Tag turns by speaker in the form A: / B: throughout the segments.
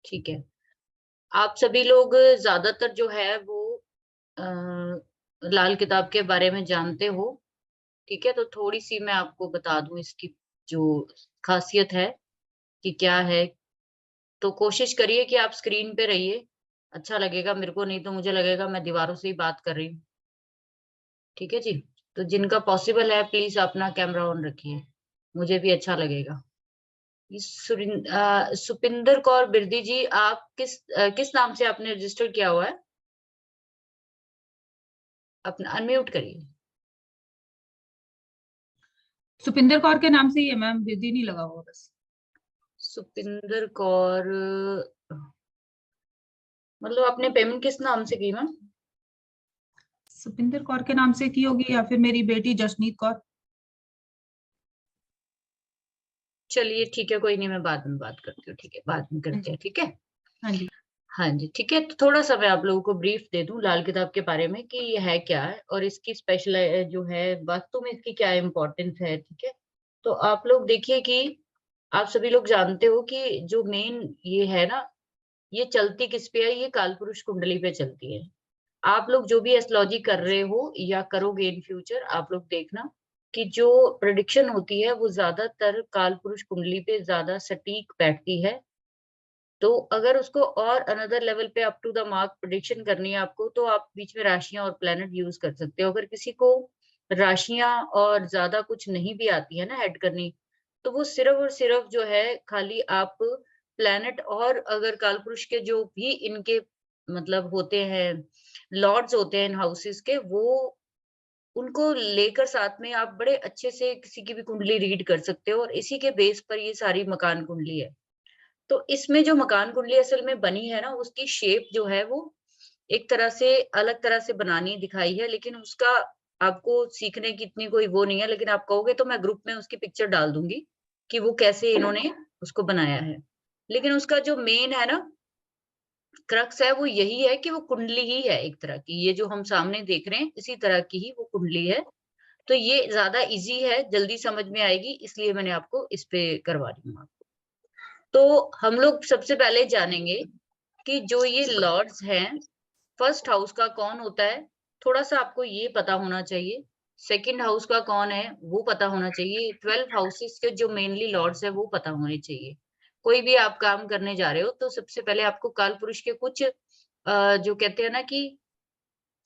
A: ठीक है। आप सभी लोग ज्यादातर जो है वो अ, लाल किताब के बारे में जानते हो। ठीक है, तो थोड़ी सी मैं आपको बता दूं इसकी जो खासियत है कि क्या है। तो कोशिश करिए कि आप स्क्रीन पे रहिए। अच्छा लगेगा मेरे को, नहीं तो मुझे लगेगा मैं दीवारों से ही बात कर रही हूँ। ठीक है जी। तो जिनका पॉसिबल है प्लीज अपना कैमरा ऑन रखिए, मुझे भी अच्छा लगेगा। ये सुपिंदर कौर बिरदी जी, आप किस नाम से आपने रजिस्टर किया हुआ है? अपना अनम्यूट करिए।
B: सुपिंदर कौर के नाम से ही है मैम, विधि नहीं लगा हुआ बस।
A: सुपिंदर कौर, मतलब आपने पेमेंट किस नाम से की मैम?
B: सुपिंदर कौर के नाम से की होगी, या फिर मेरी बेटी जशनीत कौर।
A: चलिए ठीक है, कोई नहीं, मैं बाद में बात करती हूँ। ठीक है, बाद में
B: हाँ
A: करते
B: जी।
A: हैं। ठीक है।
B: हाँ जी।
A: हाँ जी ठीक है। तो थोड़ा सा मैं आप लोगों को ब्रीफ दे दूं लाल किताब के बारे में कि ये है क्या है और इसकी स्पेशल जो है वास्तव में इसकी क्या इम्पोर्टेंस है। ठीक है। तो आप लोग देखिए कि आप सभी लोग जानते हो कि जो मेन ये है ना, ये चलती किस पे है? ये कालपुरुष कुंडली पे चलती है। आप लोग जो भी एस्ट्रोलॉजी कर रहे हो या करोगे इन फ्यूचर, आप लोग देखना कि जो प्रेडिक्शन होती है वो ज्यादातर कालपुरुष कुंडली पे ज्यादा सटीक बैठती है। तो अगर उसको और अनदर लेवल पे up to the mark prediction करनी है आपको, तो आप बीच में राशियां और प्लेनेट यूज कर सकते हो। अगर किसी को राशियां और ज्यादा कुछ नहीं भी आती है ना ऐड करनी, तो वो सिर्फ और सिर्फ जो है खाली आप प्लेनेट और अगर कालपुरुष के जो भी इनके मतलब होते हैं, लॉर्ड्स होते हैं इन हाउसेस के, वो उनको लेकर साथ में आप बड़े अच्छे से किसी की भी कुंडली रीड कर सकते हो और इसी के बेस पर ये सारी मकान कुंडली है। तो इसमें जो मकान कुंडली असल में बनी है ना, उसकी शेप जो है वो एक तरह से अलग तरह से बनानी दिखाई है, लेकिन उसका आपको सीखने की इतनी कोई वो नहीं है। लेकिन आप कहोगे तो मैं ग्रुप में उसकी पिक्चर डाल दूंगी कि वो कैसे इन्होंने उसको बनाया है। लेकिन उसका जो मेन है ना, क्रक्स है, वो यही है कि वो कुंडली ही है एक तरह की। ये जो हम सामने देख रहे हैं इसी तरह की ही वो कुंडली है। तो ये ज्यादा इजी है, जल्दी समझ में आएगी, इसलिए मैंने आपको इस पे करवा रही हूँ। तो हम लोग सबसे पहले जानेंगे कि जो ये लॉर्ड्स हैं, फर्स्ट हाउस का कौन होता है, थोड़ा सा आपको ये पता होना चाहिए। सेकंड हाउस का कौन है वो पता होना चाहिए। 12 हाउसेस के जो मेनली लॉर्ड्स है वो पता होने चाहिए। कोई भी आप काम करने जा रहे हो तो सबसे पहले आपको काल पुरुष के कुछ जो कहते हैं ना कि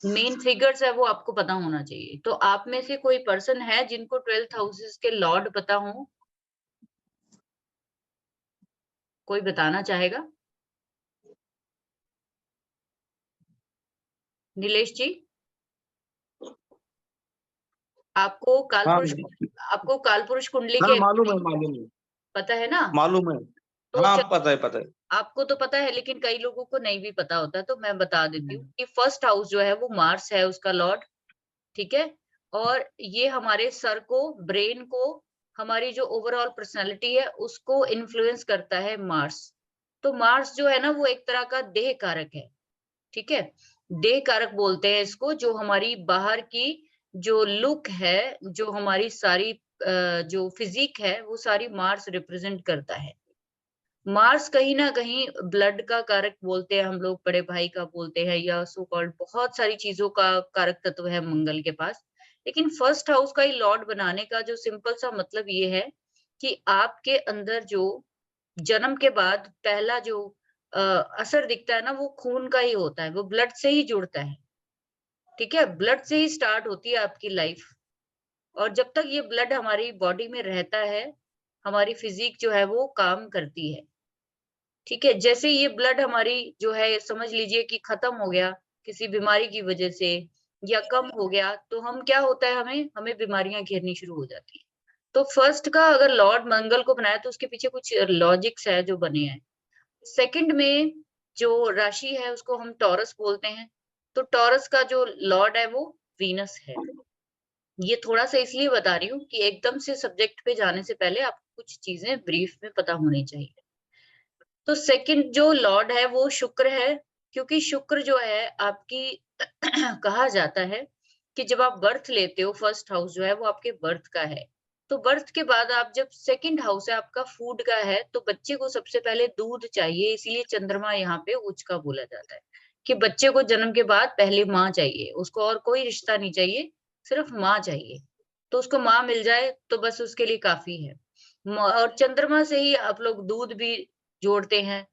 A: मेन फिगर्स है वो आपको पता होना चाहिए। तो आप में से कोई पर्सन है जिनको 12 हाउसेस के लॉर्ड पता हो? कोई बताना चाहेगा? नीलेश जी, आपको
C: हाँ
A: कालपुरुष आपको कालपुरुष कुंडली
C: हाँ,
A: के
C: मालूम है
A: अकॉर्डिंग
C: मालूम है
A: पता है ना?
C: मालूम है।
A: तो
C: हाँ,
A: चल,
C: पता है पता है।
A: आपको तो पता है लेकिन कई लोगों को नहीं भी पता होता, तो मैं बता देती हूँ कि फर्स्ट हाउस जो है वो मार्स है उसका लॉर्ड। ठीक है। और ये हमारे सर को, ब्रेन को, हमारी जो ओवरऑल पर्सनालिटी है उसको इन्फ्लुएंस करता है मार्स। तो मार्स जो है ना वो एक तरह का देह कारक है। ठीक है। देह कारक बोलते हैं इसको। जो हमारी बाहर की जो लुक है, जो हमारी सारी जो फिजिक है, वो सारी मार्स रिप्रेजेंट करता है। मार्स कहीं ना कहीं ब्लड का कारक बोलते हैं हम लोग, बड़े भाई का बोलते हैं, या सो कॉल्ड बहुत सारी चीजों का कारक तत्व है मंगल के पास। लेकिन फर्स्ट हाउस का ही लॉर्ड बनाने का जो सिंपल सा मतलब ये है कि आपके अंदर जो जन्म के बाद पहला जो असर दिखता है ना, वो खून का ही होता है, वो ब्लड से ही जुड़ता है। ठीक है, ब्लड से ही स्टार्ट होती है आपकी लाइफ। और जब तक ये ब्लड हमारी बॉडी में रहता है, हमारी फिजिक जो है वो काम करती है। ठीक है। जैसे ये ब्लड हमारी जो है समझ लीजिए कि खत्म हो गया किसी बीमारी की वजह से, या कम हो गया, तो हम क्या होता है, हमें हमें बीमारियां घेरनी शुरू हो जाती है। तो फर्स्ट का अगर लॉर्ड मंगल को बनाया तो उसके पीछे कुछ लॉजिक्स है जो बने हैं। सेकंड में जो राशि है उसको हम टॉरस बोलते हैं। तो टॉरस का जो लॉर्ड है वो वीनस है। ये थोड़ा सा इसलिए बता रही हूँ कि एकदम से सब्जेक्ट पे जाने से पहले आपको कुछ चीजें ब्रीफ में पता होनी चाहिए। तो सेकंड जो लॉर्ड है वो शुक्र है, क्योंकि शुक्र जो है आपकी कहा जाता है कि जब आप बर्थ लेते हो, फर्स्ट हाउस जो है वो आपके बर्थ का है। तो बर्थ के बाद आप जब सेकंड हाउस है आपका फूड का है, तो बच्चे को सबसे पहले दूध चाहिए, इसीलिए चंद्रमा यहाँ पे उच्च का बोला जाता है कि बच्चे को जन्म के बाद पहले माँ चाहिए, उसको और कोई रिश्ता नहीं चाहिए, सिर्फ माँ चाहिए। तो उसको माँ मिल जाए तो बस उसके लिए काफी है। और चंद्रमा से ही आप लोग दूध भी जोड़ते हैं।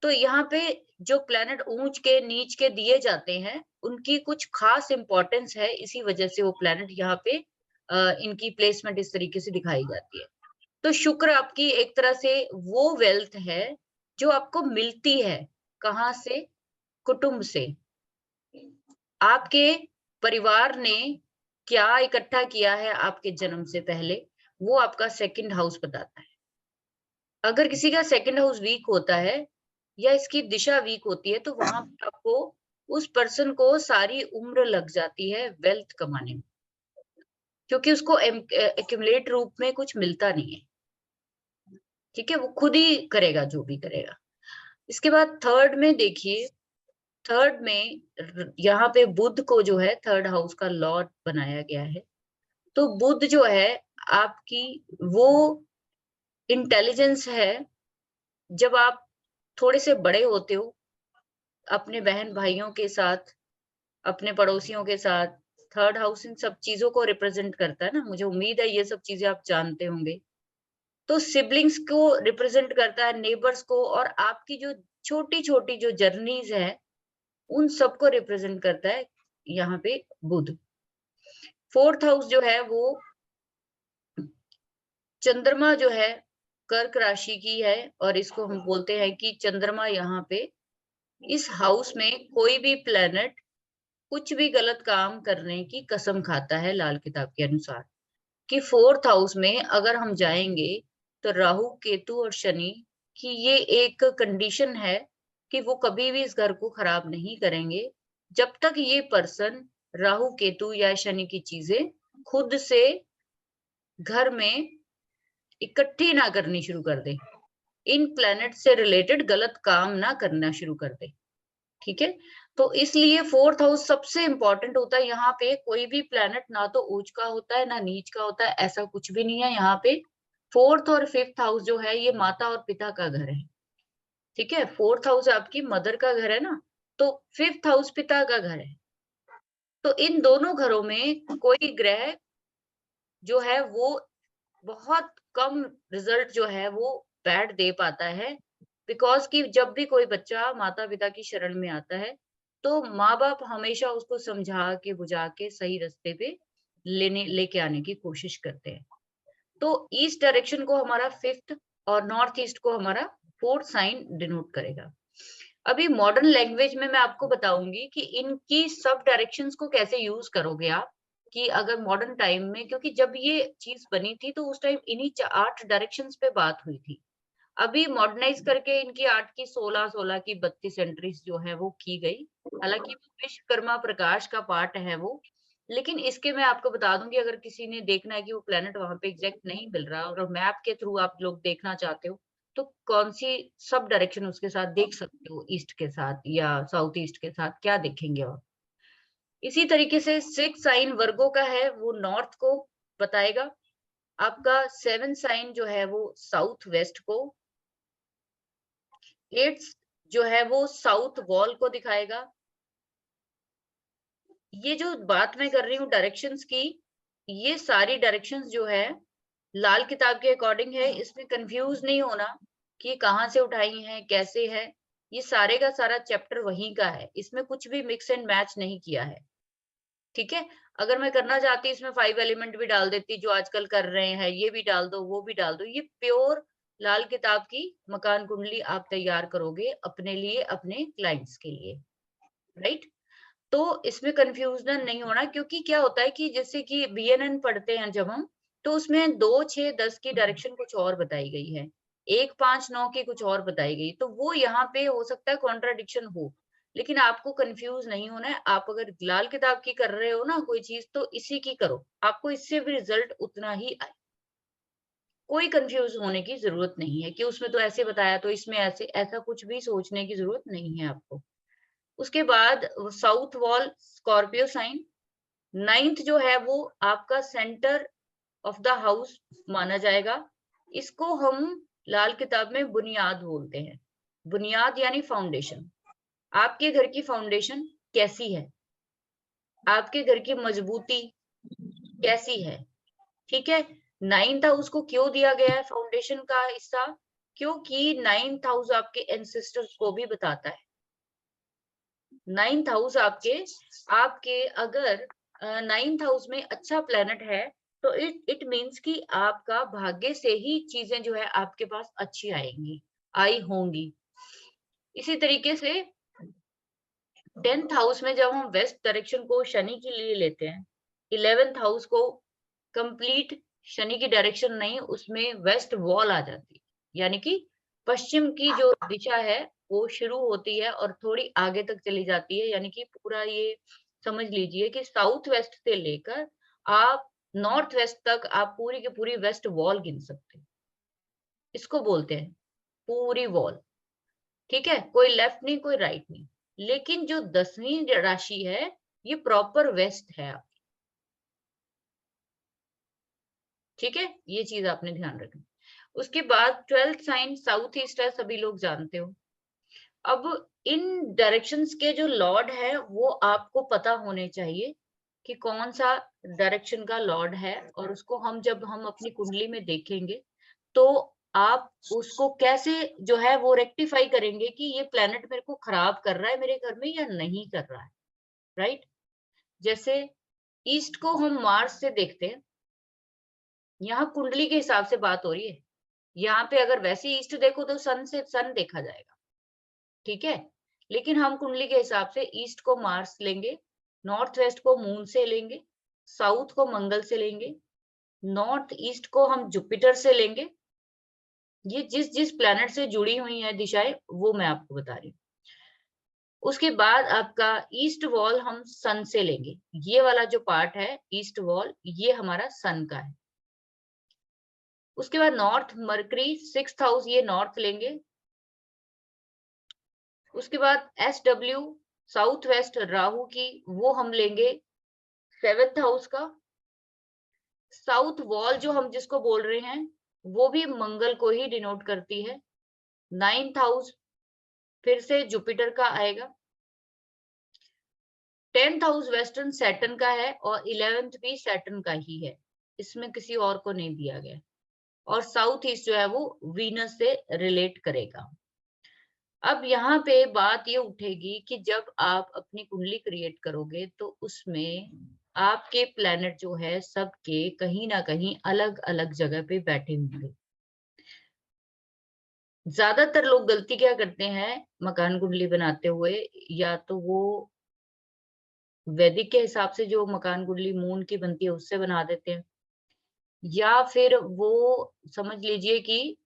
A: तो यहाँ पे जो प्लेनेट ऊंच के नीच के दिए जाते हैं, उनकी कुछ खास इंपॉर्टेंस है, इसी वजह से वो प्लेनेट यहाँ पे इनकी प्लेसमेंट इस तरीके से दिखाई जाती है। तो शुक्र आपकी एक तरह से वो वेल्थ है जो आपको मिलती है, कहाँ से? कुटुंब से। आपके परिवार ने क्या इकट्ठा किया है आपके जन्म से पहले, वो आपका सेकंड हाउस बताता है। अगर किसी का सेकंड हाउस वीक होता है या इसकी दिशा वीक होती है, तो वहां पे आपको उस पर्सन को सारी उम्र लग जाती है वेल्थ कमाने में, क्योंकि उसको एक्यूमुलेट रूप में कुछ मिलता नहीं है। ठीक है, वो खुद ही करेगा जो भी करेगा। इसके बाद थर्ड में देखिए, थर्ड में यहाँ पे बुध को जो है थर्ड हाउस का लॉर्ड बनाया गया है। तो बुध जो है आपकी वो इंटेलिजेंस है, जब आप थोड़े से बड़े होते हो, अपने बहन भाइयों के साथ, अपने पड़ोसियों के साथ, थर्ड हाउस इन सब चीजों को रिप्रेजेंट करता है ना, मुझे उम्मीद है ये सब चीजें आप जानते होंगे। तो सिबलिंग्स को रिप्रेजेंट करता है, नेबर्स को, और आपकी जो छोटी-छोटी जो जर्नीज है, उन सबको रिप्रेजेंट करता है यहाँ पे बुध। फोर्थ हाउस जो है वो चंद्रमा जो है कर्क राशि की है, और इसको हम बोलते हैं कि चंद्रमा यहाँ पे इस हाउस में कोई भी प्लेनेट कुछ भी गलत काम करने की कसम खाता है लाल किताब के अनुसार, कि फोर्थ हाउस में अगर हम जाएंगे तो राहु केतु और शनि की ये एक कंडीशन है कि वो कभी भी इस घर को खराब नहीं करेंगे, जब तक ये पर्सन राहु केतु या शनि की चीजें खुद से घर में इकट्ठी ना करनी शुरू कर दे, इन प्लैनेट से रिलेटेड गलत काम ना करना शुरू कर दे। ठीक है, तो इसलिए फोर्थ हाउस सबसे इंपॉर्टेंट होता है। यहाँ पे कोई भी प्लैनेट ना तो ऊंच का होता है ना नीच का होता है, ऐसा कुछ भी नहीं है। यहाँ पे फोर्थ और फिफ्थ हाउस जो है ये माता और पिता का घर है। ठीक है, फोर्थ हाउस आपकी मदर का घर है ना, तो फिफ्थ हाउस पिता का घर है। तो इन दोनों घरों में कोई ग्रह जो है वो बहुत कम रिजल्ट जो है वो बैड दे पाता है, बिकॉज कि जब भी कोई बच्चा माता पिता की शरण में आता है, तो माँ बाप हमेशा उसको समझा के बुझा के सही रास्ते पे लेके आने की कोशिश करते हैं। तो ईस्ट डायरेक्शन को हमारा फिफ्थ और नॉर्थ ईस्ट को हमारा फोर्थ साइन डिनोट करेगा। अभी मॉडर्न लैंग्वेज में मैं आपको बताऊंगी कि इनकी सब डायरेक्शंस को कैसे यूज करोगे आप, कि अगर मॉडर्न टाइम में, क्योंकि जब ये चीज बनी थी तो उस टाइम इन्हीं 8 डायरेक्शंस पे बात हुई थी। अभी मॉडर्नाइज करके इनकी 8 की 16 की 32 एंट्रीज जो है वो की गई। हालांकि वो विश्वकर्मा प्रकाश का पार्ट है वो, लेकिन इसके मैं आपको बता दूंगी, अगर किसी ने देखना है कि वो प्लेनेट वहां पे एग्जैक्ट नहीं मिल रहा और मैप के थ्रू आप लोग देखना चाहते हो, तो कौन सी सब डायरेक्शन उसके साथ देख सकते हो, ईस्ट के साथ या साउथ ईस्ट के साथ क्या देखेंगे। और इसी तरीके से सिक्स साइन वर्गो का है, वो नॉर्थ को बताएगा। आपका सेवन साइन जो है वो साउथ वेस्ट को, एट्स जो है वो साउथ वॉल को दिखाएगा। ये जो बात मैं कर रही हूँ डायरेक्शंस की, ये सारी डायरेक्शंस जो है लाल किताब के अकॉर्डिंग है, इसमें कंफ्यूज नहीं होना कि कहाँ से उठाई है, कैसे है। ये सारे का सारा चैप्टर वहीं का है, इसमें कुछ भी मिक्स एंड मैच नहीं किया है। ठीक है, अगर मैं करना चाहती इसमें 5 एलिमेंट भी डाल देती जो आजकल कर रहे हैं, ये भी डाल दो वो भी डाल दो। ये प्योर लाल किताब की मकान कुंडली आप तैयार करोगे अपने लिए, अपने क्लाइंट्स के लिए, राइट। तो इसमें कंफ्यूजन नहीं होना, क्योंकि क्या होता है कि जैसे कि बीएनएन पढ़ते हैं जब हम, तो उसमें 2, 6, 10 की डायरेक्शन कुछ और बताई गई है, 1, 5, 9 की कुछ और बताई गई, तो वो यहाँ पे हो सकता है कॉन्ट्राडिक्शन हो। लेकिन आपको कंफ्यूज नहीं होना है। आप अगर लाल किताब की कर रहे हो ना कोई चीज, तो इसी की करो, आपको इससे भी रिजल्ट उतना ही आए। कोई कंफ्यूज होने की जरूरत नहीं है कि उसमें तो ऐसे बताया तो इसमें ऐसे, ऐसा कुछ भी सोचने की जरूरत नहीं है आपको। उसके बाद south wall Scorpio sign, ninth जो है वो आपका सेंटर ऑफ द हाउस माना जाएगा। इसको हम लाल किताब में बुनियाद बोलते हैं। बुनियाद यानी फाउंडेशन। आपके घर की फाउंडेशन कैसी है, आपके घर की मजबूती कैसी है, ठीक है। 9th हाउस को क्यों दिया गया है फाउंडेशन का हिस्सा, क्योंकि 9th हाउस आपके एंसेस्टर्स को भी बताता है। 9th हाउस आपके आपके अगर 9th हाउस में अच्छा प्लेनेट है तो इट मीन्स कि आपका भाग्य से ही चीजें जो है आपके पास अच्छी आएंगी, आई होंगी। इसी तरीके से 10th हाउस में जब हम वेस्ट डायरेक्शन को शनि के लिए लेते हैं, 11th हाउस को कंप्लीट शनि की डायरेक्शन नहीं, उसमें वेस्ट वॉल आ जाती है, यानी कि पश्चिम की जो दिशा है वो शुरू होती है और थोड़ी आगे तक चली जाती है, यानी कि पूरा ये समझ लीजिए कि साउथ वेस्ट से लेकर आप नॉर्थ वेस्ट तक आप पूरी की पूरी वेस्ट वॉल गिन सकते हैं। इसको बोलते हैं पूरी वॉल, ठीक है। कोई लेफ्ट नहीं, कोई राइट नहीं। लेकिन जो 10वीं राशि है ये प्रॉपर वेस्ट है, ठीक है। ये चीज आपने ध्यान रखनी। उसके बाद 12th साइन साउथ ईस्ट है, सभी लोग जानते हो। अब इन डायरेक्शंस के जो लॉर्ड है वो आपको पता होने चाहिए कि कौन सा डायरेक्शन का लॉर्ड है, और उसको हम जब हम अपनी कुंडली में देखेंगे तो आप उसको कैसे जो है वो रेक्टिफाई करेंगे कि ये प्लेनेट मेरे को खराब कर रहा है मेरे घर में या नहीं कर रहा है, राइट। जैसे ईस्ट को हम मार्स से देखते हैं, यहाँ कुंडली के हिसाब से बात हो रही है। यहाँ पे अगर वैसे ईस्ट देखो तो सन से सन देखा जाएगा, ठीक है। लेकिन हम कुंडली के हिसाब से ईस्ट को मार्स लेंगे, नॉर्थ वेस्ट को मून से लेंगे, साउथ को मंगल से लेंगे, नॉर्थ ईस्ट को हम जुपिटर से लेंगे। ये जिस जिस प्लैनेट से जुड़ी हुई है दिशाएं वो मैं आपको बता रही हूँ। उसके बाद आपका ईस्ट वॉल हम सन से लेंगे, ये वाला जो पार्ट है ईस्ट वॉल ये हमारा सन का है। उसके बाद नॉर्थ मरकरी 6th हाउस ये नॉर्थ लेंगे। उसके बाद SW साउथ वेस्ट राहु की वो हम लेंगे 7th हाउस का। साउथ वॉल जो हम जिसको बोल रहे हैं वो भी मंगल को ही डिनोट करती है। 9th हाउस फिर से जुपिटर का आएगा। 10th हाउस वेस्टर्न सैटर्न का है और 11th भी सैटर्न का ही है, इसमें किसी और को नहीं दिया गया। और साउथ ईस्ट जो है वो वीनस से रिलेट करेगा। अब यहाँ पे बात ये उठेगी कि जब आप अपनी कुंडली क्रिएट करोगे तो उसमें आपके प्लैनेट जो है सबके कहीं ना कहीं अलग अलग जगह पे बैठे होंगे। ज्यादातर लोग गलती क्या करते हैं मकान कुंडली बनाते हुए, या तो वो वैदिक के हिसाब से जो मकान कुंडली मून की बनती है उससे बना देते हैं, या फिर वो समझ लीजिए कि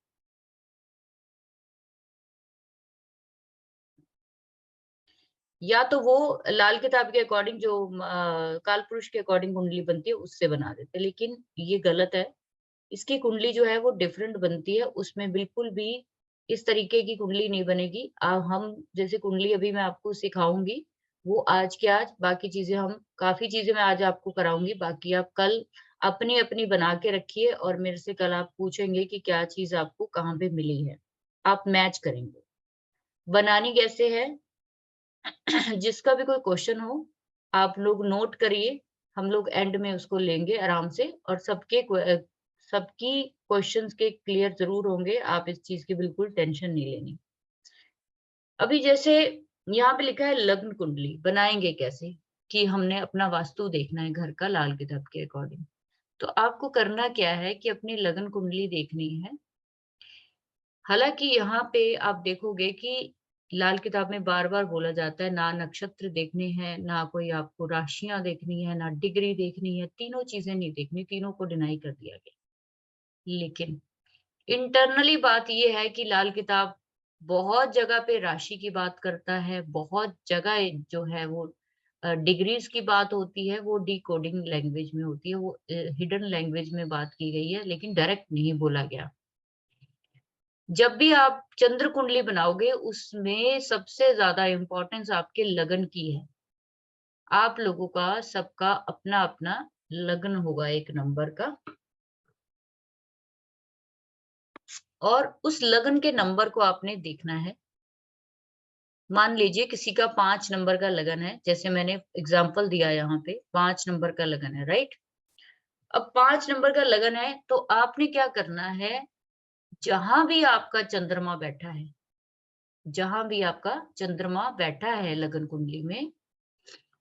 A: या तो वो लाल किताब के अकॉर्डिंग जो काल पुरुष के अकॉर्डिंग कुंडली बनती है उससे बना देते हैं, लेकिन ये गलत है। इसकी कुंडली जो है वो डिफरेंट बनती है, उसमें बिल्कुल भी इस तरीके की कुंडली नहीं बनेगी। हम जैसे कुंडली अभी मैं आपको सिखाऊंगी वो आज के आज, बाकी चीजें हम काफी चीजें मैं आज आपको कराऊंगी, बाकी आप कल अपनी अपनी बना के रखिए और मेरे से कल आप पूछेंगे कि क्या चीज आपको कहाँ पे मिली है, आप मैच करेंगे। बनानी कैसे है जिसका भी कोई क्वेश्चन हो आप लोग नोट करिए, हम लोग एंड में उसको लेंगे आराम से, और सबकी क्वेश्चंस के क्लियर जरूर होंगे, आप इस चीज की बिल्कुल टेंशन नहीं लेनी। अभी जैसे यहाँ पे लिखा है लग्न कुंडली बनाएंगे कैसे, कि हमने अपना वास्तु देखना है घर का लाल किताब के अकॉर्डिंग। तो आपको करना क्या है कि अपनी लग्न कुंडली देखनी है। हालांकि यहाँ पे आप देखोगे कि लाल किताब में बार बार बोला जाता है ना नक्षत्र देखने हैं, ना कोई आपको राशियां देखनी है, ना डिग्री देखनी है, तीनों चीजें नहीं देखनी, तीनों को डिनाई कर दिया गया। लेकिन इंटरनली बात यह है कि लाल किताब बहुत जगह पे राशि की बात करता है, बहुत जगह जो है वो डिग्रीज की बात होती है, वो डिकोडिंग लैंग्वेज में होती है, वो हिडन लैंग्वेज में बात की गई है, लेकिन डायरेक्ट नहीं बोला गया। जब भी आप चंद्र कुंडली बनाओगे उसमें सबसे ज्यादा इंपॉर्टेंस आपके लगन की है। आप लोगों का सबका अपना अपना लगन होगा एक नंबर का, और उस लगन के नंबर को आपने देखना है। मान लीजिए किसी का 5 नंबर का लगन है, जैसे मैंने एग्जांपल दिया यहाँ पे 5 नंबर का लगन है, राइट? अब 5 नंबर का लगन है तो आपने क्या करना है, जहां भी आपका चंद्रमा बैठा है, जहां भी आपका चंद्रमा बैठा है लगन कुंडली में,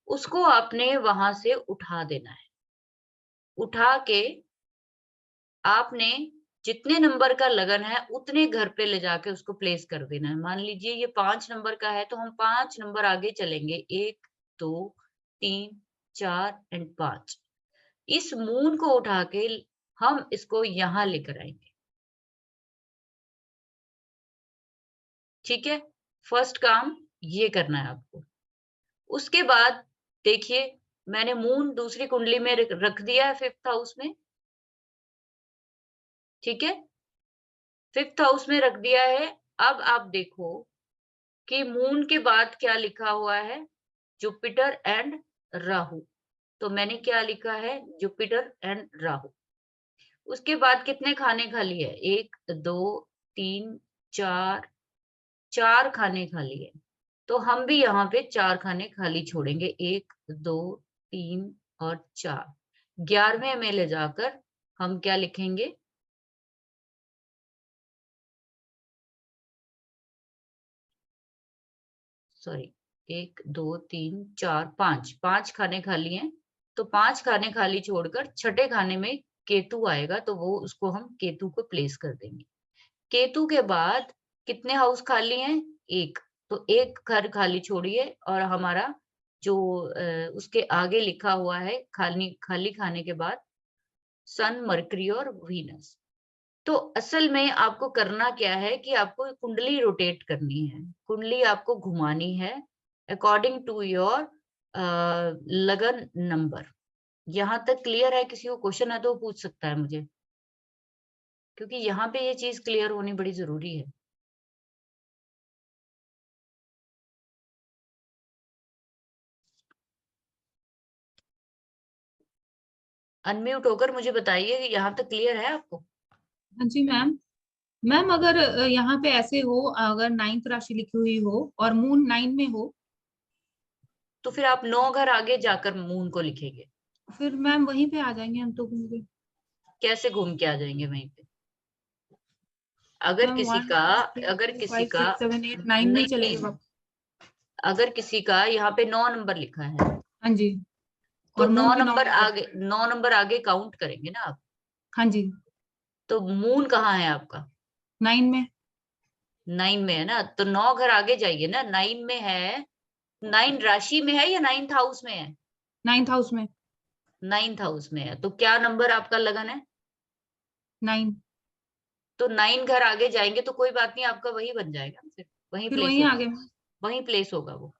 A: उसको आपने वहां से उठा देना है। उठा के आपने जितने नंबर का लगन है उतने घर पे ले जाके उसको प्लेस कर देना है। मान लीजिए ये 5 नंबर का है तो हम 5 नंबर आगे चलेंगे, 1, 2, 3, 4 एंड 5। इस मून को उठा के हम इसको यहाँ लेकर आएंगे। ठीक है, फर्स्ट काम ये करना है आपको। उसके बाद देखिए, मैंने मून दूसरी कुंडली में रख दिया है 5th हाउस में। ठीक है, 5th हाउस में रख दिया है। अब आप देखो कि मून के बाद क्या लिखा हुआ है, जुपिटर एंड राहु। तो मैंने क्या लिखा है, जुपिटर एंड राहु। उसके बाद कितने खाने खाली है, 1, 2, 3, 4, 4 खाने खाली है। तो हम भी यहाँ पे 4 खाने खाली छोड़ेंगे, 1, 2, 3 और 4। 11वें में ले जाकर हम क्या लिखेंगे, सॉरी, 1, 2, 3, 4, 5, 5 खाने खाली हैं। तो 5 खाने खाली छोड़कर छठे खाने में केतु आएगा, तो वो उसको हम केतु को प्लेस कर देंगे। केतु के बाद कितने हाउस खाली हैं, 1। तो 1 घर खाली छोड़िए और हमारा जो उसके आगे लिखा हुआ है खाली खाली खाने के बाद सन, मरकरी और वीनस। तो असल में आपको करना क्या है कि आपको कुंडली रोटेट करनी है, कुंडली आपको घुमानी है अकॉर्डिंग टू योर लगन नंबर। यहाँ तक क्लियर है? किसी को क्वेश्चन है तो वो पूछ सकता है मुझे, क्योंकि यहाँ पे ये चीज क्लियर होनी बड़ी जरूरी है। अनम्यूट होकर मुझे बताइए कि यहाँ तक क्लियर है आपको?
B: हाँ जी मैम। मैम अगर यहाँ पे ऐसे हो, अगर 9th राशि लिखी हुई हो और मून 9 में हो,
A: तो फिर आप 9 घर आगे जाकर मून को लिखेंगे।
B: फिर मैम वहीं पे आ जाएंगे हम तो घूम के।
A: कैसे घूम के आ जाएंगे वहीं पे? अगर
B: मैम
A: किसी
B: 1,
A: का
B: 2, 3,
A: अगर
B: 4,
A: किसी
B: 5,
A: का
B: 6, 7, 8, 9 में
A: नहीं
B: चले
A: नहीं,
B: गए वापस।
A: अगर किसी का यहाँ पे 9 नंबर लिखा है
B: हाँ जी।
A: तो
B: और
A: 9
B: मून भी 9
A: नंबर
B: नंबर।
A: आगे, 9 नंबर आगे काउंट करेंगे ना आप।
B: हाँ जी।
A: तो मून कहाँ है आपका?
B: 9 में।
A: 9 में है ना, तो 9 घर आगे जाइए ना, 9 में है। 9 राशि में है या 9th हाउस में है?
B: 9th हाउस में।
A: 9th हाउस में है, तो क्या नंबर आपका लगन है?
B: 9।
A: तो 9 घर आगे जाएंगे तो कोई बात नहीं, आपका वही बन जाएगा, फिर वही
B: फिर
A: प्लेस
B: वहीं आ
A: होगा,
B: गए।
A: वही प्लेस होगा वो।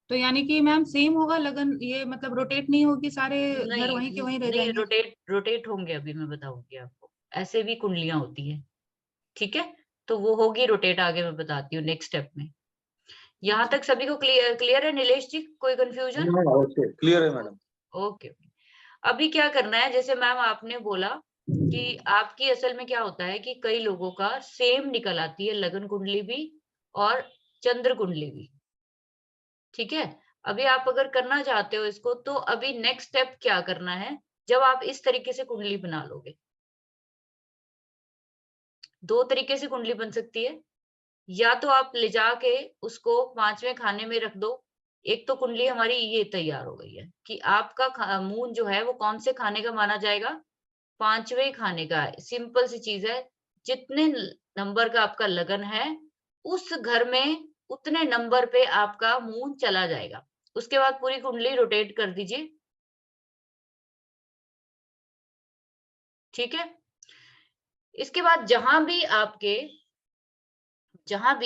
B: तो यानी कि मैम सेम होगा लगन, ये मतलब रोटेट नहीं होगी, सारे घर
A: नहीं
B: वहीं के वहीं रह
A: नहीं,
B: जाएंगे।
A: रोटेट रोटेट होंगे, अभी मैं बताऊंगी आपको। ऐसे भी कुंडलियां होती है, ठीक है? तो वो होगी रोटेट, आगे मैं बताती हूँ नेक्स्ट स्टेप में। यहाँ
B: अच्छा।
A: तक सभी को क्लियर क्लियर है नीलेश जी? कोई कंफ्यूजन?
C: ओके, क्लियर है मैडम।
A: ओके। अभी क्या करना है, जैसे मैम आपने बोला कि आपकी असल में क्या होता है कि कई लोगों का सेम निकल आती है लगन कुंडली भी और चंद्र कुंडली भी। ठीक है, अभी आप अगर करना चाहते हो इसको, तो अभी नेक्स्ट स्टेप क्या करना है, जब आप इस तरीके से कुंडली बना लोगे, 2 तरीके से कुंडली बन सकती है। या तो आप ले जाके उसको 5वें खाने में रख दो। एक तो कुंडली हमारी ये तैयार हो गई है कि आपका मून जो है वो कौन से खाने का माना जाएगा, 5वें खाने का। सिंपल सी चीज है, जितने नंबर का आपका लगन है उस घर में उतने नंबर पे आपका मून चला जाएगा। उसके बाद पूरी कुंडली रोटेट कर दीजिए। ठीक है, इसके बाद जहां भी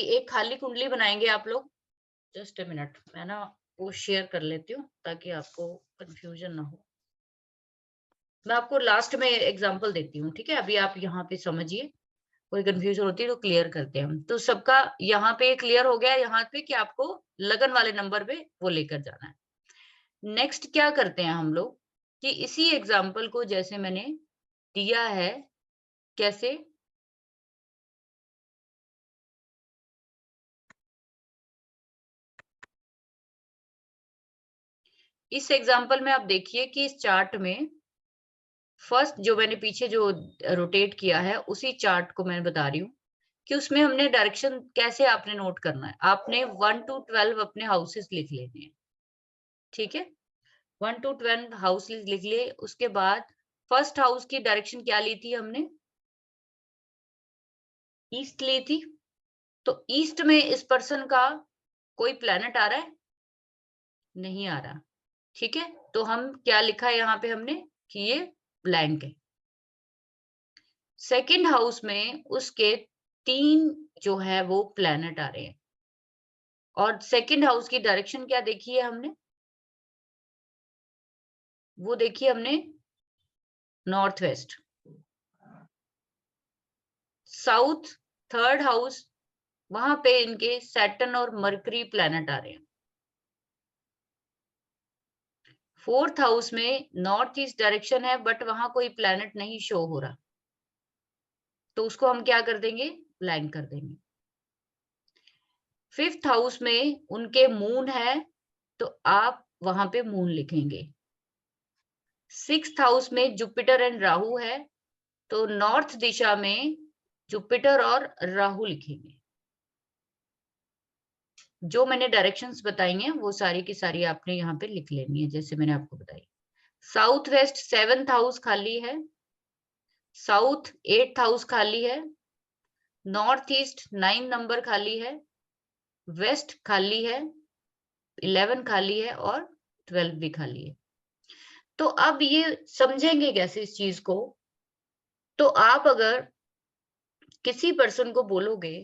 A: एक खाली कुंडली बनाएंगे आप लोग। जस्ट अ मिनट, मैं ना वो शेयर कर लेती हूँ ताकि आपको कंफ्यूजन ना हो। मैं आपको लास्ट में एग्जांपल देती हूँ, ठीक है? अभी आप यहाँ पे समझिए, कोई कंफ्यूजन होती है तो क्लियर करते हैं हम। तो सबका यहाँ पे क्लियर हो गया यहाँ पे कि आपको लगन वाले नंबर पे वो लेकर जाना है। नेक्स्ट क्या करते हैं हम लोग कि इसी एग्जाम्पल को जैसे मैंने दिया है, कैसे इस एग्जाम्पल में आप देखिए कि इस चार्ट में फर्स्ट जो मैंने पीछे जो रोटेट किया है उसी चार्ट को मैं बता रही हूँ कि उसमें हमने डायरेक्शन कैसे आपने नोट करना है। आपने 1 to 12 अपने हाउसेस लिख लेने हैं, ठीक है। 1 to 12 हाउस लिख लिए। उसके बाद फर्स्ट हाउस की डायरेक्शन क्या ली थी हमने? ईस्ट ली थी। तो ईस्ट में इस पर्सन का कोई प्लैनेट आ रहा है? नहीं आ रहा, ठीक है। तो हम क्या लिखा है यहाँ पे हमने कि ये ब्लैंक है। सेकंड हाउस में उसके 3 जो है वो प्लैनेट आ रहे हैं और सेकंड हाउस की डायरेक्शन क्या देखी है हमने? वो देखी हमने north west. South third house, वहां पे इनके सैटर्न और मरकरी प्लैनेट आ रहे हैं। फोर्थ हाउस में नॉर्थ ईस्ट डायरेक्शन है बट वहां कोई प्लैनेट नहीं शो हो रहा, तो उसको हम क्या कर देंगे? ब्लैंक कर देंगे। फिफ्थ हाउस में उनके मून है तो आप वहां पे मून लिखेंगे। सिक्स्थ हाउस में जुपिटर एंड राहु है तो नॉर्थ दिशा में जुपिटर और राहु लिखेंगे। जो मैंने डायरेक्शंस बताई हैं वो सारी की सारी आपने यहाँ पे लिख लेनी है जैसे मैंने आपको बताई। साउथ वेस्ट 7th हाउस खाली है, साउथ 8th हाउस खाली है, नॉर्थ ईस्ट 9 नंबर खाली है, वेस्ट खाली है, 11 खाली है और 12 भी खाली है। तो अब ये समझेंगे कैसे इस चीज को? तो आप अगर किसी पर्सन को बोलोगे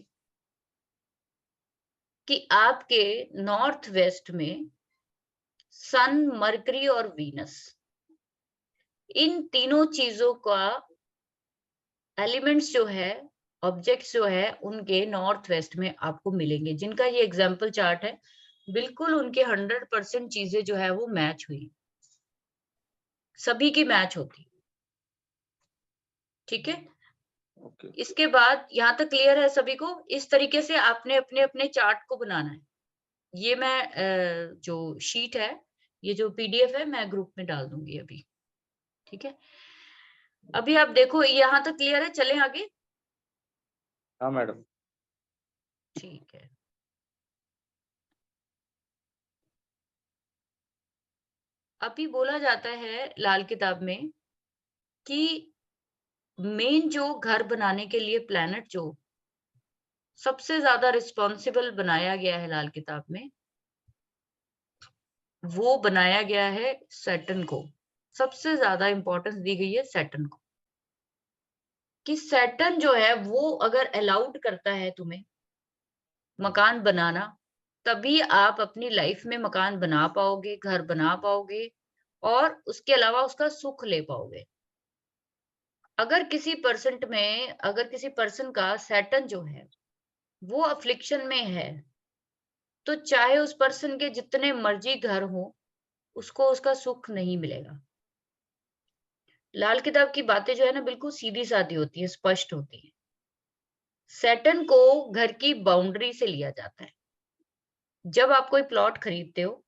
A: कि आपके नॉर्थ वेस्ट में सन, मरकरी और वीनस, इन तीनों चीजों का एलिमेंट्स जो है, ऑब्जेक्ट्स जो है उनके नॉर्थ वेस्ट में आपको मिलेंगे, जिनका ये एग्जाम्पल चार्ट है। बिल्कुल उनके 100% चीजें जो है वो मैच हुई, सभी की मैच होती, ठीक है।
C: ओके
A: इसके बाद यहाँ तक क्लियर है सभी को? इस तरीके से आपने अपने अपने चार्ट को बनाना है। ये मैं जो शीट है, ये जो पीडीएफ है मैं ग्रुप में डाल दूंगी अभी, ठीक है। अभी आप देखो यहाँ तक क्लियर है, चलें आगे?
C: हाँ मैडम।
A: ठीक है। अभी बोला जाता है लाल किताब में कि मेन जो घर बनाने के लिए प्लैनेट जो सबसे ज्यादा रिस्पॉन्सिबल बनाया गया है लाल किताब में, वो बनाया गया है सैटर्न को। सबसे ज्यादा इंपॉर्टेंस दी गई है सैटर्न को, कि सैटर्न जो है वो अगर अलाउड करता है तुम्हें मकान बनाना, तभी आप अपनी लाइफ में मकान बना पाओगे, घर बना पाओगे और उसके अलावा उसका सुख ले पाओगे। अगर किसी पर्सन का सैटर्न जो है वो अफ्लिक्शन में है, तो चाहे उस पर्सन के जितने मर्जी घर हो, उसको उसका सुख नहीं मिलेगा। लाल किताब की बातें जो है ना बिल्कुल सीधी सादी होती है, स्पष्ट होती है। सैटर्न को घर की बाउंड्री से लिया जाता है। जब आप कोई प्लॉट खरीदते हो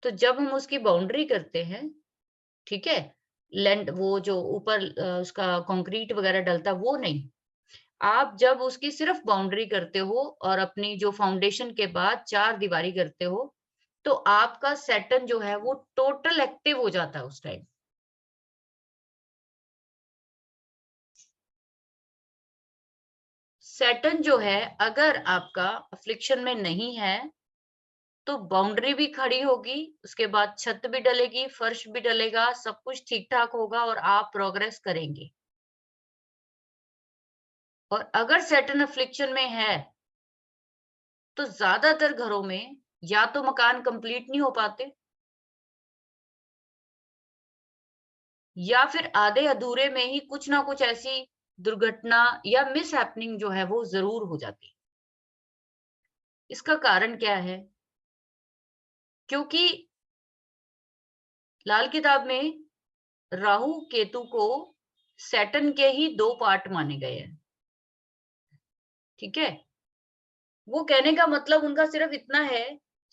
A: तो जब हम उसकी बाउंड्री करते हैं, ठीक है, लैंड वो जो ऊपर उसका कंक्रीट वगैरह डलता है वो नहीं, आप जब उसकी सिर्फ बाउंड्री करते हो और अपनी जो फाउंडेशन के बाद 4 दीवारी करते हो, तो आपका सैटर्न जो है वो टोटल एक्टिव हो जाता है उस टाइम। सैटर्न जो है अगर आपका अफ्लिक्शन में नहीं है तो बाउंड्री भी खड़ी होगी, उसके बाद छत भी डलेगी, फर्श भी डलेगा, सब कुछ ठीक ठाक होगा और आप प्रोग्रेस करेंगे। और अगर सैटर्न अफ्लिक्शन में है तो ज्यादातर घरों में या तो मकान कंप्लीट नहीं हो पाते, या फिर आधे अधूरे में ही कुछ ना कुछ ऐसी दुर्घटना या मिस हैपनिंग जो है वो जरूर हो जाती। इसका कारण क्या है? क्योंकि लाल किताब में राहु केतु को सैटर्न के ही 2 पार्ट माने गए हैं, ठीक है। वो कहने का मतलब उनका सिर्फ इतना है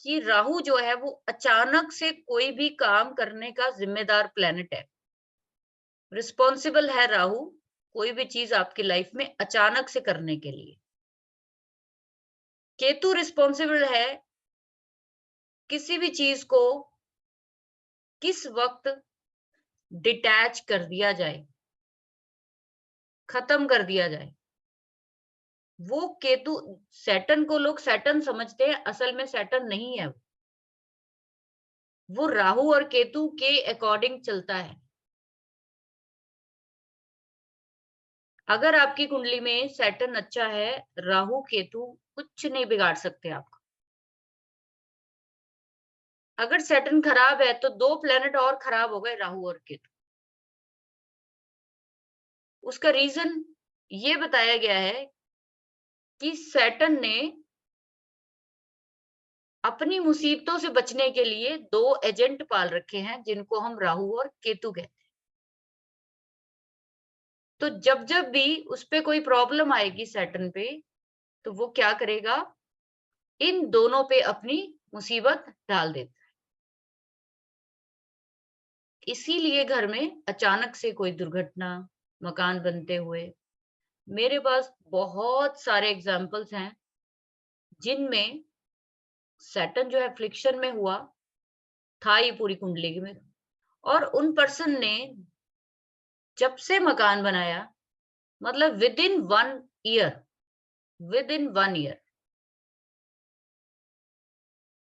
A: कि राहु जो है वो अचानक से कोई भी काम करने का जिम्मेदार प्लेनेट है, रिस्पॉन्सिबल है राहु कोई भी चीज आपकी लाइफ में अचानक से करने के लिए। केतु रिस्पॉन्सिबल है किसी भी चीज को किस वक्त डिटैच कर दिया जाए, खत्म कर दिया जाए। वो केतु, सैटर्न को लोग सैटर्न समझते हैं, असल में सैटर्न नहीं है, वो राहु और केतु के अकॉर्डिंग चलता है। अगर आपकी कुंडली में सैटर्न अच्छा है, राहु केतु कुछ नहीं बिगाड़ सकते आपका। अगर सैटर्न खराब है तो 2 प्लेनेट और खराब हो गए, राहु और केतु। उसका रीजन ये बताया गया है कि सैटर्न ने अपनी मुसीबतों से बचने के लिए 2 एजेंट पाल रखे हैं, जिनको हम राहु और केतु कहते हैं। तो जब जब भी उस पे कोई प्रॉब्लम आएगी सैटर्न पे, तो वो क्या करेगा, इन दोनों पे अपनी मुसीबत डाल देता है। इसीलिए घर में अचानक से कोई दुर्घटना, मकान बनते हुए, मेरे पास बहुत सारे एग्जाम्पल्स हैं जिनमें सैटर्न जो है फ्लिक्शन में हुआ था, ये पूरी कुंडली में, और उन पर्सन ने जब से मकान बनाया, मतलब विद इन 1 ईयर,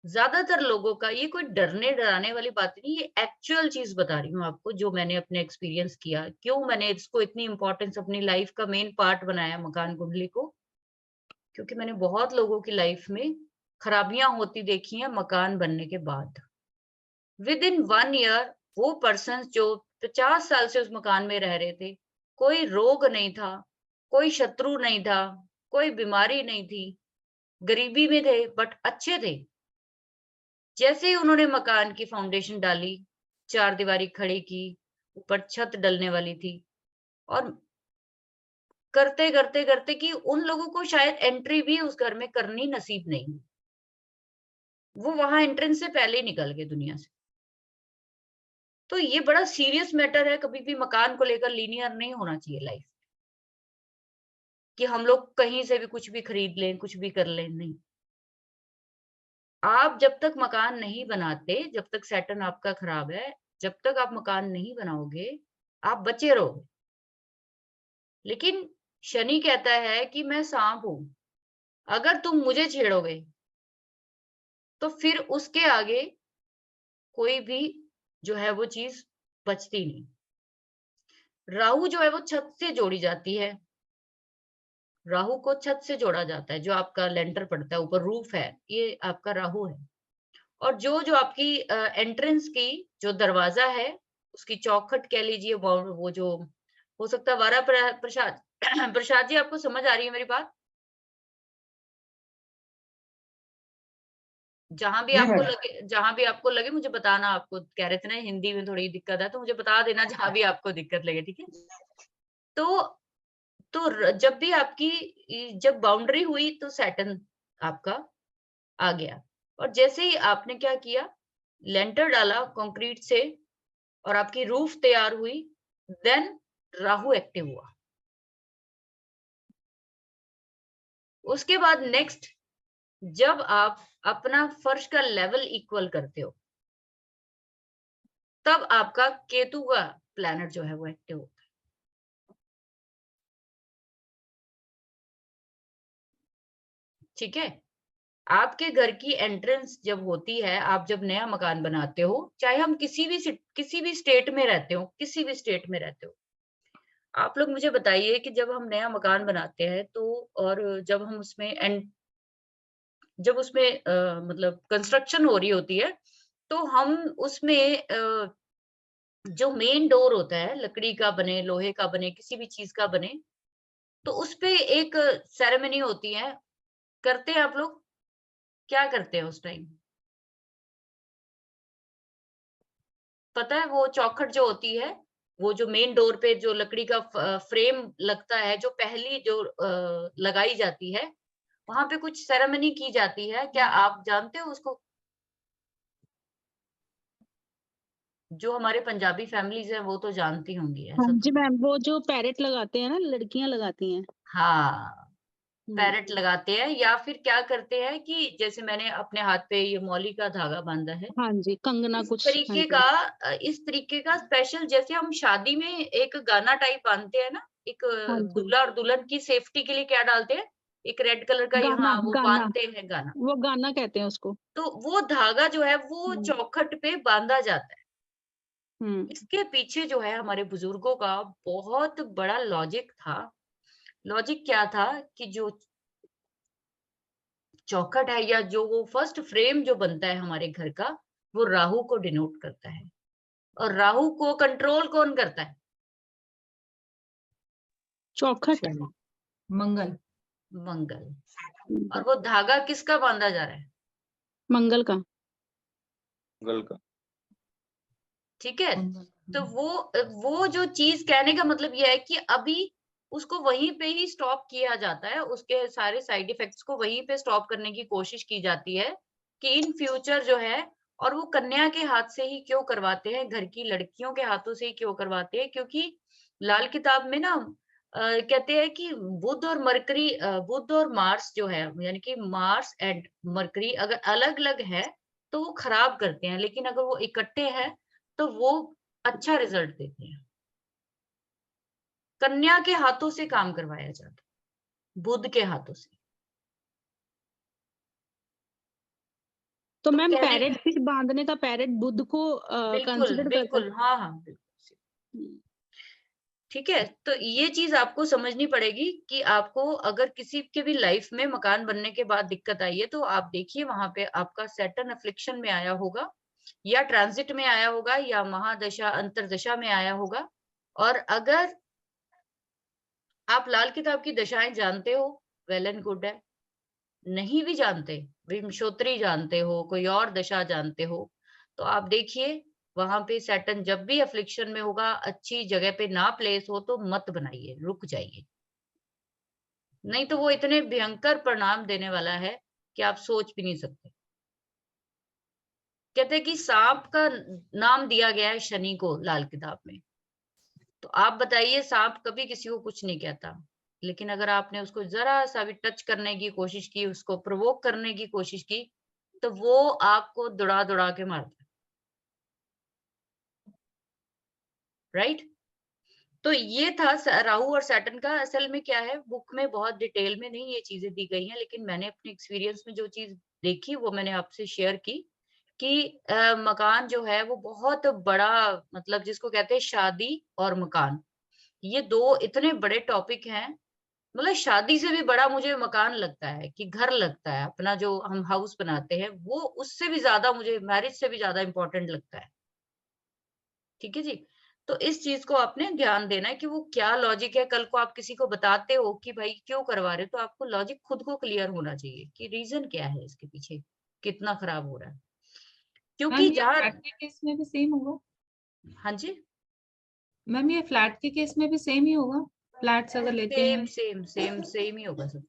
A: ज्यादातर लोगों का, ये कोई डरने डराने वाली बात नहीं, ये एक्चुअल चीज बता रही हूँ आपको, जो मैंने अपने एक्सपीरियंस किया, क्यों मैंने इसको इतनी इंपॉर्टेंस अपनी लाइफ का मेन पार्ट बनाया मकान कुंडली को, क्योंकि मैंने बहुत लोगों की लाइफ में खराबियां होती देखी हैं मकान बनने के बाद। विद इन 1 ईयर वो पर्सन जो 50 साल से उस मकान में रह रहे थे, कोई रोग नहीं था, कोई शत्रु नहीं था, कोई बीमारी नहीं थी, गरीबी में थे बट अच्छे थे। जैसे ही उन्होंने मकान की फाउंडेशन डाली, 4 दीवारी खड़ी की, ऊपर छत डलने वाली थी, और करते करते करते कि उन लोगों को शायद एंट्री भी उस घर में करनी नसीब नहीं, वो वहां एंट्रेंस से पहले ही निकल गए दुनिया से। तो ये बड़ा सीरियस मैटर है, कभी भी मकान को लेकर लीनियर नहीं होना चाहिए लाइफ, कि हम लोग कहीं से भी कुछ भी खरीद लें, कुछ भी कर लें, नहीं। आप जब तक मकान नहीं बनाते, जब तक सैटर्न आपका खराब है, जब तक आप मकान नहीं बनाओगे, आप बचे रहोगे। लेकिन शनि कहता है कि मैं सांप हूं, अगर तुम मुझे छेड़ोगे तो फिर उसके आगे कोई भी जो है वो चीज बचती नहीं। राहु जो है वो छत से जोड़ी जाती है, राहु को छत से जोड़ा जाता है, जो आपका लेंटर पड़ता है, ऊपर रूफ है, ये आपका राहु है। और जो जो आपकी एंट्रेंस की जो दरवाजा है, उसकी चौखट कह लीजिए, वो जो हो सकता है वारा प्रसाद प्रसाद जी, आपको समझ आ रही है मेरी बात?
C: जी मैडम।
A: जहां भी आपको लगे मुझे बताना। आपको कह रहे थे ना हिंदी में थोड़ी दिक्कत है, तो मुझे बता देना जहां भी आपको दिक्कत लगे, ठीक है? तो जब भी आपकी जब बाउंड्री हुई तो सैटर्न आपका आ गया, और जैसे ही आपने क्या किया, लेंटर डाला कंक्रीट से, और आपकी रूफ तैयार हुई, देन राहु एक्टिव हुआ। उसके बाद नेक्स्ट, जब आप अपना फर्श का लेवल इक्वल करते हो, तब आपका केतु का प्लैनेट जो है वो एक्टिव होता है। ठीक है? आपके घर की एंट्रेंस जब होती है, आप जब नया मकान बनाते हो, चाहे हम किसी भी स्टेट में रहते हो, किसी भी स्टेट में रहते हो, आप लोग मुझे बताइए कि जब हम नया मकान बनाते हैं तो, और जब हम उसमें जब उसमें मतलब कंस्ट्रक्शन हो रही होती है, तो हम उसमें जो मेन डोर होता है, लकड़ी का बने, लोहे का बने, किसी भी चीज का बने, तो उसपे एक सेरेमनी होती है, करते हैं आप लोग? क्या करते हैं उस टाइम? पता है, वो चौखट जो होती है, वो जो मेन डोर पे जो लकड़ी का फ्रेम लगता है, जो पहली जो लगाई जाती है, वहां पे कुछ सेरेमनी की जाती है, क्या आप जानते हो उसको? जो हमारे पंजाबी फैमिलीज है वो तो जानती होंगी
D: हाँ
A: ऐसा
D: जी
A: तो।
D: मैम, वो जो पैरेट लगाते हैं ना, लड़कियां लगाती हैं।
A: हाँ,
D: हम्म,
A: पैरेट लगाते हैं या फिर क्या करते हैं कि जैसे मैंने अपने हाथ पे ये मौली का धागा बांधा है,
D: हाँ जी, कंगना
A: इस
D: कुछ, हाँ
A: तरीके
D: जी।
A: का इस तरीके का स्पेशल, जैसे हम शादी में एक गाना टाइप बांधते हैं ना, एक
D: हाँ जी,
A: दूल्हा और दुल्हन की सेफ्टी के लिए क्या डालते हैं, एक रेड कलर का
D: गाना
A: यहाँ वो
D: गाना,
A: बांधते हैं गाना।
D: वो गाना कहते हैं उसको।
A: तो वो धागा जो है वो
D: हम्म,
A: चौखट पे बांधा जाता है।
D: हम्म,
A: इसके पीछे जो है हमारे बुजुर्गों का बहुत बड़ा लॉजिक था। लॉजिक क्या था कि जो चौखट है या जो वो फर्स्ट फ्रेम जो बनता है हमारे घर का, वो राहु को डिनोट करता है। और राहु को कंट्रोल कौन करता है?
D: चौखट।
A: शनि,
B: मंगल।
A: मंगल। और
D: हम्म,
A: वो धागा किसका बांधा जा रहा है?
D: मंगल का।
C: गल का।
A: ठीक है।
B: मंगल।
A: तो वो जो चीज कहने का मतलब ये है कि अभी उसको वहीं पे ही स्टॉप किया जाता है, उसके सारे साइड इफेक्ट्स को वहीं पे स्टॉप करने की कोशिश की जाती है कि इन फ्यूचर जो है। और वो कन्या के हाथ से ही क्यों करवाते हैं, घर की लड़कियों के हाथों से ही क्यों करवाते हैं? क्योंकि लाल किताब में ना कहते हैं कि बुध और मरकरी, बुध और मार्स जो है, यानी कि मार्स एंड मरकरी अगर अलग अलग है तो वो खराब करते हैं, लेकिन अगर वो इकट्ठे हैं तो वो अच्छा रिजल्ट देते हैं। कन्या के हाथों से काम करवाया जाता है, बुध के हाथों से।
D: तो
A: तो
D: मैम
A: कहने
D: पैरेट भी बांधने का, पैरेट बुध को
A: बिल्कुल
D: कंसिडर करता है।
A: बिल्कुल, हाँ हाँ बिल्कुल।
D: हम्म,
A: ठीक है, तो ये चीज आपको समझनी पड़ेगी कि आपको अगर किसी के भी लाइफ में मकान बनने के बाद दिक्कत आई है तो आप देखिए वहां पे आपका सैटर्न अफ्लिक्शन में आया होगा, या ट्रांजिट में आया होगा, या महादशा अंतरदशा में आया होगा। और अगर आप लाल किताब की दशाएं जानते हो, वेल एंड गुड है। नहीं भी जानते, विंशोत्तरी जानते हो, कोई और दशा जानते हो, तो आप देखिए वहां पे सैटर्न जब भी अफ्लिक्शन में होगा, अच्छी जगह पे ना प्लेस हो तो मत बनाइए, रुक जाइए। नहीं तो वो इतने भयंकर परिणाम देने वाला है कि आप सोच भी नहीं सकते। कहते हैं कि सांप का नाम दिया गया है शनि को लाल किताब में। तो आप बताइए, सांप कभी किसी को कुछ नहीं कहता, लेकिन अगर आपने उसको जरा सा भी टच करने की कोशिश की, उसको प्रोवोक करने की कोशिश की, तो वो आपको दौड़ा दौड़ा के मारता है। राइट? तो ये था राहु और सैटर्न का। असल में क्या है, बुक में बहुत डिटेल में नहीं ये चीजें दी गई हैं, लेकिन मैंने अपने एक्सपीरियंस में जो चीज देखी वो मैंने आपसे शेयर की कि मकान जो है वो बहुत बड़ा, मतलब जिसको कहते हैं शादी और मकान, ये दो इतने बड़े टॉपिक हैं। मतलब शादी से भी बड़ा मुझे मकान लगता है, कि घर लगता है अपना, जो हम हाउस बनाते हैं वो उससे भी ज्यादा मुझे मैरिज से भी ज्यादा इंपॉर्टेंट लगता है। ठीक है जी। तो इस चीज को आपने ध्यान देना है कि वो क्या लॉजिक है। कल को आप किसी को बताते हो कि भाई क्यों करवा रहे हो, तो आपको लॉजिक खुद को क्लियर होना चाहिए कि रीजन क्या है इसके पीछे, कितना खराब हो रहा है। क्योंकि
B: मैम ये
A: जहाँ,
B: फ्लैट के केस में भी सेम होगा?
A: हाँ जी,
B: मैम ये फ्लैट के केस में भी सेम ही होगा? फ्लैट्स अगर लेते
A: सेम
B: हैं।
A: सेम सेम सेम ही होगा, सब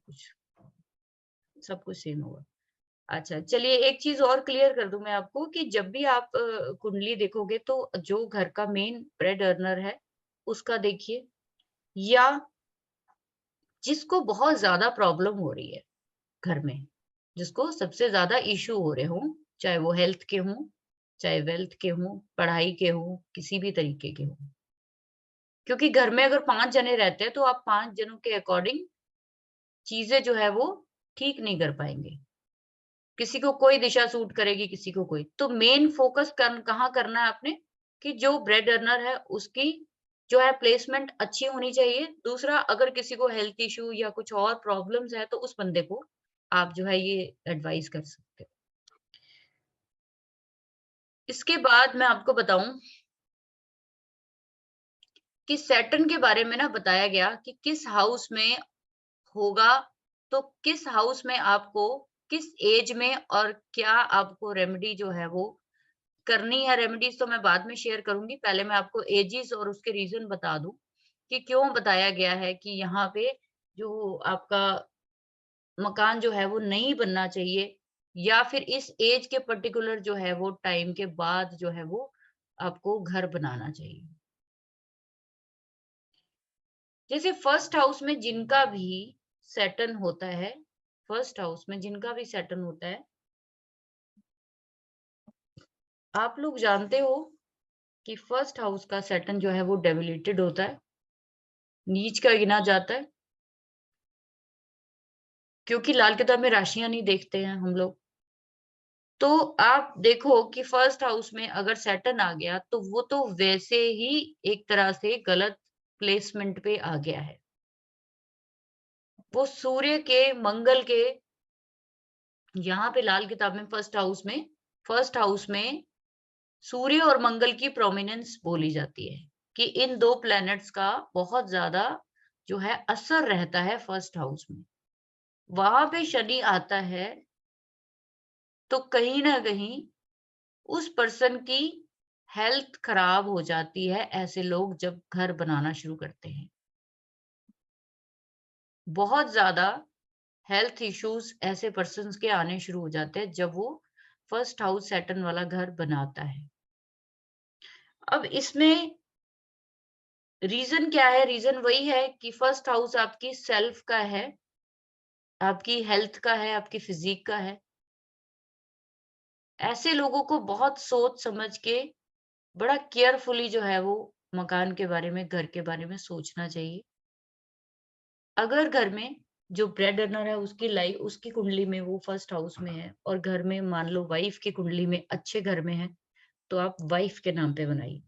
A: कुछ सेम होगा। अच्छा, चलिए एक चीज और क्लियर कर दूं मैं आपको कि जब भी आप कुंडली देखोगे तो जो घर का मेन ब्रेड अर्नर है उसका देखिए, या जिसको बहुत ज्यादा प्रॉब्लम हो रही है घर में, जिसको सबसे ज्यादा इश्यू हो रहे हों, चाहे वो हेल्थ के हों, चाहे वेल्थ के हों, पढ़ाई के हों, किसी भी तरीके के हों। क्योंकि घर में अगर 5 जने रहते हैं तो आप 5 जनों के अकॉर्डिंग चीजें जो है वो ठीक नहीं कर पाएंगे। किसी को कोई दिशा सूट करेगी, किसी को कोई। तो मेन फोकस कहाँ करना है आपने, कि जो ब्रेड अर्नर है उसकी जो है प्लेसमेंट अच्छी होनी चाहिए। दूसरा, अगर किसी को हेल्थ इश्यू या कुछ और प्रॉब्लम्स है तो उस बंदे को आप जो है ये एडवाइस कर सकते हो। इसके बाद मैं आपको बताऊं कि सैटर्न के बारे में ना बताया गया कि किस हाउस में होगा, तो किस हाउस में आपको किस एज में और क्या आपको रेमेडी जो है वो करनी है। रेमेडीज तो मैं बाद में शेयर करूंगी, पहले मैं आपको एजेस और उसके रीजन बता दूं कि क्यों बताया गया है कि यहाँ पे जो आपका मकान जो है वो नहीं बनना चाहिए, या फिर इस एज के पर्टिकुलर जो है वो टाइम के बाद जो है वो आपको घर बनाना चाहिए। जैसे फर्स्ट हाउस में जिनका भी सैटर्न होता है, फर्स्ट हाउस में जिनका भी सैटर्न होता है, आप लोग जानते हो कि फर्स्ट हाउस का सैटर्न जो है वो डेबिलिटेड होता है, नीच का गिना जाता है, क्योंकि लाल किताब में राशियां नहीं देखते हैं हम लोग। तो आप देखो कि फर्स्ट हाउस में अगर सैटर्न आ गया तो वो तो वैसे ही एक तरह से गलत प्लेसमेंट पे आ गया है। वो सूर्य के, मंगल के, यहाँ पे लाल किताब में फर्स्ट हाउस में सूर्य और मंगल की प्रोमिनेंस बोली जाती है कि इन दो प्लैनेट्स का बहुत ज्यादा जो है असर रहता है फर्स्ट हाउस में। वहां पे शनि आता है तो कहीं ना कहीं उस पर्सन की हेल्थ खराब हो जाती है, ऐसे लोग जब घर बनाना शुरू करते हैं। बहुत ज्यादा हेल्थ इश्यूज ऐसे पर्सन्स के आने शुरू हो जाते हैं जब वो फर्स्ट हाउस सैटर्न वाला घर बनाता है। अब इसमें रीजन क्या है? रीजन वही है कि फर्स्ट हाउस आपकी सेल्फ का है, आपकी हेल्थ का है, आपकी फिजिक का है। ऐसे लोगों को बहुत सोच समझ के बड़ा केयरफुली जो है वो मकान के बारे में, घर के बारे में सोचना चाहिए। अगर घर में जो ब्रेड अर्नर है उसकी कुंडली में वो फर्स्ट हाउस में है और घर में मान लो वाइफ की कुंडली में अच्छे घर में है, तो आप वाइफ के नाम पे बनाइए।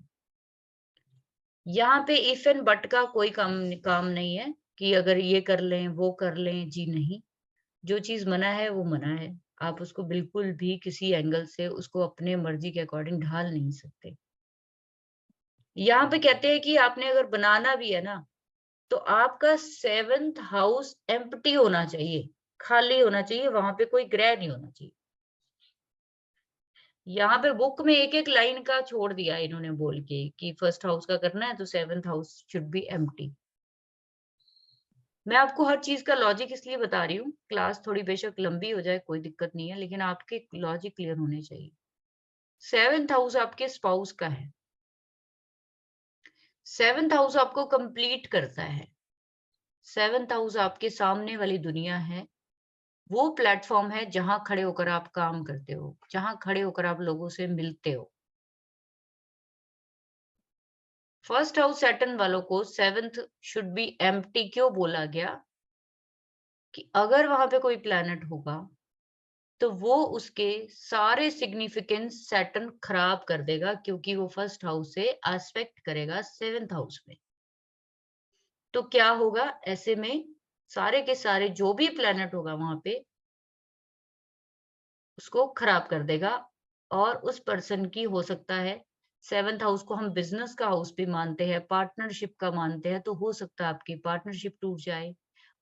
A: यहाँ पे इफ एंड बट का कोई काम नहीं है कि अगर ये कर लें वो कर लें, जी नहीं। जो चीज मना है वो मना है, आप उसको बिल्कुल भी किसी एंगल से उसको अपने मर्जी के अकॉर्डिंग ढाल नहीं सकते। यहाँ पे कहते हैं कि आपने अगर बनाना भी है ना, तो आपका 7th हाउस एम्प्टी होना चाहिए, खाली होना चाहिए, वहां पे कोई ग्रह नहीं होना चाहिए। यहाँ पे बुक में एक एक लाइन का छोड़ दिया इन्होंने बोल के कि फर्स्ट हाउस का करना है तो 7th house should be empty. मैं आपको हर चीज का लॉजिक इसलिए बता रही हूँ, क्लास थोड़ी बेशक लंबी हो जाए कोई दिक्कत नहीं है, लेकिन आपके लॉजिक क्लियर होने चाहिए। 7th हाउस आपके स्पाउस का है, 7th हाउस आपको कंप्लीट करता है, 7th हाउस आपके सामने वाली दुनिया है, वो प्लेटफॉर्म है जहां खड़े होकर आप काम करते हो, जहां खड़े होकर आप लोगों से मिलते हो। फर्स्ट हाउस सैटर्न वालों को 7th शुड बी एम्प्टी क्यों बोला गया? कि अगर वहां पे कोई प्लैनेट होगा तो वो उसके सारे सिग्निफिकेंस सैटर्न खराब कर देगा, क्योंकि वो फर्स्ट हाउस से एस्पेक्ट करेगा 7th हाउस में। तो क्या होगा ऐसे में? सारे के सारे जो भी प्लैनेट होगा वहां पे उसको खराब कर देगा। और उस पर्सन की हो सकता है 7th हाउस को हम बिजनेस का हाउस भी मानते हैं, पार्टनरशिप का मानते हैं, तो हो सकता है आपकी पार्टनरशिप टूट जाए,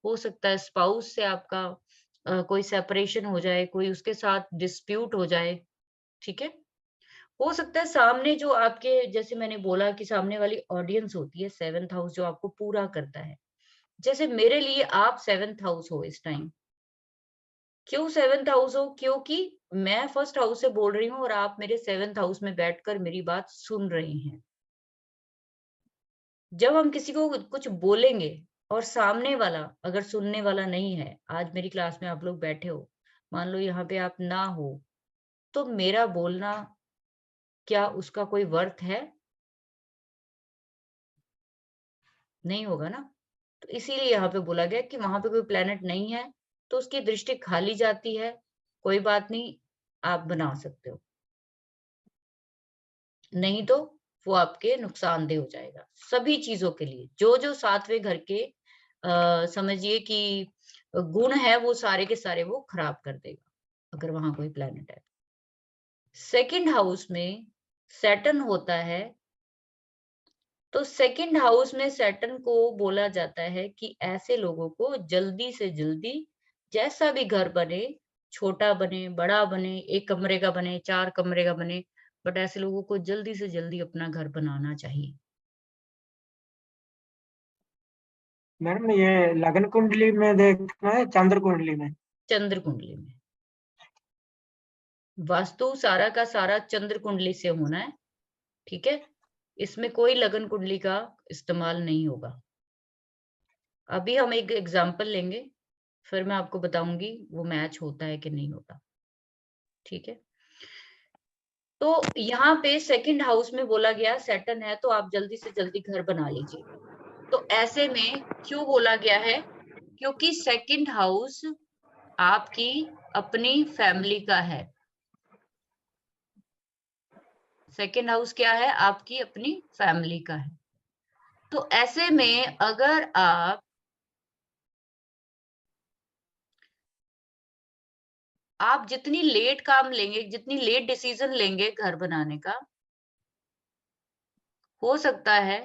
A: हो सकता है स्पाउस से आपका कोई सेपरेशन हो जाए, कोई उसके साथ डिस्प्यूट हो जाए, ठीक है। हो सकता है सामने जो आपके, जैसे मैंने बोला कि सामने वाली ऑडियंस होती है 7th हाउस जो आपको पूरा करता है। जैसे मेरे लिए आप 7th हाउस हो इस टाइम। क्यों 7th हाउस हो? क्योंकि मैं फर्स्ट हाउस से बोल रही हूँ और आप मेरे 7th हाउस में बैठकर मेरी बात सुन रहे हैं। जब हम किसी को कुछ बोलेंगे और सामने वाला अगर सुनने वाला नहीं है, आज मेरी क्लास में आप लोग बैठे हो, मान लो यहाँ पे आप ना हो, तो मेरा बोलना क्या उसका कोई वर्थ है? नहीं होगा ना। तो इसीलिए यहाँ पे बोला गया कि वहां पे कोई प्लेनेट नहीं है तो उसकी दृष्टि खाली जाती है, कोई बात नहीं, आप बना सकते हो, नहीं तो वो आपके नुकसानदेह हो जाएगा सभी चीजों के लिए। जो जो 7वें घर के समझिए कि गुण है वो सारे के सारे वो खराब कर देगा अगर वहां कोई प्लेनेट है। सेकंड हाउस में सैटर्न होता है, तो सेकंड हाउस में सैटर्न को बोला जाता है कि ऐसे लोगों को जल्दी से जल्दी जैसा भी घर बने, छोटा बने, बड़ा बने, 1 कमरे का बने, 4 कमरे का बने, बट ऐसे लोगों को जल्दी से जल्दी अपना घर बनाना चाहिए।
E: मैडम ये लगन कुंडली में देखना है, चंद्र कुंडली में?
A: चंद्र कुंडली में वास्तु सारा का सारा चंद्र कुंडली से होना है। ठीक है, इसमें कोई लगन कुंडली का इस्तेमाल नहीं होगा। अभी हम एक एग्जाम्पल लेंगे, फिर मैं आपको बताऊंगी वो मैच होता है कि नहीं होता। ठीक है, तो यहाँ पे सेकंड हाउस में बोला गया सैटर्न है, तो आप जल्दी से जल्दी घर बना लीजिए। तो ऐसे में क्यों बोला गया है? क्योंकि सेकंड हाउस आपकी अपनी फैमिली का है। सेकंड हाउस क्या है? आपकी अपनी फैमिली का है। तो ऐसे में अगर आप जितनी लेट काम लेंगे, जितनी लेट डिसीजन लेंगे घर बनाने का, हो सकता है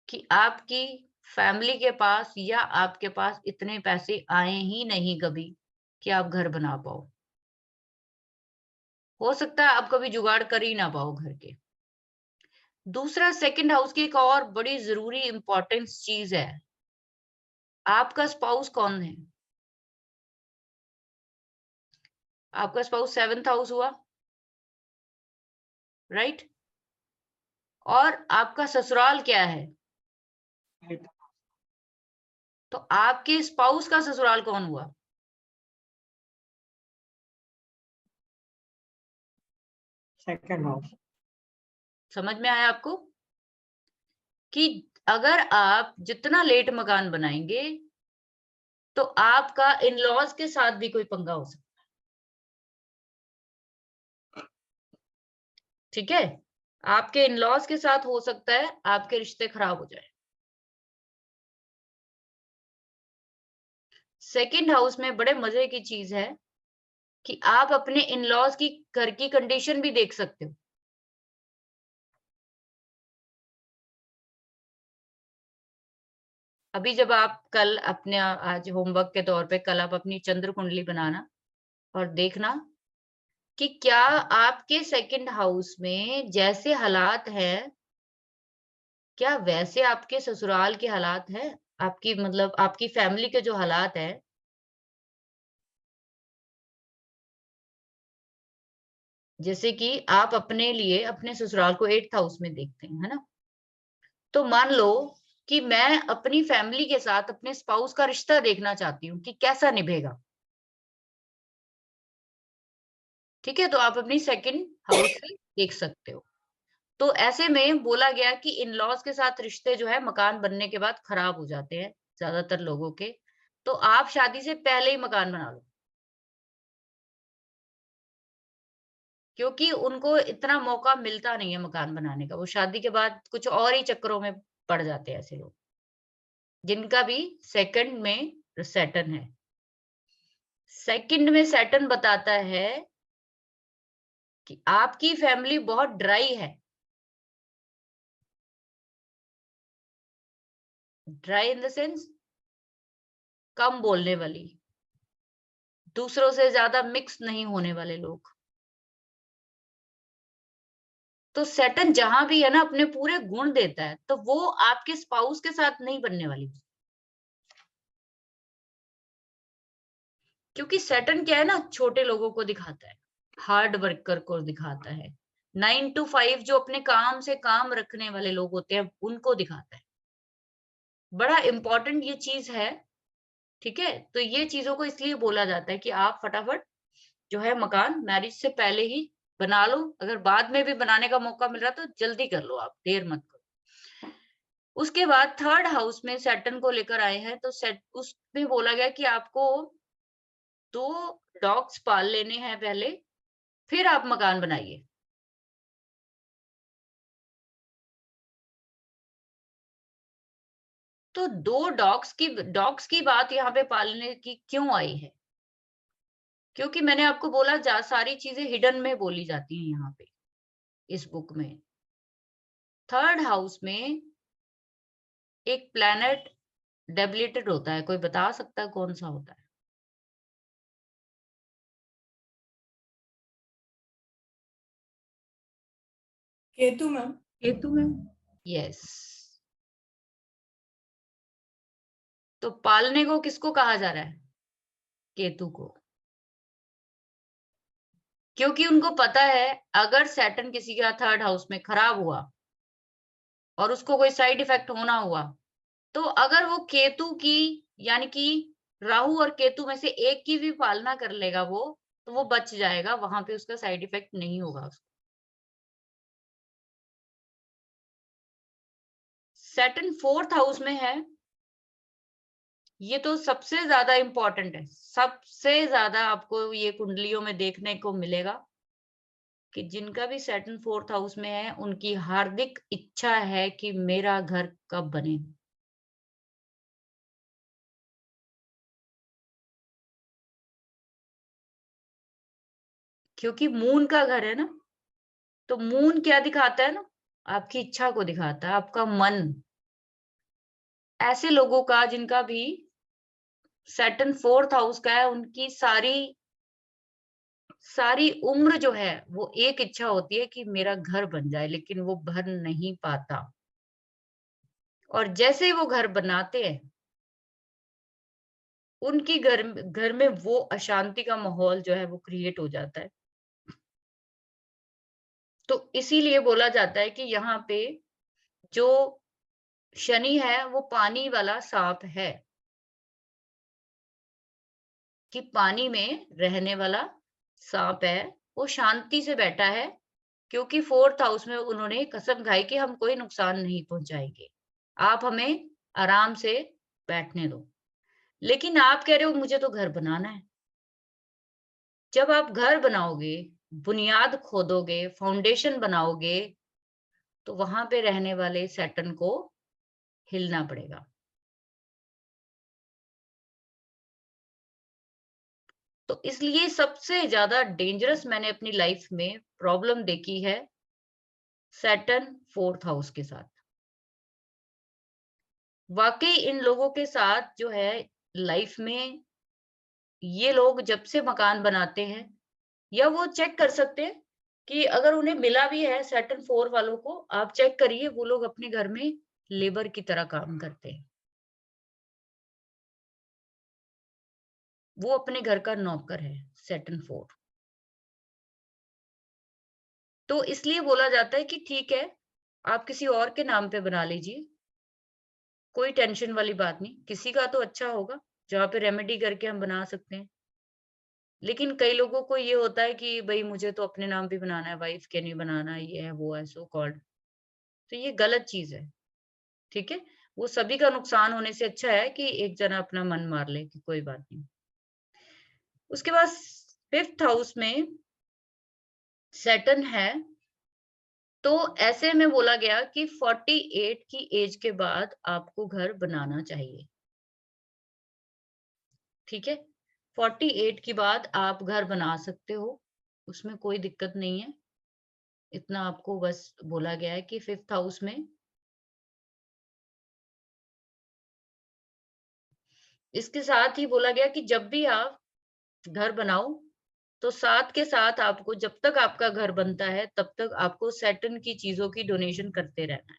A: कि आपकी फैमिली के पास या आपके पास इतने पैसे आए ही नहीं कभी कि आप घर बना पाओ। हो सकता है आप कभी जुगाड़ कर ही ना पाओ घर के। दूसरा, सेकंड हाउस की एक और बड़ी जरूरी इंपॉर्टेंस चीज है, आपका स्पाउस कौन है? आपका स्पाउस 7th हाउस हुआ, राइट? और आपका ससुराल क्या है? तो आपके स्पाउस का ससुराल कौन हुआ?
E: Second house.
A: समझ में आया आपको कि अगर आप जितना लेट मकान बनाएंगे तो आपका इन लॉज के साथ भी कोई पंगा हो सकता है। ठीक है, आपके इन लॉज के साथ हो सकता है आपके रिश्ते खराब हो जाए। सेकंड हाउस में बड़े मजे की चीज है कि आप अपने इन लॉज की घर की कंडीशन भी देख सकते हो। अभी जब आप कल अपने आज होमवर्क के तौर पे कल आप अपनी चंद्र कुंडली बनाना और देखना कि क्या आपके सेकंड हाउस में जैसे हालात हैं, क्या वैसे आपके ससुराल के हालात हैं, आपकी मतलब आपकी फैमिली के जो हालात है। जैसे कि आप अपने लिए अपने ससुराल को 8th हाउस में देखते हैं, है ना? तो मान लो कि मैं अपनी फैमिली के साथ अपने स्पाउस का रिश्ता देखना चाहती हूँ कि कैसा निभेगा। ठीक है, तो आप अपनी सेकंड हाउस से देख सकते हो। तो ऐसे में बोला गया कि इन लॉज के साथ रिश्ते जो है मकान बनने के बाद खराब हो जाते हैं ज्यादातर लोगों के। तो आप शादी से पहले ही मकान बना लो, क्योंकि उनको इतना मौका मिलता नहीं है मकान बनाने का। वो शादी के बाद कुछ और ही चक्करों में पड़ जाते हैं ऐसे लोग, जिनका भी सेकंड में सैटर्न है। सेकंड में सैटर्न बताता है कि आपकी फैमिली बहुत ड्राई है। ड्राई इन द सेंस कम बोलने वाली, दूसरों से ज्यादा मिक्स नहीं होने वाले लोग। तो सैटर्न जहां भी है ना अपने पूरे गुण देता है, तो वो आपके स्पाउस के साथ नहीं बनने वाली। क्योंकि सैटर्न क्या है ना, छोटे लोगों को दिखाता है, हार्ड वर्कर को दिखाता है, 9 to 5 जो अपने काम से काम रखने वाले लोग होते हैं उनको दिखाता है। बड़ा इंपॉर्टेंट ये चीज है। ठीक है, तो ये चीजों को इसलिए बोला जाता है कि आप फटाफट जो है मकान मैरिज से पहले ही बना लो। अगर बाद में भी बनाने का मौका मिल रहा तो जल्दी कर लो, आप देर मत करो। उसके बाद थर्ड हाउस में सैटर्न को लेकर आए हैं, तो उसमें बोला गया कि आपको 2 डॉग्स पाल लेने हैं पहले, फिर आप मकान बनाइए। तो 2 डॉग्स की बात यहाँ पे पालने की क्यों आई है? क्योंकि मैंने आपको बोला सारी चीजें हिडन में बोली जाती हैं यहाँ पे इस बुक में। थर्ड हाउस में एक प्लैनेट डेबिलिटेड होता है, कोई बता सकता है कौन सा होता है?
F: केतु मैम।
B: केतु में।
A: यस। तो पालने को किसको कहा जा रहा है? केतु को। क्योंकि उनको पता है अगर सैटर्न किसी का थर्ड हाउस में खराब हुआ और उसको कोई साइड इफेक्ट होना हुआ, तो अगर वो केतु की यानी कि राहु और केतु में से एक की भी पालना कर लेगा वो, तो वो बच जाएगा, वहां पे उसका साइड इफेक्ट नहीं होगा। सैटर्न फोर्थ हाउस में है, ये तो सबसे ज्यादा इंपॉर्टेंट है, सबसे ज्यादा आपको ये कुंडलियों में देखने को मिलेगा कि जिनका भी सैटर्न फोर्थ हाउस में है उनकी हार्दिक इच्छा है कि मेरा घर कब बने। क्योंकि मून का घर है ना, तो मून क्या दिखाता है ना, आपकी इच्छा को दिखाता है, आपका मन। ऐसे लोगों का जिनका भी सैटर्न फोर्थ हाउस का है, उनकी सारी उम्र जो है वो एक इच्छा होती है कि मेरा घर बन जाए, लेकिन वो बन नहीं पाता। और जैसे ही वो घर बनाते हैं, उनकी घर में वो अशांति का माहौल जो है वो क्रिएट हो जाता है। तो इसीलिए बोला जाता है कि यहाँ पे जो शनि है वो पानी वाला सांप है, कि पानी में रहने वाला सांप है, वो शांति से बैठा है, क्योंकि फोर्थ हाउस में उन्होंने कसम खाई कि हम कोई नुकसान नहीं पहुंचाएंगे, आप हमें आराम से बैठने दो। लेकिन आप कह रहे हो मुझे तो घर बनाना है। जब आप घर बनाओगे, बुनियाद खोदोगे, फाउंडेशन बनाओगे, तो वहां पे रहने वाले सैटर्न को हिलना पड़ेगा। तो इसलिए सबसे ज्यादा डेंजरस मैंने अपनी लाइफ में प्रॉब्लम देखी है सैटर्न फोर्थ हाउस के साथ। वाकई इन लोगों के साथ जो है लाइफ में, ये लोग जब से मकान बनाते हैं, या वो चेक कर सकते हैं कि अगर उन्हें मिला भी है सैटर्न फोर वालों को, आप चेक करिए, वो लोग अपने घर में लेबर की तरह काम करते हैं, वो अपने घर का नौकर है सैटर्न फोर। तो इसलिए बोला जाता है कि ठीक है, आप किसी और के नाम पे बना लीजिए, कोई टेंशन वाली बात नहीं, किसी का तो अच्छा होगा जहाँ पे रेमेडी करके हम बना सकते हैं। लेकिन कई लोगों को ये होता है कि भाई मुझे तो अपने नाम पे बनाना है, वाइफ के नहीं बनाना, ये है वो है, सो कॉल्ड। तो ये गलत चीज है, ठीक है। वो सभी का नुकसान होने से अच्छा है कि एक जना अपना मन मार ले कि कोई बात नहीं। उसके बाद फिफ्थ हाउस में सैटर्न है, तो ऐसे में बोला गया कि 48 की एज के बाद आपको घर बनाना चाहिए, ठीक है। 48 के बाद आप घर बना सकते हो, उसमें कोई दिक्कत नहीं है। इतना आपको बस बोला गया है कि फिफ्थ हाउस में। इसके साथ ही बोला गया कि जब भी आप घर बनाओ, तो साथ के साथ आपको, जब तक आपका घर बनता है तब तक आपको सैटर्न की चीजों की डोनेशन करते रहना है,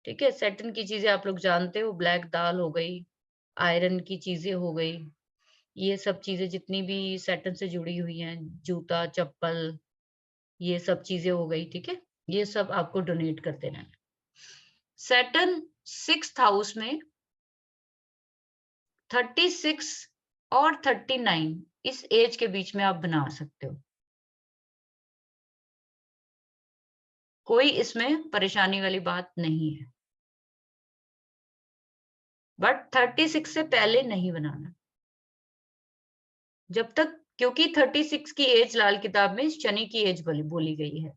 A: ठीक है। सैटर्न की चीजें आप लोग जानते हो, ब्लैक दाल हो गई, आयरन की चीजें हो गई, ये सब चीजें जितनी भी सैटर्न से जुड़ी हुई हैं, जूता चप्पल, ये सब चीजें हो गई, ठीक है। ये सब आपको डोनेट करते रहना। सैटर्न सिक्स्थ हाउस में 36 और 39 इस एज के बीच में आप बना सकते हो, कोई इसमें परेशानी वाली बात नहीं है। बट 36 से पहले नहीं बनाना जब तक, क्योंकि 36 की एज लाल किताब में शनि की एज बोली गई है।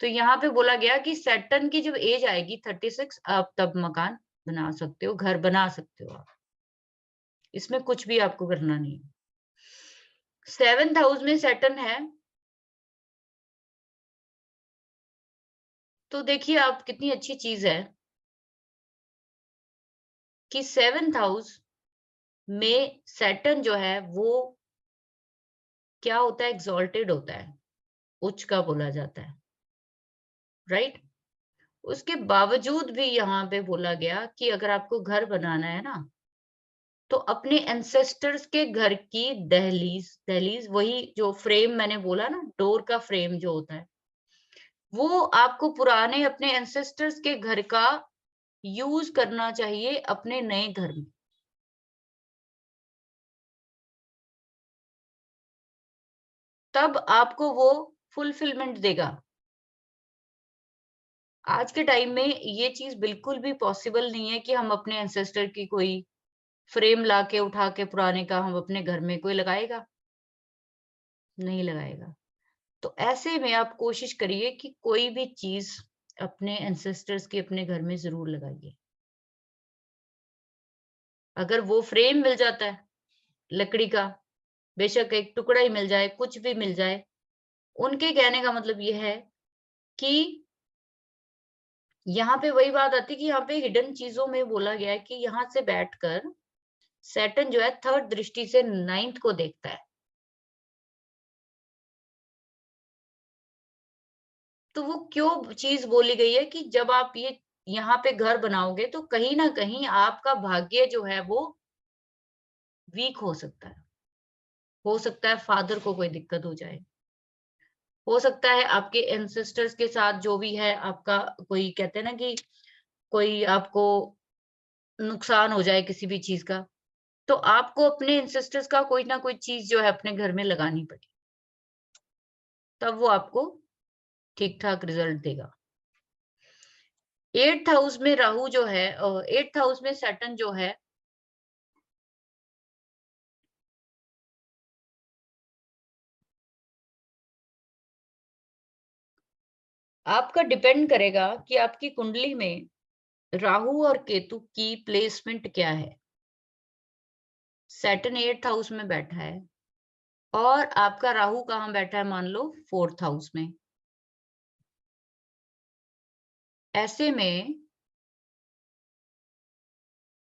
A: तो यहाँ पे बोला गया कि सैटर्न की जब एज आएगी 36, आप तब मकान बना सकते हो, घर बना सकते हो आप, इसमें कुछ भी आपको करना नहीं। सेवेंथ हाउस में सैटर्न है, तो देखिए आप कितनी अच्छी चीज है कि सेवेंथ हाउस में सैटर्न जो है वो क्या होता है, एग्जॉल्टेड होता है, उच्च का बोला जाता है, राइट। उसके बावजूद भी यहाँ पे बोला गया कि अगर आपको घर बनाना है ना, तो अपने एंसेस्टर्स के घर की दहलीज वही जो फ्रेम मैंने बोला ना, डोर का फ्रेम जो होता है, वो आपको पुराने अपने एंसेस्टर्स के घर का यूज करना चाहिए अपने नए घर में। तब आपको वो फुलफिलमेंट देगा। आज के टाइम में ये चीज बिल्कुल भी पॉसिबल नहीं है कि हम अपने एंसेस्टर की कोई फ्रेम लाके उठा के पुराने का हम अपने घर में, कोई लगाएगा? नहीं लगाएगा। तो ऐसे में आप कोशिश करिए कि कोई भी चीज अपने एंसेस्टर्स की अपने घर में जरूर लगाइए। अगर वो फ्रेम मिल जाता है लकड़ी का, बेशक एक टुकड़ा ही मिल जाए, कुछ भी मिल जाए, उनके कहने का मतलब ये है कि यहाँ पे वही बात आती है कि यहाँ पे हिडन चीजों में बोला गया है कि यहाँ से बैठकर सैटर्न जो है थर्ड दृष्टि से 9th को देखता है। तो वो क्यों चीज बोली गई है कि जब आप ये यहाँ पे घर बनाओगे तो कहीं ना कहीं आपका भाग्य जो है वो वीक हो सकता है। हो सकता है फादर को कोई दिक्कत हो जाए, हो सकता है आपके एंसेस्टर्स के साथ जो भी है आपका कोई, कहते हैं ना कि कोई आपको नुकसान हो जाए किसी भी चीज का, तो आपको अपने एंसेस्टर्स का कोई ना कोई चीज जो है अपने घर में लगानी पड़े, तब वो आपको ठीक ठाक रिजल्ट देगा। 8th हाउस में राहु जो है, 8th हाउस में सैटर्न जो है, आपका डिपेंड करेगा कि आपकी कुंडली में राहु और केतु की प्लेसमेंट क्या है। सैटर्न 8th हाउस में बैठा है और आपका राहु कहाँ बैठा है, मान लो 4th हाउस में। ऐसे में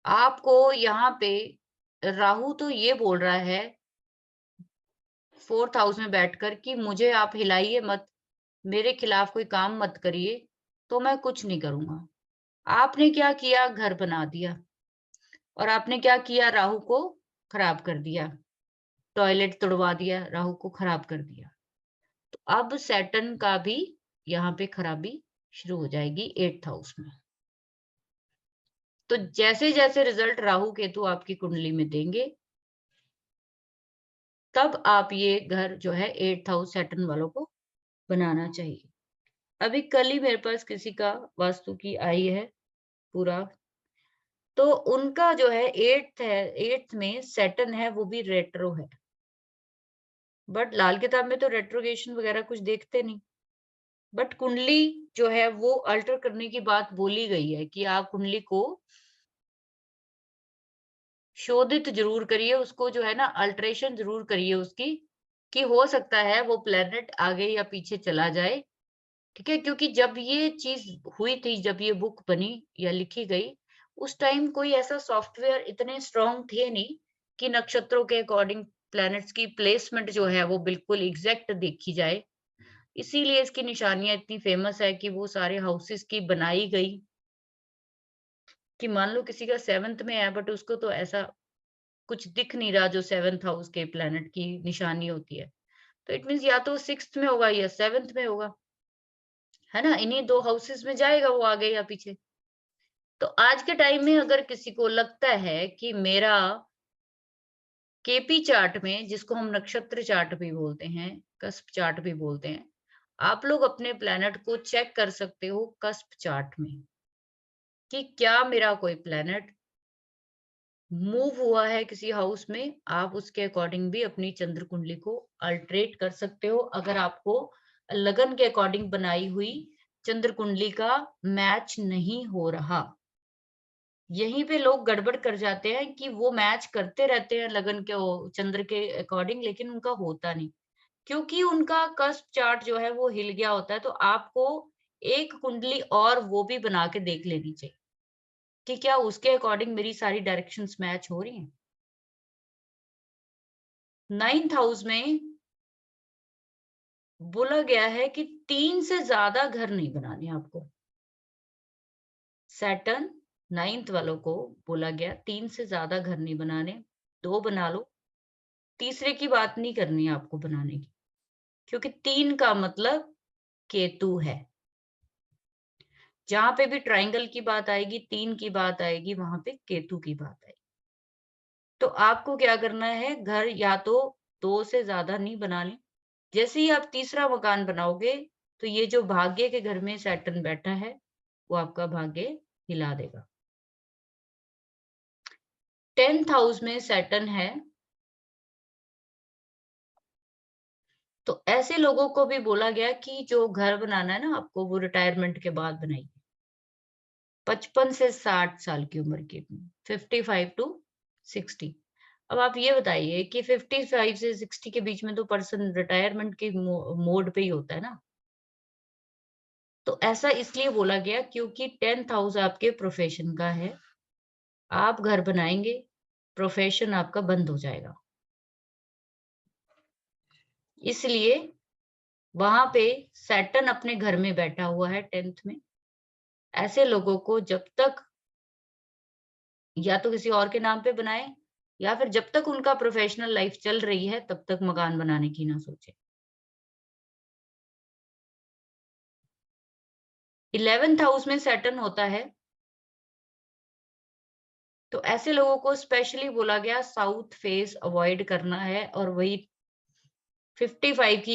A: आपको यहाँ पे राहु तो ये बोल रहा है 4th हाउस में बैठकर कि मुझे आप हिलाइए मत, मेरे खिलाफ कोई काम मत करिए, तो मैं कुछ नहीं करूंगा। आपने क्या किया, घर बना दिया, और आपने क्या किया, राहु को खराब कर दिया, टॉयलेट तोड़वा दिया, राहु को खराब कर दिया। तो अब सैटर्न का भी यहाँ पे खराबी शुरू हो जाएगी 8th हाउस में। तो जैसे जैसे रिजल्ट राहु केतु आपकी कुंडली में देंगे, तब आप ये घर जो है 8th हाउस सैटर्न वालों को बनाना चाहिए। अभी कल ही मेरे पास किसी का वास्तु की आई है पूरा, तो उनका जो है 8th में सैटर्न है, वो भी रेट्रो है। बट लाल किताब में तो रेट्रोगेशन वगैरह कुछ देखते नहीं, बट कुंडली जो है वो अल्टर करने की बात बोली गई है कि आप कुंडली को शोधित जरूर करिए, उसको जो है ना अल्टरेशन जरूर करिए उसकी, कि हो सकता है वो प्लेनेट आगे या पीछे चला जाए। ठीक है, क्योंकि जब ये चीज हुई थी, जब ये बुक बनी या लिखी गई, उस टाइम कोई ऐसा सॉफ्टवेयर इतने स्ट्रॉन्ग थे नहीं कि नक्षत्रों के अकॉर्डिंग प्लैनेट्स की प्लेसमेंट जो है वो बिल्कुल एग्जैक्ट देखी जाए। इसीलिए इसकी निशानियां इतनी फेमस है कि वो सारे हाउसेस की बनाई गई, कि मान लो किसी का 7th में है बट उसको तो ऐसा कुछ दिख नहीं रहा जो 7th हाउस के प्लैनेट की निशानी होती है। तो इट मीन्स या तो 6th में होगा या 7th में होगा, है ना, इन्हीं दो हाउसेस में जाएगा वो आगे या पीछे। तो आज के टाइम में अगर किसी को लगता है कि मेरा केपी चार्ट में, जिसको हम नक्षत्र चार्ट भी बोलते हैं, कस्प चार्ट भी बोलते हैं, आप लोग अपने प्लैनेट को चेक कर सकते हो कस्प चार्ट में कि क्या मेरा कोई प्लैनेट मूव हुआ है किसी हाउस में। आप उसके अकॉर्डिंग भी अपनी चंद्र कुंडली को अल्टरेट कर सकते हो। अगर आपको लगन के अकॉर्डिंग बनाई हुई चंद्र कुंडली का मैच नहीं हो रहा, यहीं पे लोग गड़बड़ कर जाते हैं कि वो मैच करते रहते हैं लगन के चंद्र के अकॉर्डिंग, लेकिन उनका होता नहीं, क्योंकि उनका कस्प चार्ट जो है वो हिल गया होता है। तो आपको एक कुंडली और वो भी बना के देख लेनी चाहिए कि क्या उसके अकॉर्डिंग मेरी सारी डायरेक्शंस मैच हो रही हैं। 9th हाउस में बोला गया है कि 3 से ज्यादा घर नहीं बनाने आपको। सैटर्न 9th वालों को बोला गया 3 से ज्यादा घर नहीं बनाने, 2 बना लो, तीसरे की बात नहीं करनी है आपको बनाने की, क्योंकि 3 का मतलब केतु है। जहां पे भी ट्रायंगल की बात आएगी, 3 की बात आएगी, वहां पे केतु की बात आएगी। तो आपको क्या करना है, घर या तो 2 से ज्यादा नहीं बनाने। जैसे ही आप तीसरा मकान बनाओगे तो ये जो भाग्य के घर में सैटर्न बैठा है वो आपका भाग्य हिला देगा। 10th हाउस में सैटर्न है, तो ऐसे लोगों को भी बोला गया कि जो घर बनाना है ना आपको, वो रिटायरमेंट के बाद बनाइए, 55 से 60 साल की उम्र के, 55 to 60। अब आप ये बताइए कि 55 से 60 के बीच में तो पर्सन रिटायरमेंट के मोड पे ही होता है ना। तो ऐसा इसलिए बोला गया क्योंकि 10th हाउस आपके प्रोफेशन का है, आप घर बनाएंगे, प्रोफेशन आपका बंद हो जाएगा, इसलिए वहां पे सैटर्न अपने घर में बैठा हुआ है 10th में। ऐसे लोगों को जब तक या तो किसी और के नाम पे बनाए, या फिर जब तक उनका प्रोफेशनल लाइफ चल रही है तब तक मकान बनाने की ना सोचे। 11th हाउस में सैटर्न होता है, तो ऐसे लोगों को स्पेशली बोला गया साउथ फेस अवॉइड करना है, और वही 55 की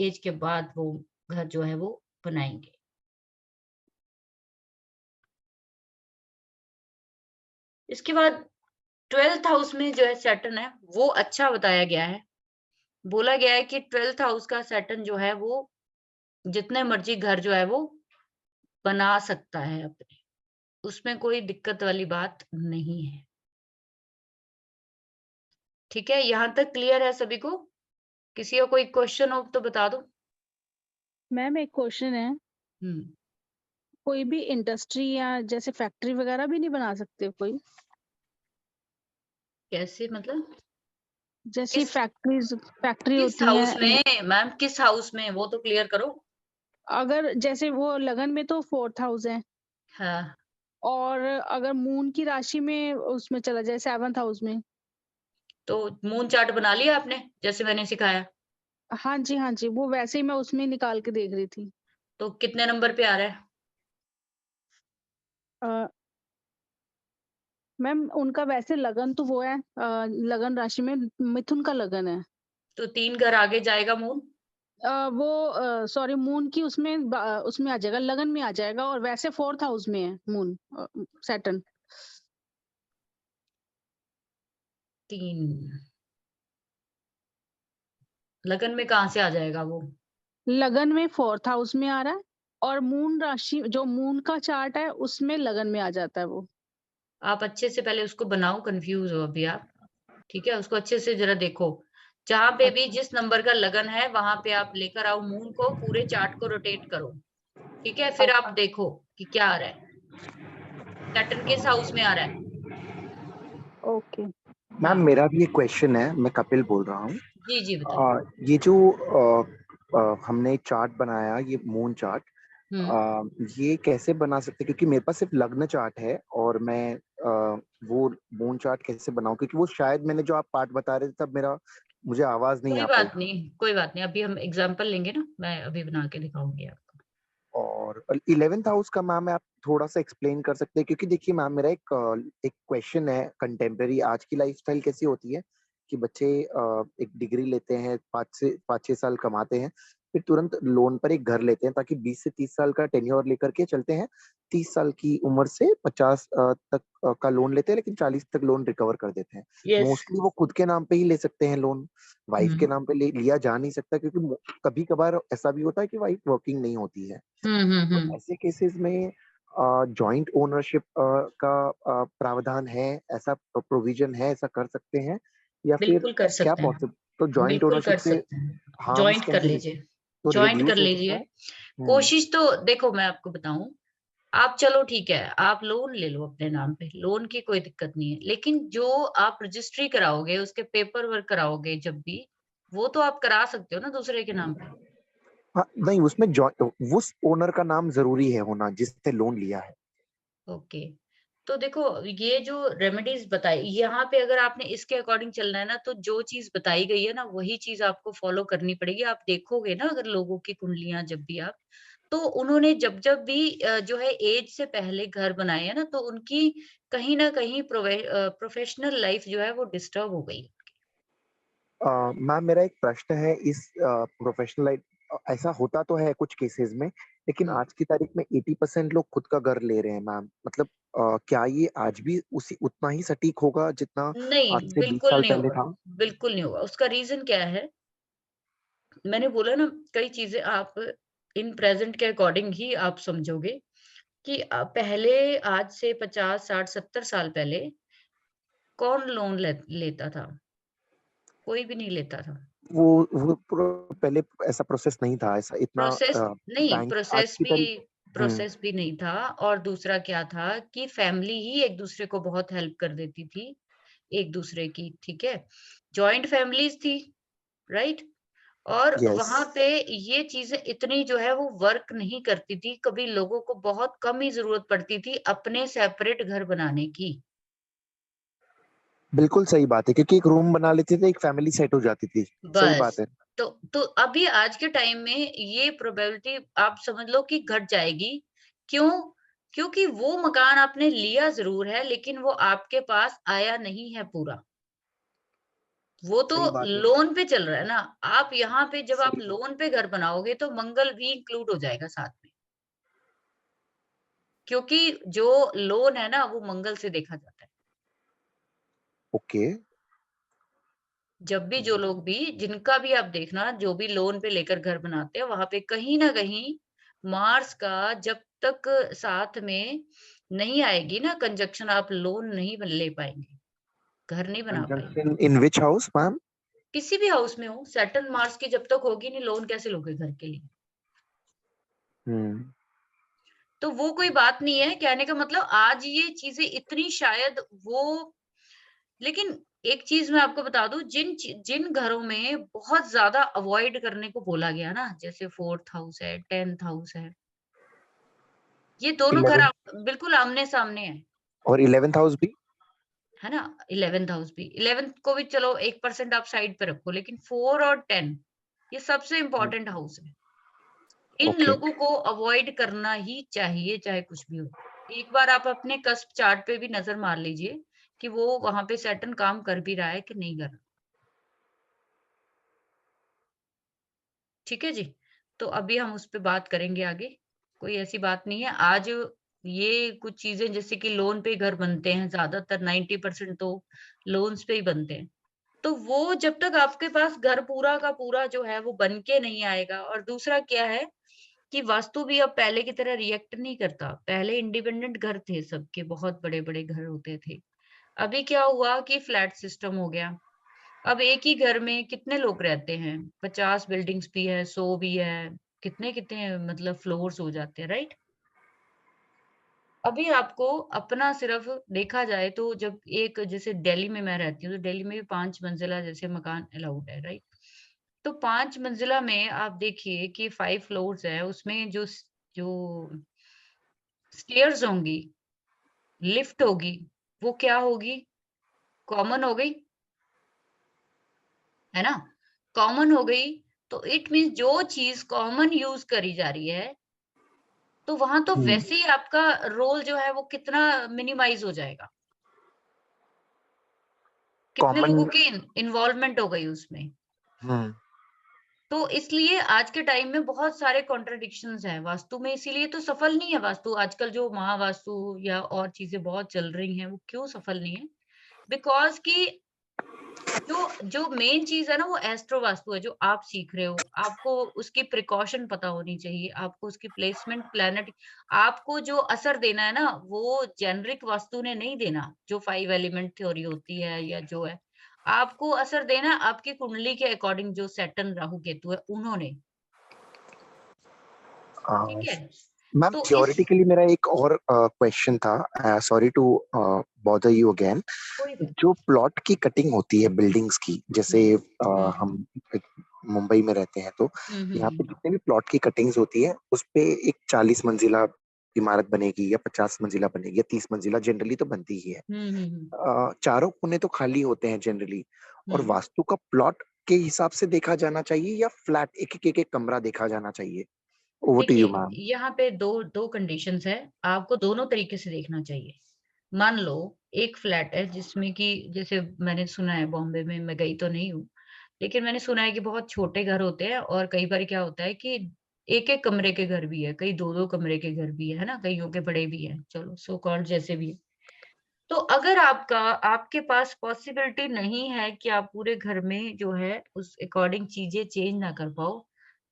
A: एज के बाद वो घर जो है वो बनाएंगे। इसके बाद 12th हाउस में जो है सैटर्न है वो अच्छा बताया गया है। बोला गया है कि 12th हाउस का सैटर्न जो है वो जितने मर्जी घर जो है वो बना सकता है अपने, उसमें कोई दिक्कत वाली बात नहीं है। ठीक है, यहाँ तक क्लियर है सभी को? किसी का कोई क्वेश्चन हो तो बता दो।
D: मैम एक क्वेश्चन है, कोई भी इंडस्ट्री या जैसे फैक्ट्री वगैरह भी नहीं बना सकते कोई?
A: कैसे मतलब?
D: जैसे
A: किस
D: फैक्ट्री
A: किस
D: होती
A: हाउस
D: है,
A: में मैम, किस हाउस में, वो तो क्लियर करो।
D: अगर जैसे वो लगन में तो 4th हाउस है,
A: हाँ,
D: और अगर मून की राशि में उसमें चला जाए 7th हाउस में।
A: तो मून चार्ट बना लिया आपने जैसे मैंने सिखाया?
D: हाँ जी, हाँ जी, वो वैसे ही मैं उसमें निकाल के देख रही थी।
A: तो कितने नंबर पे आ रहा है?
D: अ, मैम उनका वैसे लगन तो वो है, लगन राशि में मिथुन का लगन है।
A: तो 3 घर आगे जाएगा मून।
D: वो सॉरी, मून की उसमें आ जाएगा, लगन में आ जाएगा, और वैसे 4th हाउस में है मून, सैटर्न।
A: 3 लगन में कहाँ से आ जाएगा वो?
D: लगन में 4th हाउस में आ रहा है, और मून राशि जो मून का चार्ट है उसमें लगन में आ जाता है वो।
A: आप अच्छे से पहले उसको बनाओ, कंफ्यूज हो अभी आप। ठीक है, उसको अच्छे से जरा देखो। जहां पे भी
D: अच्छा,
A: जिस नंबर का लगन है वहां पे आप लेकर आओ मून को, पूरे चार्ट को रोटेट करो। ठीक है, फिर आप देखो कि क्या आ रहा है, सैटर्न किस हाउस में आ रहा है।
D: ओके।
G: मैम
A: हाँ,
G: मेरा भी एक क्वेश्चन है, मैं कपिल बोल रहा हूँ।
A: जी जी बताइए।
G: ये जो हमने चार्ट बनाया, ये मून चार्ट, ये कैसे बना सकते हैं? क्योंकि मेरे पास सिर्फ लग्न चार्ट है, और मैं वो मून चार्ट कैसे बनाऊं? क्योंकि वो शायद मैंने जो आप पार्ट बता रहे थे तब मुझे आवाज नहीं
A: कोई
G: आ पाई
A: बात
G: थी।
A: नहीं, कोई बात नहीं, अभी हम एग्जाम्पल लेंगे ना, मैं अभी बना के दिखाऊंगी आपको।
G: और 11th हाउस का मैम आप थोड़ा सा एक्सप्लेन कर सकते हैं? क्योंकि देखिए मैम, मेरा एक क्वेश्चन है, कंटेम्प्रेरी आज की लाइफस्टाइल कैसी होती है कि बच्चे एक डिग्री लेते हैं, 5-6 साल कमाते हैं, फिर तुरंत लोन पर एक घर लेते हैं, ताकि 20 से 30 साल का टेन्योर लेकर के चलते हैं। 30 साल की उम्र से 50 तक का लोन लेते हैं, लेकिन 40 तक लोन रिकवर कर देते हैं।
A: यस।
G: मोस्टली वो खुद के नाम पे ही ले सकते हैं लोन, वाइफ के नाम पे लिया जा नहीं सकता, क्योंकि कभी कभार ऐसा भी होता है कि वाइफ वर्किंग नहीं होती है। तो
A: हम्म।
G: ऐसे केसेस में जॉइंट ओनरशिप का प्रावधान है, ऐसा प्रोविजन है, ऐसा कर सकते हैं, या फिर
A: बिल्कुल कर
G: क्या
A: सकते हैं,
G: पॉसिबल? तो जॉइंट
A: बिल्कुल
G: ओनरशिप
A: कर
G: से
A: सकते हैं।
G: हार्म्स
A: जॉइंट कर
G: कैसे
A: लीजिए,
G: तो
A: जॉइंट कर
G: रिड्यूस हो सकता
A: लीजिए।
G: है?
A: कोशिश तो देखो, मैं आपको बताऊं, आप चलो ठीक है, आप लोन ले लो अपने नाम पे, लोन की कोई दिक्कत नहीं है, लेकिन जो आप रजिस्ट्री कराओगे, उसके पेपर वर्क कराओगे जब भी, वो तो आप करा सकते हो ना दूसरे के नाम पे।
G: हाँ, नहीं, उसमें उस ओनर का नाम जरूरी है होना जिससे लोन लिया है।
A: ओके, तो देखो ये जो रेमेडीज बताई यहाँ पे, अगर आपने इसके अकॉर्डिंग चलना है ना, तो जो चीज बताई गई है ना वही चीज आपको फॉलो करनी पड़ेगी। आप देखोगे ना अगर लोगों की कुंडलियां जब भी आप, तो उन्होंने जब जब भी जो है एज से पहले घर बनाए हैं ना, तो उनकी कहीं ना कहीं प्रोफेशनल लाइफ जो है वो डिस्टर्ब हो गई।
G: मैम मेरा एक प्रश्न है, इस प्रोफेशनल लाइफ ऐसा होता तो है कुछ केसेस में, लेकिन आज की तारीख में 80% लोग खुद का घर ले रहे हैं मैम। मतलब क्या ये आज भी उसी उतना ही सटीक होगा जितना
A: नहीं,
G: आज से 20
A: बिल्कुल
G: साल
A: नहीं
G: पहले
A: होगा,
G: था?
A: बिल्कुल नहीं होगा। उसका रीजन क्या है, मैंने बोला ना, कई चीजें आप इन प्रेजेंट के अकॉर्डिंग ही आप समझोगे कि पहले आज से 50, 60, 70 साल पहले कौन लोन लेता था? कोई भी नहीं लेता था।
G: पहले ऐसा प्रोसेस नहीं था, ऐसा इतना
A: प्रोसेस नहीं,
G: बैंक आज की तारीख। हम्म।
A: प्रोसेस भी नहीं था। और दूसरा क्या था कि फैमिली ही एक दूसरे को बहुत हेल्प कर देती थी, एक दूसरे की, ठीक है? जॉइंट फैमिलीज थी, राइट? और
G: यस।
A: वहां पे ये चीजें इतनी जो है वो वर्क नहीं करती थी। कभी लोगों को बहुत कम ही जरूरत पड़ती थी अपने सेपरेट घर बनाने की।
G: बिल्कुल सही बात है, क्योंकि एक रूम बना लेते थे, एक फैमिली सेट हो जाती थी। सही
A: बस।
G: बात है।
A: तो अभी आज के टाइम में ये प्रोबेबिलिटी आप समझ लो कि घट जाएगी। क्यों? क्योंकि वो मकान आपने लिया जरूर है, लेकिन वो आपके पास आया नहीं है पूरा। वो तो
G: सही बात है।
A: लोन पे चल रहा है ना। आप यहाँ पे जब आप
G: सही बात।
A: लोन पे घर बनाओगे तो मंगल भी इंक्लूड हो जाएगा साथ में, क्योंकि जो लोन है ना वो मंगल से देखा जाता है।
G: ओके।
A: जब भी जो लोग भी, जिनका भी आप देखना, जो भी लोन पे लेकर घर बनाते हैं, वहां पे कहीं ना कहीं मार्स का जब तक साथ में नहीं आएगी ना कंजक्शन, आप लोन नहीं ले पाएंगे, घर नहीं बना पाएंगे।
G: कंजंक्शन इन विच हाउस मैम?
A: किसी भी हाउस में हो, सैटर्न मार्स की जब तक होगी नहीं, लोन कैसे लोगे घर के लिए?
G: हम्म।
A: तो वो कोई बात नहीं है। कहने का मतलब आज ये चीजें इतनी शायद वो, लेकिन एक चीज मैं आपको बता दूं, जिन घरों में बहुत ज्यादा अवॉइड करने को बोला गया ना, जैसे 4th हाउस है, 10th हाउस है, ये दोनों घर
G: 11
A: बिल्कुल आमने सामने है।
G: और 11th हाउस भी।
A: है ना? 11th हाउस भी, 11th को भी चलो 1% आप साइड पे रखो, लेकिन 4 और 10 ये सबसे इंपॉर्टेंट हाउस है। In
G: okay.
A: लोगों को अवॉइड करना ही चाहिए, चाहे कुछ भी हो। एक बार आप अपने कस्प चार्ट पे भी नजर मार लीजिए कि वो वहां पे सैटर्न काम कर भी रहा है कि नहीं कर रहा। ठीक है जी। तो अभी हम उस पे बात करेंगे आगे। कोई ऐसी बात नहीं है आज। ये कुछ चीजें जैसे कि लोन पे ही घर बनते हैं, ज्यादातर 90% तो लोन्स पे ही बनते हैं। तो वो जब तक आपके पास घर पूरा का पूरा जो है वो बन के नहीं आएगा। और दूसरा क्या है कि वास्तु भी अब पहले की तरह रिएक्ट नहीं करता। पहले इंडिपेंडेंट घर थे सबके, बहुत बड़े बड़े घर होते थे। अभी क्या हुआ कि फ्लैट सिस्टम हो गया। अब एक ही घर में कितने लोग रहते हैं? 50 बिल्डिंग्स भी है, 100 भी है, कितने कितने मतलब फ्लोर्स हो जाते हैं, राइट? अभी आपको अपना सिर्फ देखा जाए तो, जब एक जैसे दिल्ली में मैं रहती हूँ, तो दिल्ली में भी 5 मंजिला जैसे मकान अलाउड है, राइट? तो 5 मंजिला में आप देखिए कि 5 फ्लोर्स है, उसमें जो स्टेयर्स होंगी, लिफ्ट होगी, वो क्या होगी? कॉमन हो गई, है ना? कॉमन हो गई। तो इट मीन्स जो चीज कॉमन यूज करी जा रही है, तो वहां तो वैसे ही आपका रोल जो है वो कितना मिनिमाइज हो जाएगा। कितने
G: कॉमन।
A: लोगों की इन्वॉल्वमेंट हो गई उसमें।
G: हम्म।
A: तो इसलिए आज के टाइम में बहुत सारे कॉन्ट्रडिक्शंस हैं वास्तु में, इसीलिए तो सफल नहीं है वास्तु। आजकल जो महावास्तु या और चीजें बहुत चल रही हैं, वो क्यों सफल नहीं है? बिकॉज कि जो मेन चीज है ना, वो एस्ट्रो वास्तु है, जो आप सीख रहे हो। आपको उसकी प्रिकॉशन पता होनी चाहिए, आपको उसकी प्लेसमेंट प्लैनेट, आपको जो असर देना है ना, वो जेनरिक वास्तु ने नहीं देना, जो 5 एलिमेंट थ्योरी होती है या जो है। आपको असर देना आपकी कुंडली के अकॉर्डिंग, जो सैटर्न राहु केतु है उन्होंने। ठीक है?
G: मैम
A: तो इस
G: थियोरेटिकली मेरा एक और क्वेश्चन था, sorry to bother you again.
A: कोई बात
G: जो प्लॉट की कटिंग होती है बिल्डिंग्स की, जैसे हम मुंबई में रहते हैं, तो यहाँ पे
A: हम्म।
G: जितने भी प्लॉट की कटिंग्स होती है, उस पे एक 40 मंजिला इमारत बनेगी या 50 मंजिला बनेगी या 30 मंजिला जनरली तो बनती ही है। चारों कोने तो खाली होते हैं जनरली, और वास्तु का प्लॉट के हिसाब से देखा जाना चाहिए या फ्लैट एक कमरा देखा जाना चाहिए? ओवर टू यू
A: देखिए,
G: मैम।
A: यहाँ पे दो कंडीशंस है, आपको दोनों तरीके से देखना चाहिए। मान लो एक फ्लैट है जिसमें कि जैसे मैंने सुना है बॉम्बे में, मैं गई तो नहीं हूँ, लेकिन मैंने सुना है कि बहुत छोटे घर होते हैं और कई बार क्या होता है कि एक-एक कमरे के घर भी है, कई 2-2 कमरे के घर भी है ना? कईयों के बड़े भी हैं, चलो सो कॉल्ड जैसे भी है। तो अगर आपके पास पॉसिबिलिटी नहीं है कि आप पूरे घर में जो है उस अकॉर्डिंग चीजें चेंज ना कर पाओ,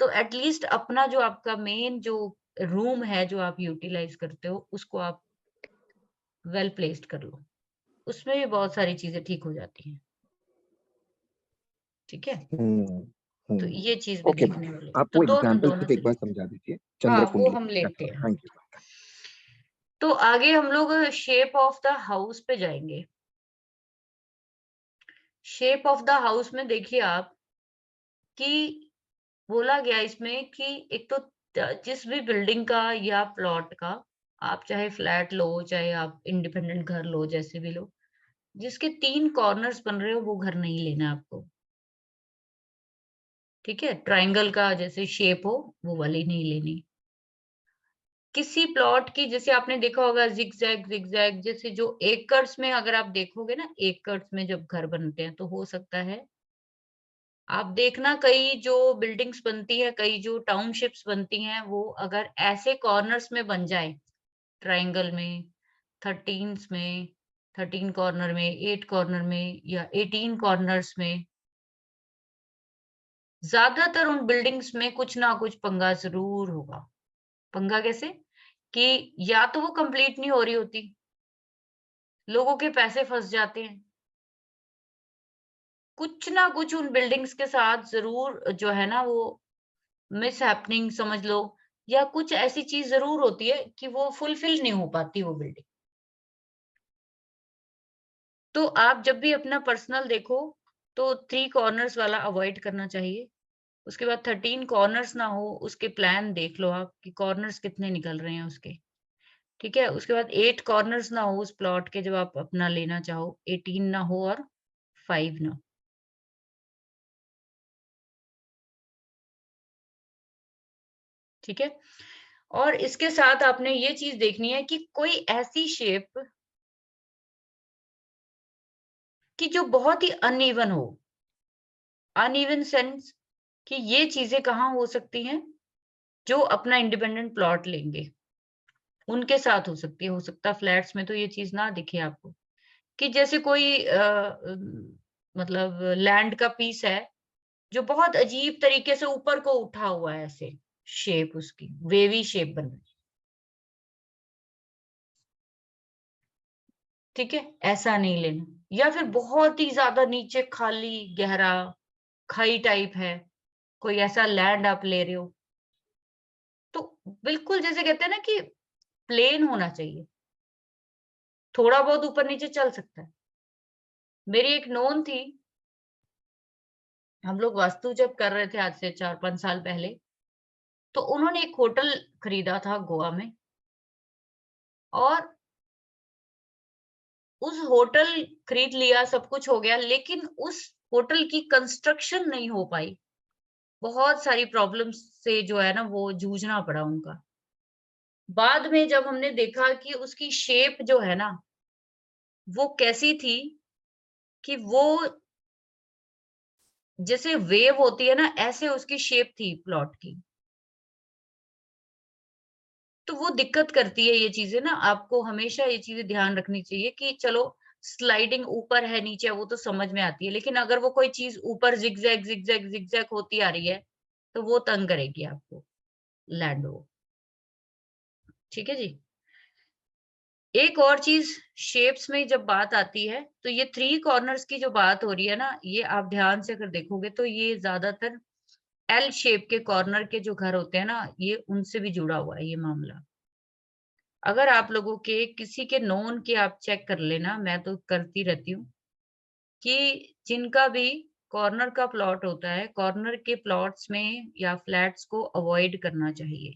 A: तो एटलीस्ट अपना जो आपका मेन जो रूम है जो आप यूटिलाइज करते हो उसको आप वेल प्लेस्ड कर लो। उसमें भी बहुत सारी चीजें ठीक हो जाती हैं। ठीक है?
G: हम्म।
A: तो
G: हम्म।
A: ये चीज भी
G: ओके मैम,
A: देखने वाली है।
G: आप
A: तो
G: वो
A: दो हम
G: एग्जांपल
A: दोनों
G: सिर्फ
A: से
G: एक बार
A: देखते हैं।
G: समझा दीजिए,
A: हाँ,
G: चंद्र
A: वो
G: कुंडली।
A: हम लेते हैं।
G: Thank you.
A: तो आगे हम लोग शेप ऑफ द हाउस पे जाएंगे। शेप ऑफ द हाउस में देखिए आप कि बोला गया इसमें कि एक तो जिस भी बिल्डिंग का या प्लॉट का, आप चाहे फ्लैट लो, चाहे आप इंडिपेंडेंट घर लो, जैसे भी लो, जिसके 3 कॉर्नर्स बन रहे हो वो घर नहीं लेना है आपको। ठीक है? ट्रायंगल का जैसे शेप हो वो वाली नहीं लेनी। किसी प्लॉट की जैसे आपने देखा होगा ज़िगज़ैग जैसे जो एकर्स में अगर आप देखोगे ना, एकर्स में जब घर बनते हैं तो हो सकता है आप देखना कई जो बिल्डिंग्स बनती है, कई जो टाउनशिप्स बनती हैं, वो अगर ऐसे कॉर्नर्स में बन जाए, ट्रायंगल में, 13s में, 13 कॉर्नर में, 8 कॉर्नर में या 18 कॉर्नर्स में, ज्यादातर उन बिल्डिंग्स में कुछ ना कुछ पंगा जरूर होगा। पंगा कैसे? कि या तो वो कंप्लीट नहीं हो रही होती, लोगों के पैसे फंस जाते हैं, कुछ ना कुछ उन बिल्डिंग्स के साथ जरूर जो है ना वो मिसहैपनिंग समझ लो, या कुछ ऐसी चीज जरूर होती है कि वो फुलफिल नहीं हो पाती वो बिल्डिंग। तो आप जब भी अपना पर्सनल देखो तो 3 कॉर्नर्स वाला अवॉइड करना चाहिए। उसके बाद 13 कॉर्नर्स ना हो, उसके प्लान देख लो आप कि कॉर्नर्स कितने निकल रहे हैं उसके। ठीक है? उसके बाद 8 कॉर्नर्स ना हो उस प्लॉट के जब आप अपना लेना चाहो, 18 ना हो और 5 ना। ठीक है? और इसके साथ आपने ये चीज देखनी है कि कोई ऐसी शेप कि जो बहुत ही अनइवन हो। अनइवन सेंस कि ये चीजें कहाँ हो सकती हैं? जो अपना इंडिपेंडेंट प्लॉट लेंगे, उनके साथ हो सकता फ्लैट्स में तो ये चीज़ ना दिखे आपको, कि जैसे कोई मतलब लैंड का पीस है, जो बहुत अजीब तरीके से ऊपर को उठा हुआ है ऐसे, शेप उसकी, वेवी शेप बन रही है। ठीक है? ऐसा नहीं लेना। या फिर बहुत ही ज़्यादा नीचे खाली, गहरा, खाई टाइप है, कोई ऐसा लैंड आप ले रहे हो, तो बिल्कुल जैसे कहते हैं ना कि प्लेन होना चाहिए, थोड़ा बहुत ऊपर-नीचे चल सकता है। मेरी एक नोन थी, हम लोग वास्तु जब कर रहे थे आज से 4-5 साल पहले, तो उन्होंने एक होटल खरीदा था गोवा में और उस होटल खरीद लिया, सब कुछ हो गया, लेकिन उस होटल की कंस्ट्रक्शन नहीं हो पाई। बहुत सारी प्रॉब्लम्स से जो है ना वो जूझना पड़ा उनका। बाद में जब हमने देखा कि उसकी शेप जो है ना, वो कैसी थी कि वो जैसे वेव होती है ना, ऐसे उसकी शेप थी प्लॉट की। तो वो दिक्कत करती है ये चीज़ें ना, आपको हमेशा ये चीज़ें ध्यान रखनी चाहिए कि चलो स्लाइडिंग ऊपर है, नीचे है, वो तो समझ में आती है। लेकिन अगर वो कोई चीज़ ऊपर ज़िगज़ैग होती आ रही है, तो वो तंग करेगी आपको, लैंड वो। ठीक है जी? एक और चीज़ शेप्स में जब बात आती है, तो ये 3 कॉर्नर्स की जो बात हो रही है ना, ये आप ध्यान से अगर देखोगे तो ये ज़्यादातर एल शेप के कॉर्नर के जो घर होते हैं ना, ये उनसे भी जुड़ा हुआ है ये मामला। अगर आप लोगों के किसी के नोन के आप चेक कर लेना, मैं तो करती रहती हूँ कि जिनका भी कॉर्नर का प्लॉट होता है, कॉर्नर के प्लॉट्स में या फ्लैट्स को अवॉइड करना चाहिए।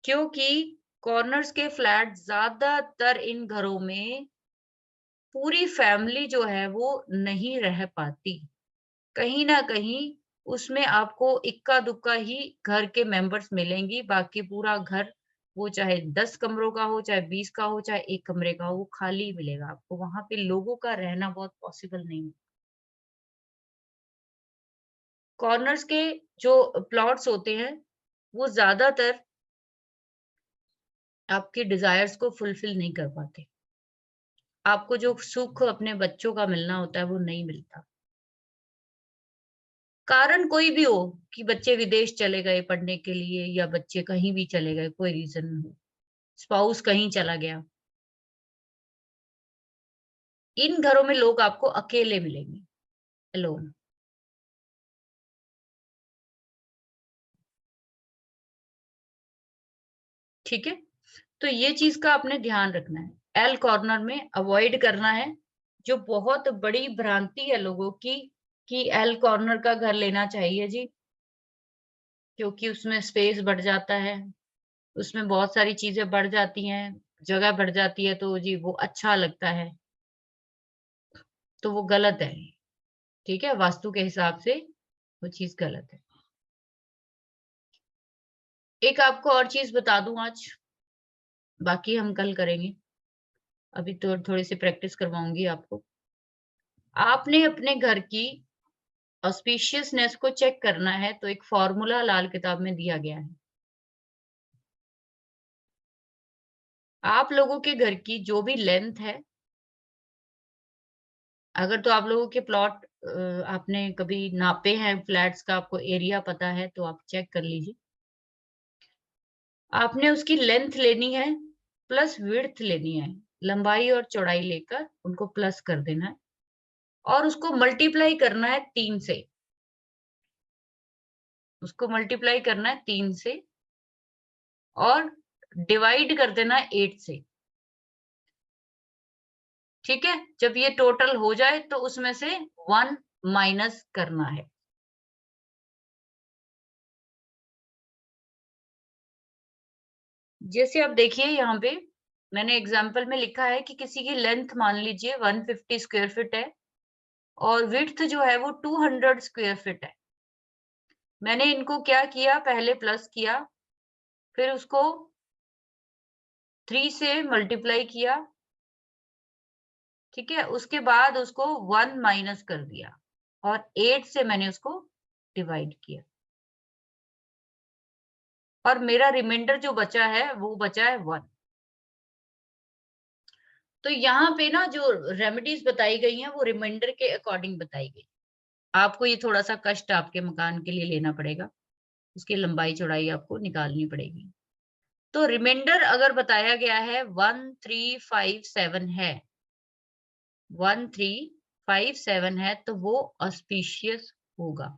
A: क्योंकि कॉर्नर्स के फ्लैट ज्यादातर इन घरों में पूरी फैमिली जो है वो नहीं रह पाती। कहीं ना कहीं उसमें आपको इक्का दुक्का ही घर के मेंबर्स मिलेंगी, बाकी पूरा घर वो चाहे 10 कमरों का हो, चाहे 20 का हो, चाहे 1 कमरे का हो, वो खाली मिलेगा आपको। वहां पे लोगों का रहना बहुत पॉसिबल नहीं है। कॉर्नर्स के जो प्लॉट्स होते हैं वो ज्यादातर आपके डिजायर्स को फुलफिल नहीं कर पाते। आपको जो सुख अपने बच्चों का मिलना होता है वो नहीं मिलता। कारण कोई भी हो कि बच्चे विदेश चले गए पढ़ने के लिए, या बच्चे कहीं भी चले गए, कोई रीजन हो, स्पाउस कहीं चला गया, इन घरों में लोग आपको अकेले मिलेंगे, अलोन। ठीक है, तो ये चीज का आपने ध्यान रखना है। एल कॉर्नर में अवॉइड करना है। जो बहुत बड़ी भ्रांति है लोगों की कि एल कॉर्नर का घर लेना चाहिए जी, क्योंकि उसमें स्पेस बढ़ जाता है, उसमें बहुत सारी चीजें बढ़ जाती हैं, जगह बढ़ जाती है, तो जी वो अच्छा लगता है। तो वो गलत है। ठीक है, वास्तु के हिसाब से वो चीज गलत है। एक आपको और चीज बता दूं आज, बाकी हम कल करेंगे, अभी तो थोड़ी सी प्रैक्टिस करवाऊंगी आपको। आपने अपने घर की ऑस्पिशियसनेस को चेक करना है, तो एक फॉर्मूला लाल किताब में दिया गया है। आप लोगों के घर की जो भी लेंथ है, अगर तो आप लोगों के प्लॉट आपने कभी नापे हैं फ्लैट्स का, आपको एरिया पता है, तो आप चेक कर लीजिए। आपने उसकी लेंथ लेनी है प्लस विड्थ लेनी है, लंबाई और चौड़ाई लेकर उनको प्लस कर देना है और उसको मल्टीप्लाई करना है 3 से। उसको मल्टीप्लाई करना है 3 से और डिवाइड कर देना है 8 से। ठीक है, जब ये टोटल हो जाए तो उसमें से 1 माइनस करना है। जैसे आप देखिए यहाँ पे मैंने एग्जाम्पल में लिखा है कि किसी की लेंथ मान लीजिए 150 स्क्वायर फीट है और विड्थ जो है वो 200 स्क्वायर फीट है। मैंने इनको क्या किया, पहले प्लस किया, फिर उसको 3 से मल्टीप्लाई किया, ठीक है, उसके बाद उसको 1 माइनस कर दिया और 8 से मैंने उसको डिवाइड किया और मेरा रिमाइंडर जो बचा है वो बचा है 1। तो यहाँ पे ना जो रेमेडीज बताई गई हैं वो रिमाइंडर के अकॉर्डिंग बताई गई। आपको ये थोड़ा सा कष्ट आपके मकान के लिए लेना पड़ेगा, उसकी लंबाई चौड़ाई आपको निकालनी पड़ेगी। तो रिमाइंडर अगर बताया गया है 1357 है, 1357 है, तो वो ऑस्पिशियस होगा।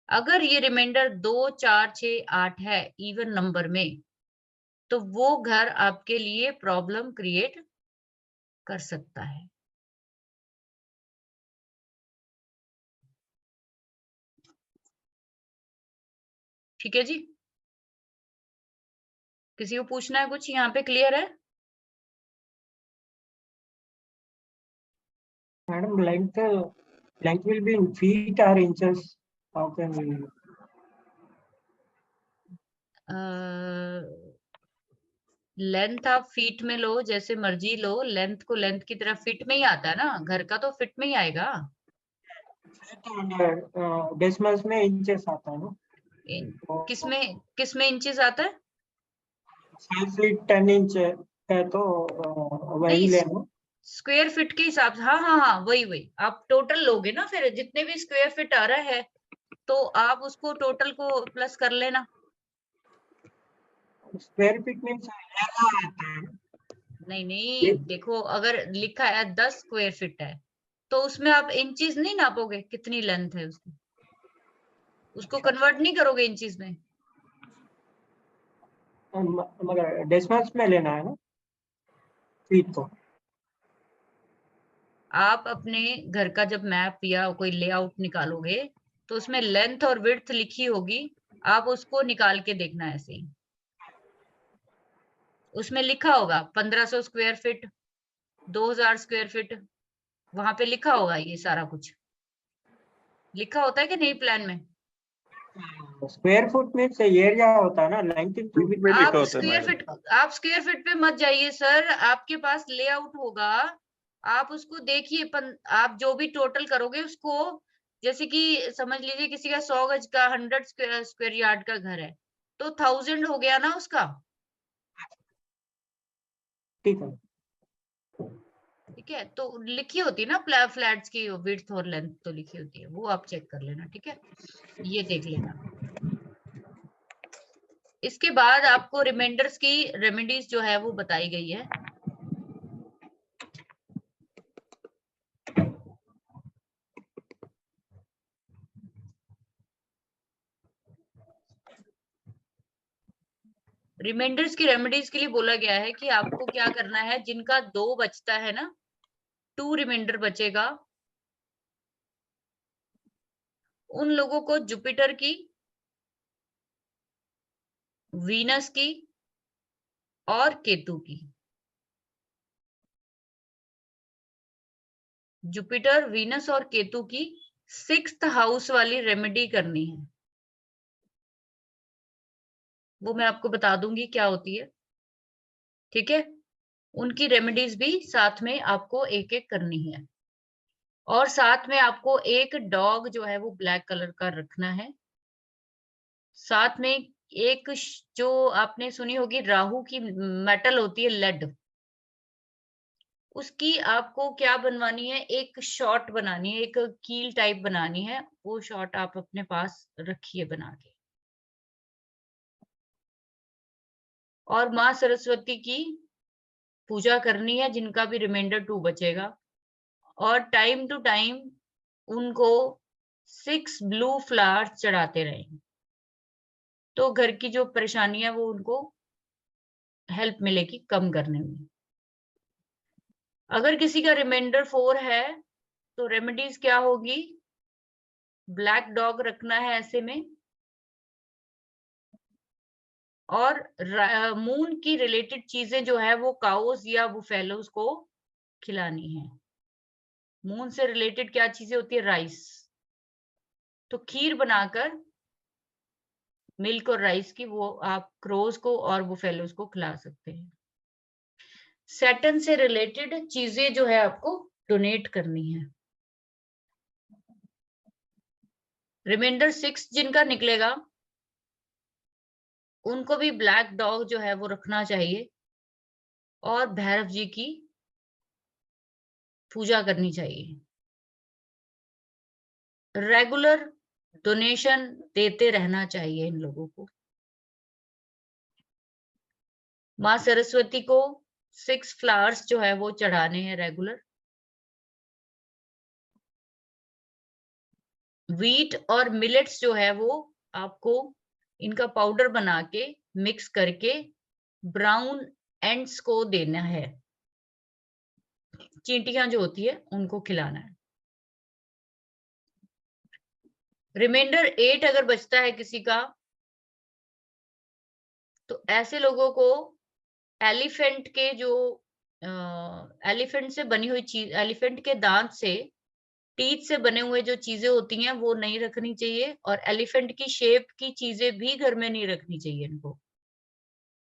A: अगर ये रिमाइंडर 2 4 6 8 है इवन नंबर में, तो वो घर आपके लिए प्रॉब्लम क्रिएट कर सकता है। ठीक है जी, किसी को पूछना है कुछ, यहाँ पे क्लियर है?
E: Madam, length will be in feet or inches. How can we?
A: Length आप फीट में लो, जैसे मर्जी लो, लेंथ को लेंथ की तरफ फीट में ही आता है ना, घर का तो फीट में ही आएगा।
E: डेसिमल्स में इंचेस आता है ना?
A: किसमें इंचेस आता है?
E: 5 feet 10 inch है तो वही
A: नहीं,
E: लेना।
A: स्क्वायर फीट के हिसाब से। हाँ हाँ हाँ, वही आप टोटल लोगे ना, फिर जितने भी स्क्वायर फीट आ रहा है तो आप उसको टोटल को प्लस कर लेना।
E: स्क्वायर फीट मीन्स आता है।
A: नहीं, देखो अगर लिखा है 10 स्क्वायर फीट है तो उसमें आप इंचेस नहीं नापोगे कितनी लेंथ है उसकी, उसको कन्वर्ट नहीं करोगे इंचेस में।
E: मगर डेसिमल्स में लेना है ना फीट को।
A: आप अपने घर का जब मैप या कोई लेआउट निकालोगे तो उसमें लेंथ और विड्थ लिखी होगी, आप उसको निकाल के देखना ऐसे ही। उसमें लिखा होगा 1500 स्क्वायर फीट, 2000 स्क्वायर फीट, वहां पे लिखा होगा ये सारा कुछ। लिखा होता है कि नहीं प्लान में?
E: स्क्वायर फुट में से एरिया होता है ना, लेंथ इंटू
C: फीट में लिखा
A: आप
C: होता है
A: स्क्वायर
C: मैडम।
A: फीट, आप स्क्वायर फीट पे मत जाइए सर, आपके पास लेआउट होगा, आप उसको देखिए। आप जो भी टोटल करोगे उसको, जैसे कि समझ लीजिए किसी का 100 गज का 100 स्क्वायर यार्ड का घर है, तो 1000 हो गया ना उसका।
E: ठीक है।
A: ठीक है, तो लिखी होती है ना फ्लैट्स की विड्थ और लेंथ, तो लिखी होती है, वो आप चेक कर लेना। ठीक है, ये देख लेना। इसके बाद आपको रिमाइंडर्स की रेमेडीज जो है वो बताई गई है। रिमाइंडर्स की रेमेडीज के लिए बोला गया है कि आपको क्या करना है, जिनका 2 बचता है ना, 2 रिमाइंडर बचेगा, उन लोगों को जुपिटर की, वीनस की और केतु की, जुपिटर, वीनस और केतु की 6th हाउस वाली रेमेडी करनी है। वो मैं आपको बता दूंगी क्या होती है। ठीक है, उनकी रेमेडीज भी साथ में आपको एक एक करनी है। और साथ में आपको एक डॉग जो है वो ब्लैक कलर का रखना है। साथ में एक जो आपने सुनी होगी राहु की मेटल होती है लेड, उसकी आपको क्या बनवानी है, एक शॉट बनानी है, एक कील टाइप बनानी है। वो शॉट आप अपने पास रखिए बना के। और माँ सरस्वती की पूजा करनी है, जिनका भी रिमाइंडर 2 बचेगा। और टाइम टू टाइम उनको 6 ब्लू फ्लावर्स चढ़ाते रहें, तो घर की जो परेशानी है वो उनको हेल्प मिलेगी कम करने में। अगर किसी का रिमाइंडर 4 है तो रेमेडीज क्या होगी, ब्लैक डॉग रखना है ऐसे में, और मून की रिलेटेड चीजें जो है वो काउस या बुफेलोस को खिलानी है। मून से रिलेटेड क्या चीजें होती है, राइस, तो खीर बनाकर मिल्क और राइस की वो आप क्रोज को और बुफेलोस को खिला सकते हैं। सैटर्न से रिलेटेड चीजें जो है आपको डोनेट करनी है। रिमाइंडर 6 जिनका निकलेगा उनको भी ब्लैक डॉग जो है वो रखना चाहिए और भैरव जी की पूजा करनी चाहिए। रेगुलर डोनेशन देते रहना चाहिए इन लोगों को। माँ सरस्वती को 6 फ्लावर्स जो है वो चढ़ाने हैं रेगुलर। व्हीट और मिलेट्स जो है वो आपको इनका पाउडर बना के मिक्स करके ब्राउन एंड्स को देना है, चींटियां जो होती है उनको खिलाना है। रिमाइंडर 8 अगर बचता है किसी का, तो ऐसे लोगों को एलिफेंट के जो एलिफेंट से बनी हुई चीज, एलिफेंट के दांत से, टीथ से बने हुए जो चीजें होती हैं वो नहीं रखनी चाहिए, और एलिफेंट की शेप की चीजें भी घर में नहीं रखनी चाहिए इनको।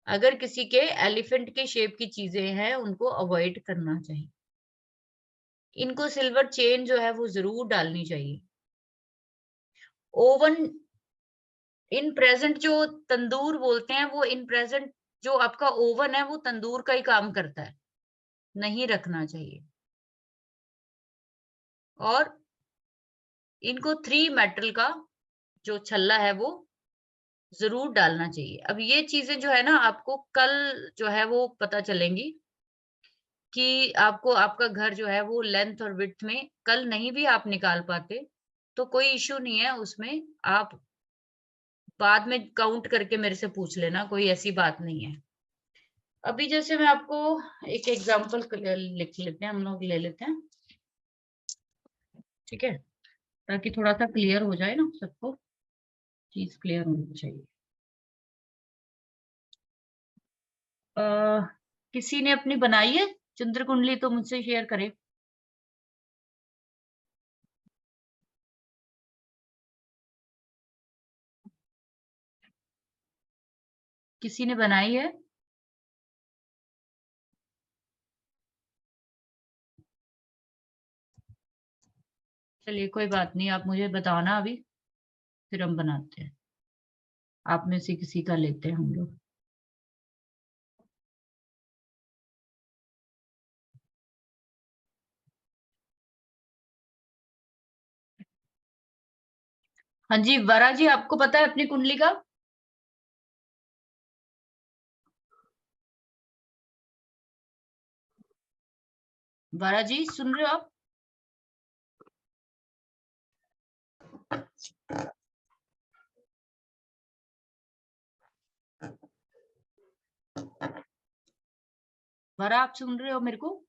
A: अगर किसी के एलिफेंट के शेप की चीजें हैं उनको अवॉइड करना चाहिए। इनको सिल्वर चेन जो है वो जरूर डालनी चाहिए। ओवन इन प्रेजेंट, जो तंदूर बोलते हैं, वो इन प्रेजेंट जो आपका ओवन है वो तंदूर का ही काम करता है, नहीं रखना चाहिए। और इनको 3 मेटल का जो छल्ला है वो जरूर डालना चाहिए। अब ये चीजें जो है ना आपको कल जो है वो पता चलेंगी कि आपको आपका घर जो है वो लेंथ और विड्थ में कल नहीं भी आप निकाल पाते तो कोई इश्यू नहीं है उसमें, आप बाद में काउंट करके मेरे से पूछ लेना, कोई ऐसी बात नहीं है। अभी जैसे मैं आपको एक एग्जांपल लिख लेते हैं, हम लोग ले लेते हैं, ठीक है, ताकि थोड़ा सा क्लियर हो जाए ना सबको। चीज क्लियर होनी चाहिए। किसी ने अपनी बनाई है चंद्र कुंडली तो मुझसे शेयर करे। किसी ने बनाई है? चलिए कोई बात नहीं, आप मुझे बताना अभी, फिर हम बनाते हैं। आप में से किसी का लेते हैं हम लोग। हाँ जी वरा जी, आपको पता है अपनी कुंडली का? वरा जी सुन रहे हो आप? वरा आप सुन रहे हो मेरे को?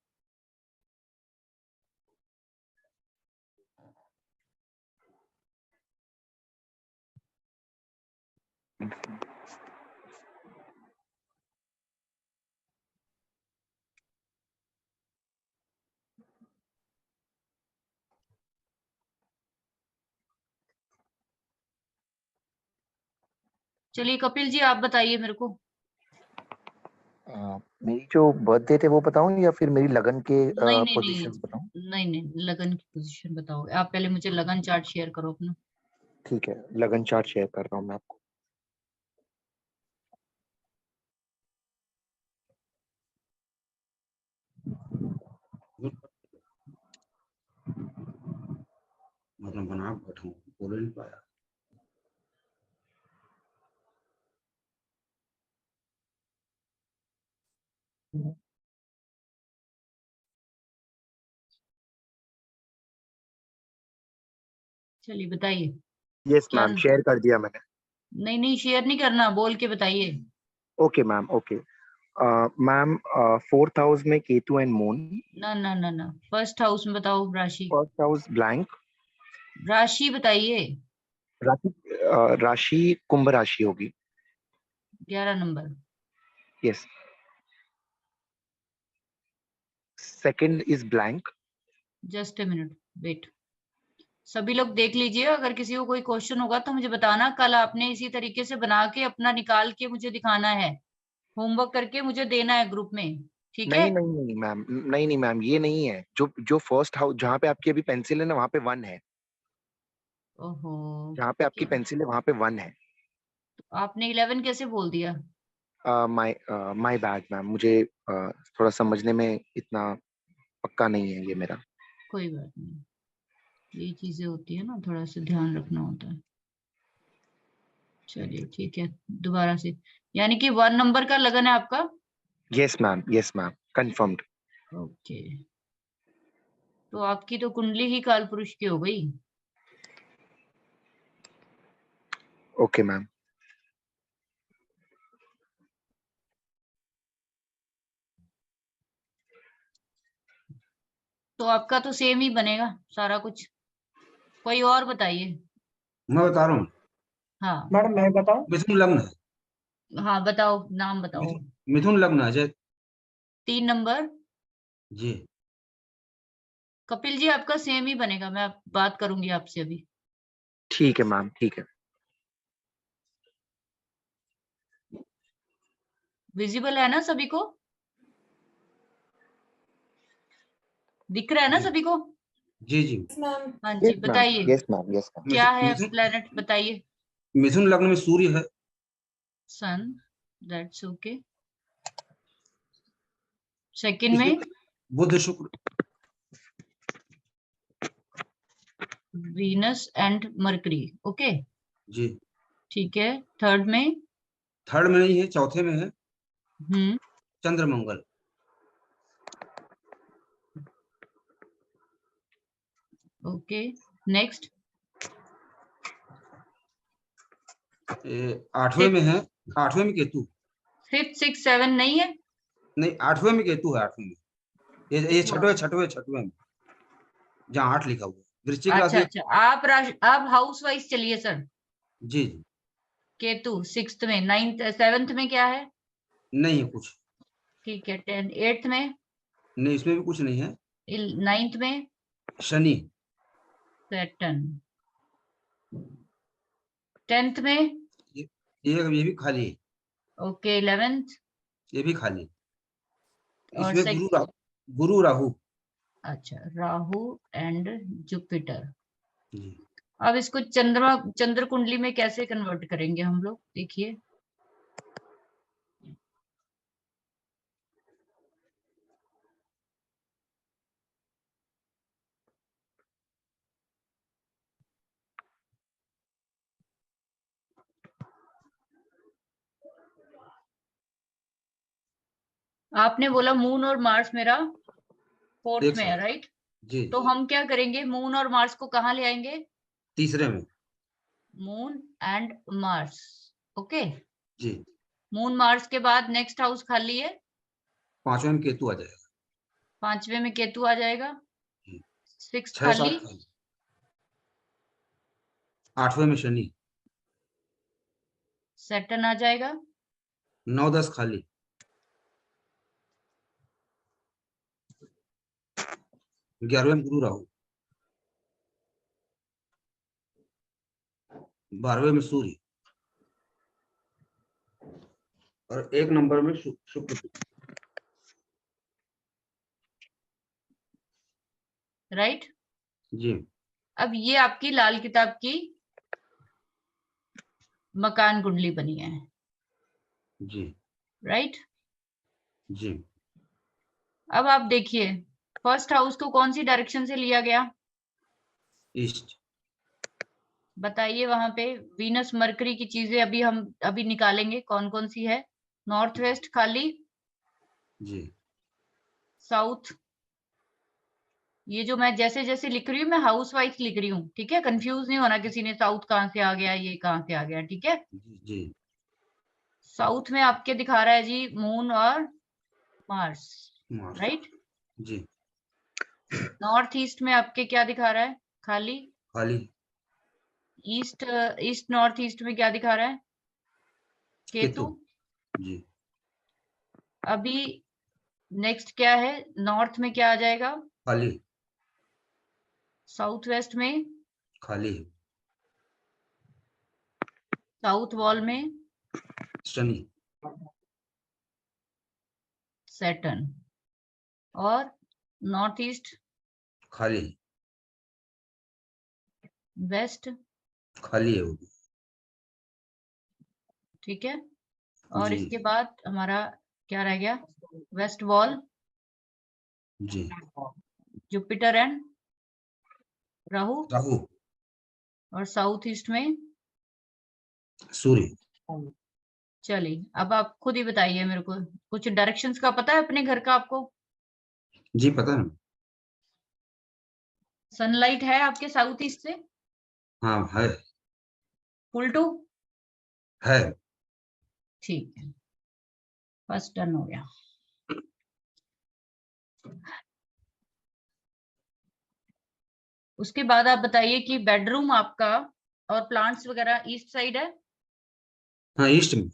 A: चलिए कपिल जी आप बताइए मेरे को।
G: मेरी जो बर्थ डेट है वो बताऊं या फिर मेरी लगन के
A: नहीं नहीं
G: पोजीशंस बताऊं?
A: नहीं नहीं नहीं, लगन की पोजीशन बताओ आप। पहले मुझे लगन चार्ट शेयर करो अपना।
G: ठीक है, लगन चार्ट शेयर कर रहा हूँ मैं आपको।
H: मतलब बना बैठा हूँ, बोल नहीं पाया।
A: चलिए बताइए।
G: यस
A: क्या?
G: मैम, शेयर कर दिया मैंने।
A: नहीं नहीं शेयर नहीं करना, बोल के बताइए।
G: Okay ma'am, okay ma'am. 4th house में केतु एंड मून।
A: ना ना ना ना, फर्स्ट हाउस में बताओ राशि।
G: First house blank.
A: राशि बताइए।
G: राशि कुंभ राशि होगी।
A: 11 नंबर।
G: Yes. Second is blank.
A: Just a minute wait. सभी लोग देख लीजिए, अगर किसी को कोई क्वेश्चन होगा तो मुझे बताना। कल आपने इसी तरीके से बना के अपना निकाल के मुझे दिखाना है, होमवर्क करके मुझे देना है ग्रुप में, ठीक है?
G: नहीं नहीं नहीं मैम, नहीं नहीं मैम, ये नहीं है। जो जो फर्स्ट हाउस जहाँ पे आपकी अभी पेंसिल है ना, वहाँ पे 1 है।
A: ओहो,
G: जहाँ पे आपकी
A: क्या
G: पेंसिल है वहाँ पे 1 है।
A: आपने 11 कैसे बोल दिया?
G: माय बैड मैम, मुझे थोड़ा समझने में इतना पक्का नहीं है ये मेरा।
A: कोई बात नहीं, ये चीजें होती है ना, थोड़ा सा ध्यान रखना होता है। चलिए ठीक है, दोबारा से। यानी कि 1 नंबर का लगन है आपका?
G: Yes ma'am, confirmed.
A: ओके, तो आपकी तो कुंडली ही काल पुरुष की हो गई।
G: Okay ma'am.
A: तो आपका तो सेम ही बनेगा सारा कुछ। कोई और बताइए।
H: मैं बता रहा हूँ,
A: हाँ
E: मैडम मैं बताऊं?
H: मिथुन लग्न है।
A: हाँ बताओ, नाम बताओ।
H: मिथुन लग्न है अजय
A: 3 नंबर।
H: जी।
A: कपिल जी आपका सेम ही बनेगा, मैं बात करूंगी आपसे अभी।
G: ठीक है मैम, ठीक है।
A: विजिबल है ना सभी को? दिख रहा है ना
H: जी
A: सभी को?
H: जी जी।
F: मैम।
A: हाँ जी
G: यस मैम,
A: बताइए।
G: Yes ma'am, yes ma'am.
A: क्या है
H: मिथुन
A: प्लेनेट बताइए।
H: मिथुन लग्न में सूर्य है।
A: सन, दैट्स ओके। सेकंड
H: इसमें
A: में
H: Budh Shukra.
A: Venus and mercury, okay
H: जी।
A: ठीक है। थर्ड में
H: थर्ड में नहीं है, चौथे में है
A: हम्म
H: चंद्र मंगल।
A: Okay next.
H: 8वें में है, 8वें में केतु।
A: 5th 6 7 नहीं है?
H: नहीं, 8वें में केतु है, 8वें में। ये छठवें में जहाँ 8 लिखा हुआ है, वृश्चिक
A: अच्छा
H: राशि।
A: अच्छा, आप हाउस वाइज चलिए सर।
H: जी जी।
A: केतु 6th में, 9th 7th में क्या है?
H: नहीं है कुछ,
A: ठीक है। 10 8th में,
H: नहीं इसमें भी कुछ नहीं है।
A: 9th में
H: शनि,
A: सैटर्न, 10th में
H: ये भी खाली है,
A: ओके, 11th
H: ये भी खाली।
A: और
H: इसमें गुरु राहु।
A: अच्छा, राहु एंड जुपिटर।
H: जी
A: अब इसको चंद्र कुंडली में कैसे कन्वर्ट करेंगे हम लोग, देखिए। आपने बोला मून और मार्स मेरा 4th
H: एक
A: में है,
H: साथ।
A: राइट?
H: जी
A: तो हम क्या करेंगे, मून और मार्स को कहाँ ले आएंगे?
H: तीसरे में।
A: Moon and Mars, okay.
H: जी
A: मून मार्स के बाद नेक्स्ट हाउस खाली है,
H: 5वें में केतु आ जाएगा।
A: 5वें में केतु आ जाएगा,
H: जी
A: 6
H: 6
A: खाली,
H: 7 खाली, 8वें में शनि,
A: सैटर्न आ जाएगा,
H: 9 10 खाली, 11वें में गुरु राहु, 12वें में सूर्य और 1 नंबर में शुक्र।
A: राइट?
H: जी
A: अब ये आपकी लाल किताब की मकान कुंडली बनी है,
H: जी
A: राइट?
H: जी।
A: अब आप देखिए, फर्स्ट हाउस को कौन सी डायरेक्शन से लिया गया,
H: ईस्ट।
A: बताइए। वहां पे वीनस मरकरी की चीजें हम अभी निकालेंगे, कौन कौन सी है। नॉर्थ वेस्ट खाली,
H: जी
A: साउथ, ये जो मैं जैसे जैसे लिख रही हूँ मैं हाउस वाइज लिख रही हूँ, ठीक है? कंफ्यूज नहीं होना किसी ने, साउथ कहाँ से आ गया, ये कहाँ से आ गया, ठीक है?
H: जी जी।
A: साउथ में आपके दिखा रहा है जी मून और मार्स,
H: मार्स।
A: राइट?
H: जी
A: नॉर्थ ईस्ट में आपके क्या दिखा रहा है, खाली।
H: खाली,
A: ईस्ट नॉर्थ ईस्ट में क्या दिखा रहा है, केतु।
H: जी
A: अभी नेक्स्ट क्या है, नॉर्थ में क्या आ जाएगा,
H: खाली,
A: साउथ वेस्ट में,
H: खाली है,
A: साउथ वॉल में
H: शनि,
A: सैटर्न, और नॉर्थ ईस्ट,
H: खाली,
A: वेस्ट,
H: खाली है वो भी।
A: ठीक है? और
H: जी
A: इसके बाद हमारा क्या रह गया, वेस्ट वॉल,
H: जी।
A: जुपिटर एंड राहु,
H: राहु,
A: और साउथ ईस्ट में
H: सूर्य।
A: चलिए, अब आप खुद ही बताइए मेरे को, कुछ डायरेक्शंस का पता है अपने घर का आपको?
H: जी पता ना।
A: सनलाइट है आपके साउथ ईस्ट से,
H: हाँ है,
A: फुल टू,
H: है।
A: ठीक है, फर्स्ट टर्न हो गया। उसके बाद आप बताइए कि बेडरूम आपका और प्लांट्स वगैरह ईस्ट साइड है,
H: हाँ ईस्ट में,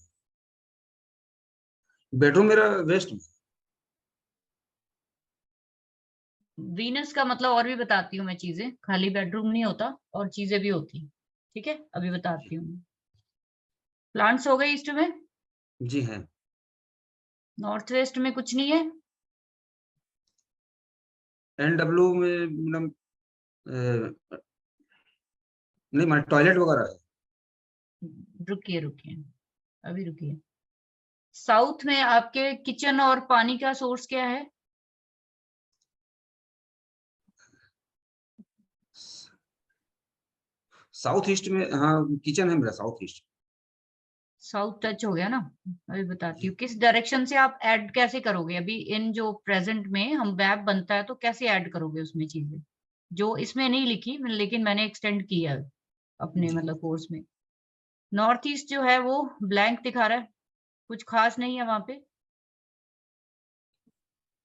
H: बेडरूम मेरा वेस्ट में।
A: वीनस का मतलब और भी बताती हूँ मैं चीजें, खाली बेडरूम नहीं होता और चीजें भी होती, ठीक है? अभी बताती हूँ। प्लांट्स हो गए ईस्ट में,
H: जी है।
A: नॉर्थ वेस्ट में कुछ नहीं है,
H: NW में मतलब नहीं मतलब टॉयलेट वगैरह है।
A: रुकिए रुकिए, अभी रुकिए। साउथ में आपके किचन और पानी का सोर्स क्या है,
H: साउथ ईस्ट में, हाँ किचन है मेरा साउथ ईस्ट।
A: साउथ टच हो गया ना, अभी बताती हूँ। किस डायरेक्शन से आप ऐड कैसे करोगे, अभी इन जो प्रेजेंट में हम वेब बनता है तो कैसे ऐड करोगे उसमें चीजें, जो इसमें नहीं लिखी लेकिन मैंने एक्सटेंड किया है अपने
H: जी
A: मतलब कोर्स में। नॉर्थ ईस्ट जो है वो ब्लैंक दिखा रहा है, कुछ खास नहीं है वहां पे।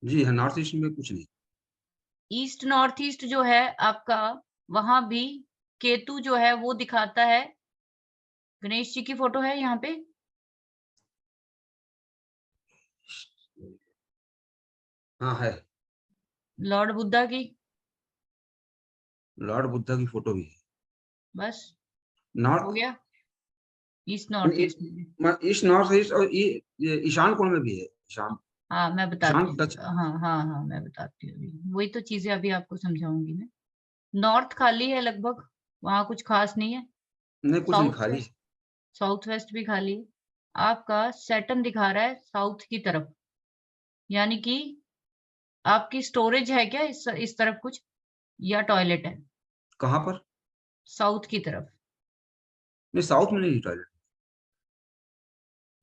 H: जी है, नॉर्थ ईस्ट में कुछ नहीं।
A: ईस्ट नॉर्थ ईस्ट जो है आपका, वहां भी केतु जो है वो दिखाता है गणेश जी की फोटो है यहाँ पे?
H: हाँ है।
A: लॉर्ड बुद्धा की?
H: लॉर्ड बुद्धा की फोटो भी है।
A: बस हो
H: नॉर्थ
A: गया। ईस्ट नॉर्थ ईस्ट में।
H: ईस्ट नॉर्थ ईस्ट और ये ईशान कोण में भी है। ईशान
A: हाँ मैं बताती
H: ईशान
A: हूँ।
H: टच।
A: हाँ हाँ हाँ मैं बताती हूँ अभी। वही तो चीजें अभी आपको समझाऊंगी मैं। नॉर्थ खाली है लगभग, वहां कुछ खास नहीं है।
H: नहीं कुछ नहीं
A: साउथ
H: खाली।
A: साउथ वेस्ट भी खाली है। आपका सैटर्न दिखा रहा है साउथ की तरफ, यानी कि आपकी स्टोरेज है क्या इस तरफ कुछ, या टॉयलेट है
H: कहाँ पर?
A: साउथ की तरफ?
H: नहीं साउथ में नहीं टॉयलेट।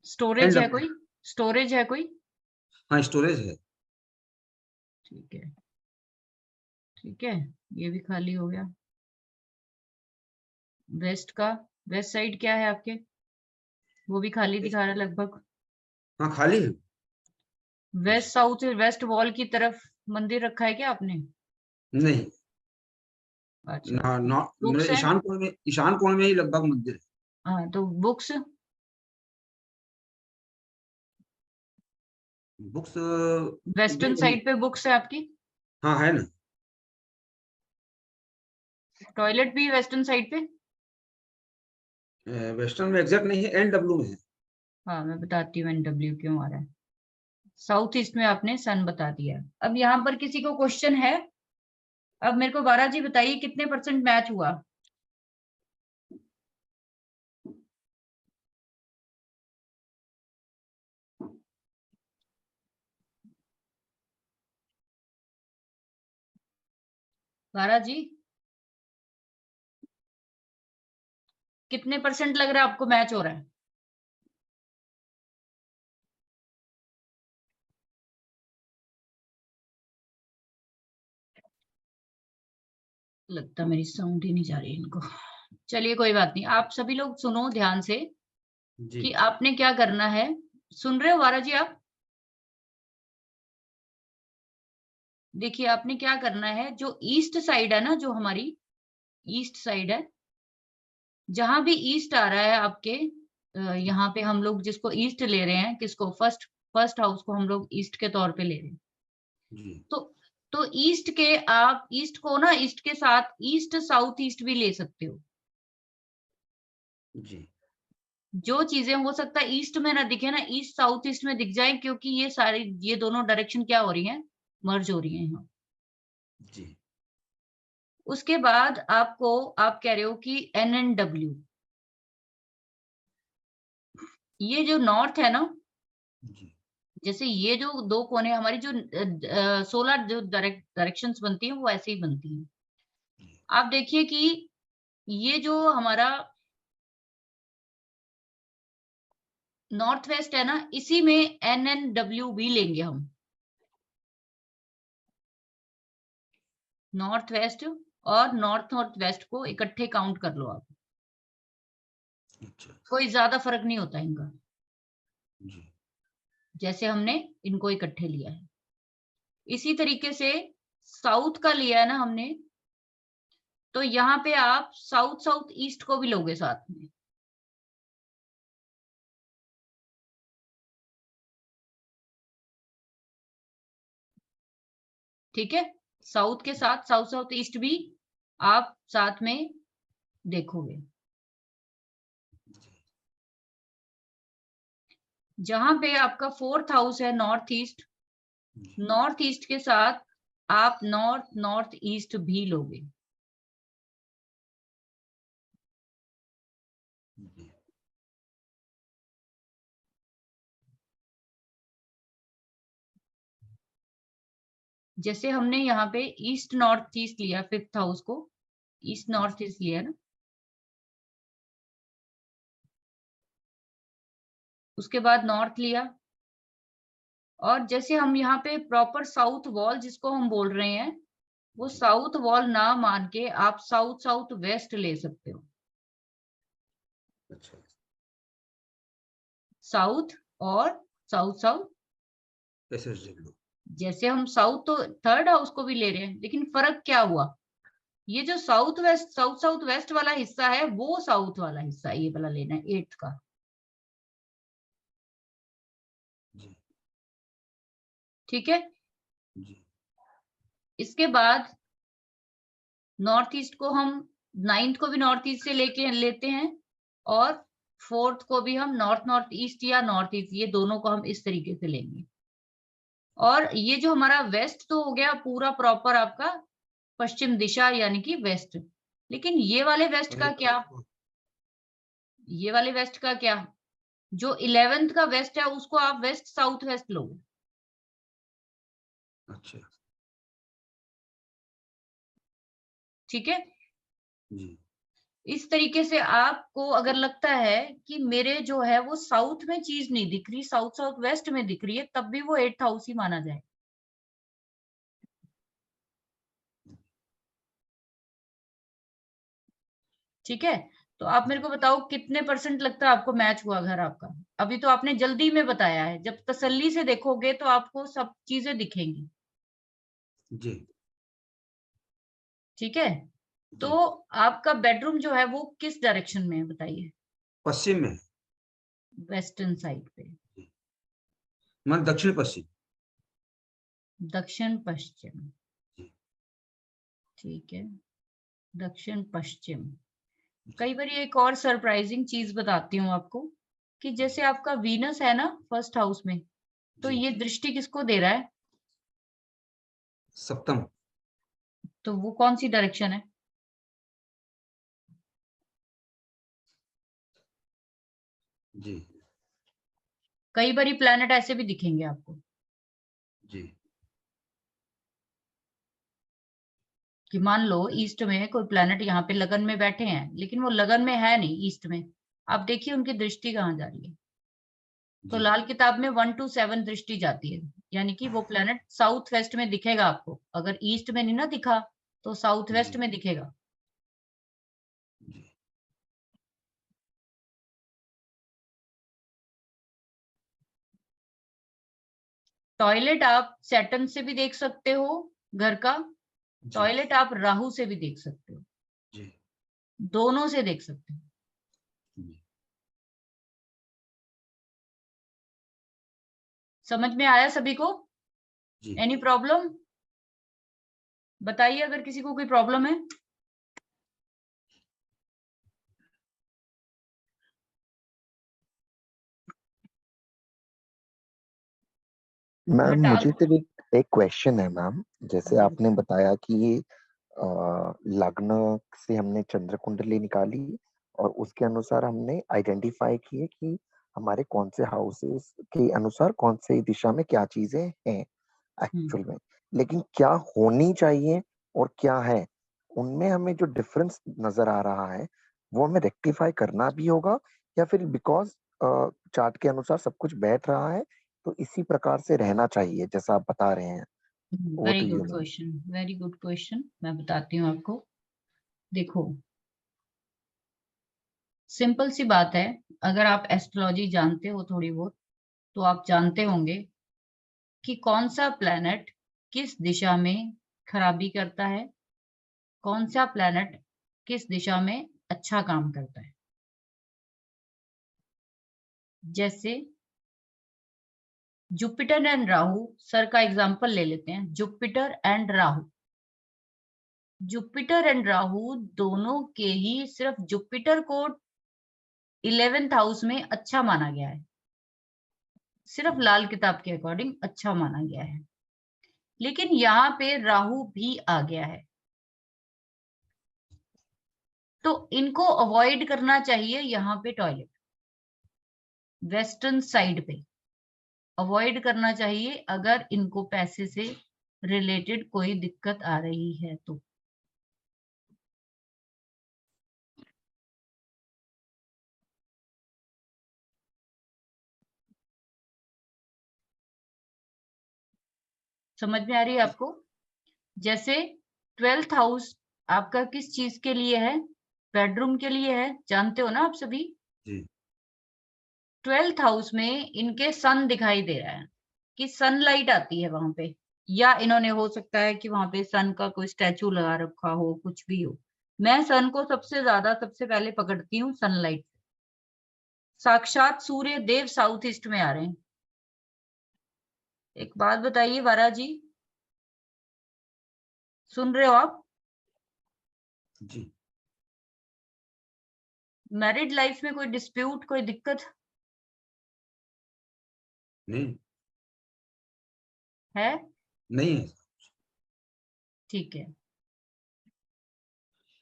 A: स्टोरेज है कोई? स्टोरेज है कोई?
H: हाँ स्टोरेज है।
A: ठीक है ठीक है, ये भी खाली हो गया। वेस्ट का, वेस्ट साइड क्या है आपके? वो भी खाली दिखा रहा है लगभग।
H: हाँ खाली है।
A: वेस्ट साउथ वेस्ट वॉल की तरफ मंदिर रखा है क्या आपने?
H: नहीं
A: अच्छा।
H: मेरे
A: बुक्स है?
H: ईशान कोण में ही लगभग मंदिर है।
A: हाँ तो बुक्स?
H: बुक्स
A: वेस्टर्न साइड पे बुक्स है आपकी?
H: हाँ है ना।
A: टॉयलेट भी वेस्टर्न साइड पे?
H: वेस्टर्न में एग्जैक्ट नहीं है, NW में है।
A: हाँ मैं बताती हूँ NW क्यों आ रहा है। साउथ ईस्ट में आपने सन बता दिया। अब यहाँ पर किसी को क्वेश्चन है? अब मेरे को बारा जी बताइए कितने % मैच हुआ? बारा जी कितने % लग रहा है आपको मैच हो रहा है? लगता मेरी साउंड ही नहीं जा रही इनको। चलिए कोई बात नहीं, आप सभी लोग सुनो ध्यान से
H: जी
A: कि आपने क्या करना है। सुन रहे हो बारा जी आप? देखिए आपने क्या करना है, जो ईस्ट साइड है ना, जो हमारी ईस्ट साइड है, जहां भी ईस्ट आ रहा है आपके, यहाँ पे हम लोग जिसको ईस्ट ले रहे हैं, किसको, फर्स्ट फर्स्ट हाउस को हम लोग ईस्ट के तौर पे ले रहे हैं।
H: जी
A: तो ईस्ट के, आप ईस्ट को ना, ईस्ट के साथ ईस्ट साउथ ईस्ट भी ले सकते हो।
H: जी
A: जो चीजें हो सकता है ईस्ट में ना दिखे ना, ईस्ट साउथ ईस्ट में दिख जाए, क्योंकि ये सारी, ये दोनों डायरेक्शन क्या हो रही हैं, मर्ज हो रही हैं यहाँ।
H: जी
A: उसके बाद आपको, आप कह रहे हो कि NNW, ये जो नॉर्थ है ना,
H: जी
A: जैसे ये जो दो कोने हमारी जो 16 जो डायरेक्शंस बनती हैं वो ऐसे ही बनती हैं। आप देखिए कि ये जो हमारा नॉर्थ वेस्ट है ना, इसी में NNW भी लेंगे हम। नॉर्थ वेस्ट और नॉर्थ नॉर्थ वेस्ट को इकट्ठे काउंट कर लो आप।
H: अच्छा
A: कोई ज्यादा फर्क नहीं होता इनका,
H: जी
A: जैसे हमने इनको इकट्ठे लिया है। इसी तरीके से साउथ का लिया है ना हमने, तो यहाँ पे आप साउथ साउथ ईस्ट को भी लोगे साथ में। ठीक है, साउथ के साथ साउथ साउथ ईस्ट भी आप साथ में देखोगे। जहां पे आपका 4th हाउस है नॉर्थ ईस्ट, नॉर्थ ईस्ट के साथ आप नॉर्थ नॉर्थ ईस्ट भी लोगे।
H: जी
A: जैसे हमने यहाँ पे ईस्ट नॉर्थ ईस्ट लिया, 5th हाउस को ईस्ट नॉर्थ ईस्ट लिया ना, उसके बाद नॉर्थ लिया, और जैसे हम यहाँ पे प्रॉपर साउथ वॉल जिसको हम बोल रहे हैं, वो साउथ वॉल ना मान के आप साउथ साउथ वेस्ट ले सकते हो।
H: अच्छा
A: साउथ और साउथ साउथ,
H: SSW
A: जैसे हम साउथ तो 3rd हाउस को भी ले रहे हैं, लेकिन फर्क क्या हुआ, ये जो साउथ वेस्ट साउथ वेस्ट वाला हिस्सा है वो साउथ वाला हिस्सा ये वाला लेना है 8th का।
H: जी
A: ठीक है।
H: जी
A: इसके बाद नॉर्थ ईस्ट को हम 9th को भी नॉर्थ ईस्ट से लेते हैं और 4th को भी हम नॉर्थ ईस्ट या नॉर्थ ईस्ट, ये दोनों को हम इस तरीके से लेंगे। और ये जो हमारा वेस्ट तो हो गया पूरा प्रॉपर आपका पश्चिम दिशा यानी कि वेस्ट, लेकिन ये वाले वेस्ट का क्या, ये वाले वेस्ट का क्या, जो 11th का वेस्ट है उसको आप वेस्ट साउथ वेस्ट लो।
H: अच्छा
A: ठीक है।
H: जी
A: इस तरीके से आपको अगर लगता है कि मेरे जो है वो साउथ में चीज नहीं दिख रही, साउथ साउथ वेस्ट में दिख रही है, तब भी वो 8th हाउस ही माना जाए। ठीक है। तो आप मेरे को बताओ कितने % लगता है आपको मैच हुआ घर आपका? अभी तो आपने जल्दी में बताया है, जब तसल्ली से देखोगे तो आपको सब चीजें दिखेंगी।
H: जी
A: ठीक है। तो आपका बेडरूम जो है वो किस डायरेक्शन में है बताइए?
H: पश्चिम में,
A: वेस्टर्न साइड पे।
H: मतलब दक्षिण पश्चिम।
A: दक्षिण पश्चिम।
H: जी।
A: ठीक है, दक्षिण पश्चिम। कई बार एक और सरप्राइजिंग चीज बताती हूँ आपको कि जैसे आपका वीनस है ना 1st हाउस में, तो
H: जी।
A: ये दृष्टि किसको दे रहा है?
H: सप्तम।
A: तो वो कौन सी डायरेक्शन है?
H: जी
A: कई बार प्लैनेट ऐसे भी दिखेंगे आपको
H: जी
A: कि मान लो ईस्ट में कोई प्लैनेट यहाँ पे लगन में बैठे हैं, लेकिन वो लगन में है नहीं ईस्ट में। आप देखिए उनकी दृष्टि कहाँ जा रही है। तो
H: जी
A: लाल किताब में 1 to 7 दृष्टि जाती है, यानी कि वो प्लैनेट साउथ वेस्ट में दिखेगा आपको। अगर ईस्ट में नहीं ना दिखा तो साउथ वेस्ट में दिखेगा।
H: जी
A: टॉयलेट आप सैटर्न से भी देख सकते हो घर का, टॉयलेट आप राहु से भी देख सकते हो,
H: जी
A: दोनों से देख सकते हो।
H: जी
A: समझ में आया सभी को?
H: जी
A: एनी प्रॉब्लम बताइए अगर किसी को कोई प्रॉब्लम है।
G: मैम
A: बता
G: मुझे सिर्फ एक क्वेश्चन है मैम। जैसे आपने बताया कि ये लग्न से हमने चंद्र कुंडली निकाली और उसके अनुसार हमने आइडेंटिफाई किए कि हमारे कौन से हाउसेस के अनुसार कौन से दिशा में क्या चीजें हैं एक्चुअल में, लेकिन क्या होनी चाहिए और क्या है उनमें हमें जो डिफरेंस नजर आ रहा है वो हमें रेक्टिफाई करना भी होगा, या फिर बिकॉज चार्ट के अनुसार सब कुछ बैठ रहा है तो इसी प्रकार से रहना चाहिए जैसा आप बता रहे हैं। Over
A: very
G: to you,
A: good
G: ma'am.
A: Question, very good question. मैं बताती हूँ आपको। देखो सिंपल सी बात है, अगर आप एस्ट्रोलॉजी जानते हो थोड़ी बहुत तो आप जानते होंगे कि कौन सा प्लैनेट किस दिशा में खराबी करता है, कौन सा प्लैनेट किस दिशा में अच्छा काम करता है। जैसे जुपिटर एंड राहु, सर का एग्जांपल ले लेते हैं। Jupiter and Rahu, Jupiter and Rahu दोनों के ही सिर्फ जुपिटर को 11th हाउस में अच्छा माना गया है, सिर्फ लाल किताब के अकॉर्डिंग अच्छा माना गया है। लेकिन यहाँ पे राहु भी आ गया है, तो इनको अवॉइड करना चाहिए। यहाँ पे टॉयलेट वेस्टर्न साइड पे अवॉइड करना चाहिए अगर इनको पैसे से रिलेटेड कोई दिक्कत आ रही है तो। समझ में आ रही है आपको? जैसे 12th हाउस आपका किस चीज के लिए है? बेडरूम के लिए है, जानते हो ना आप सभी।
H: जी
A: 12th हाउस में इनके सन दिखाई दे रहा है कि सनलाइट आती है वहां पे, या इन्होंने हो सकता है कि वहां पे सन का कोई स्टैचू लगा रखा हो, कुछ भी हो। मैं सन को सबसे पहले पकड़ती हूँ सनलाइट। साक्षात सूर्य देव साउथ ईस्ट में आ रहे हैं। एक बात बताइए वारा जी, सुन रहे हो आप?
H: जी
A: मैरिड लाइफ में कोई डिस्प्यूट, कोई दिक्कत
H: नहीं
A: है?
H: नहीं है।
A: ठीक है।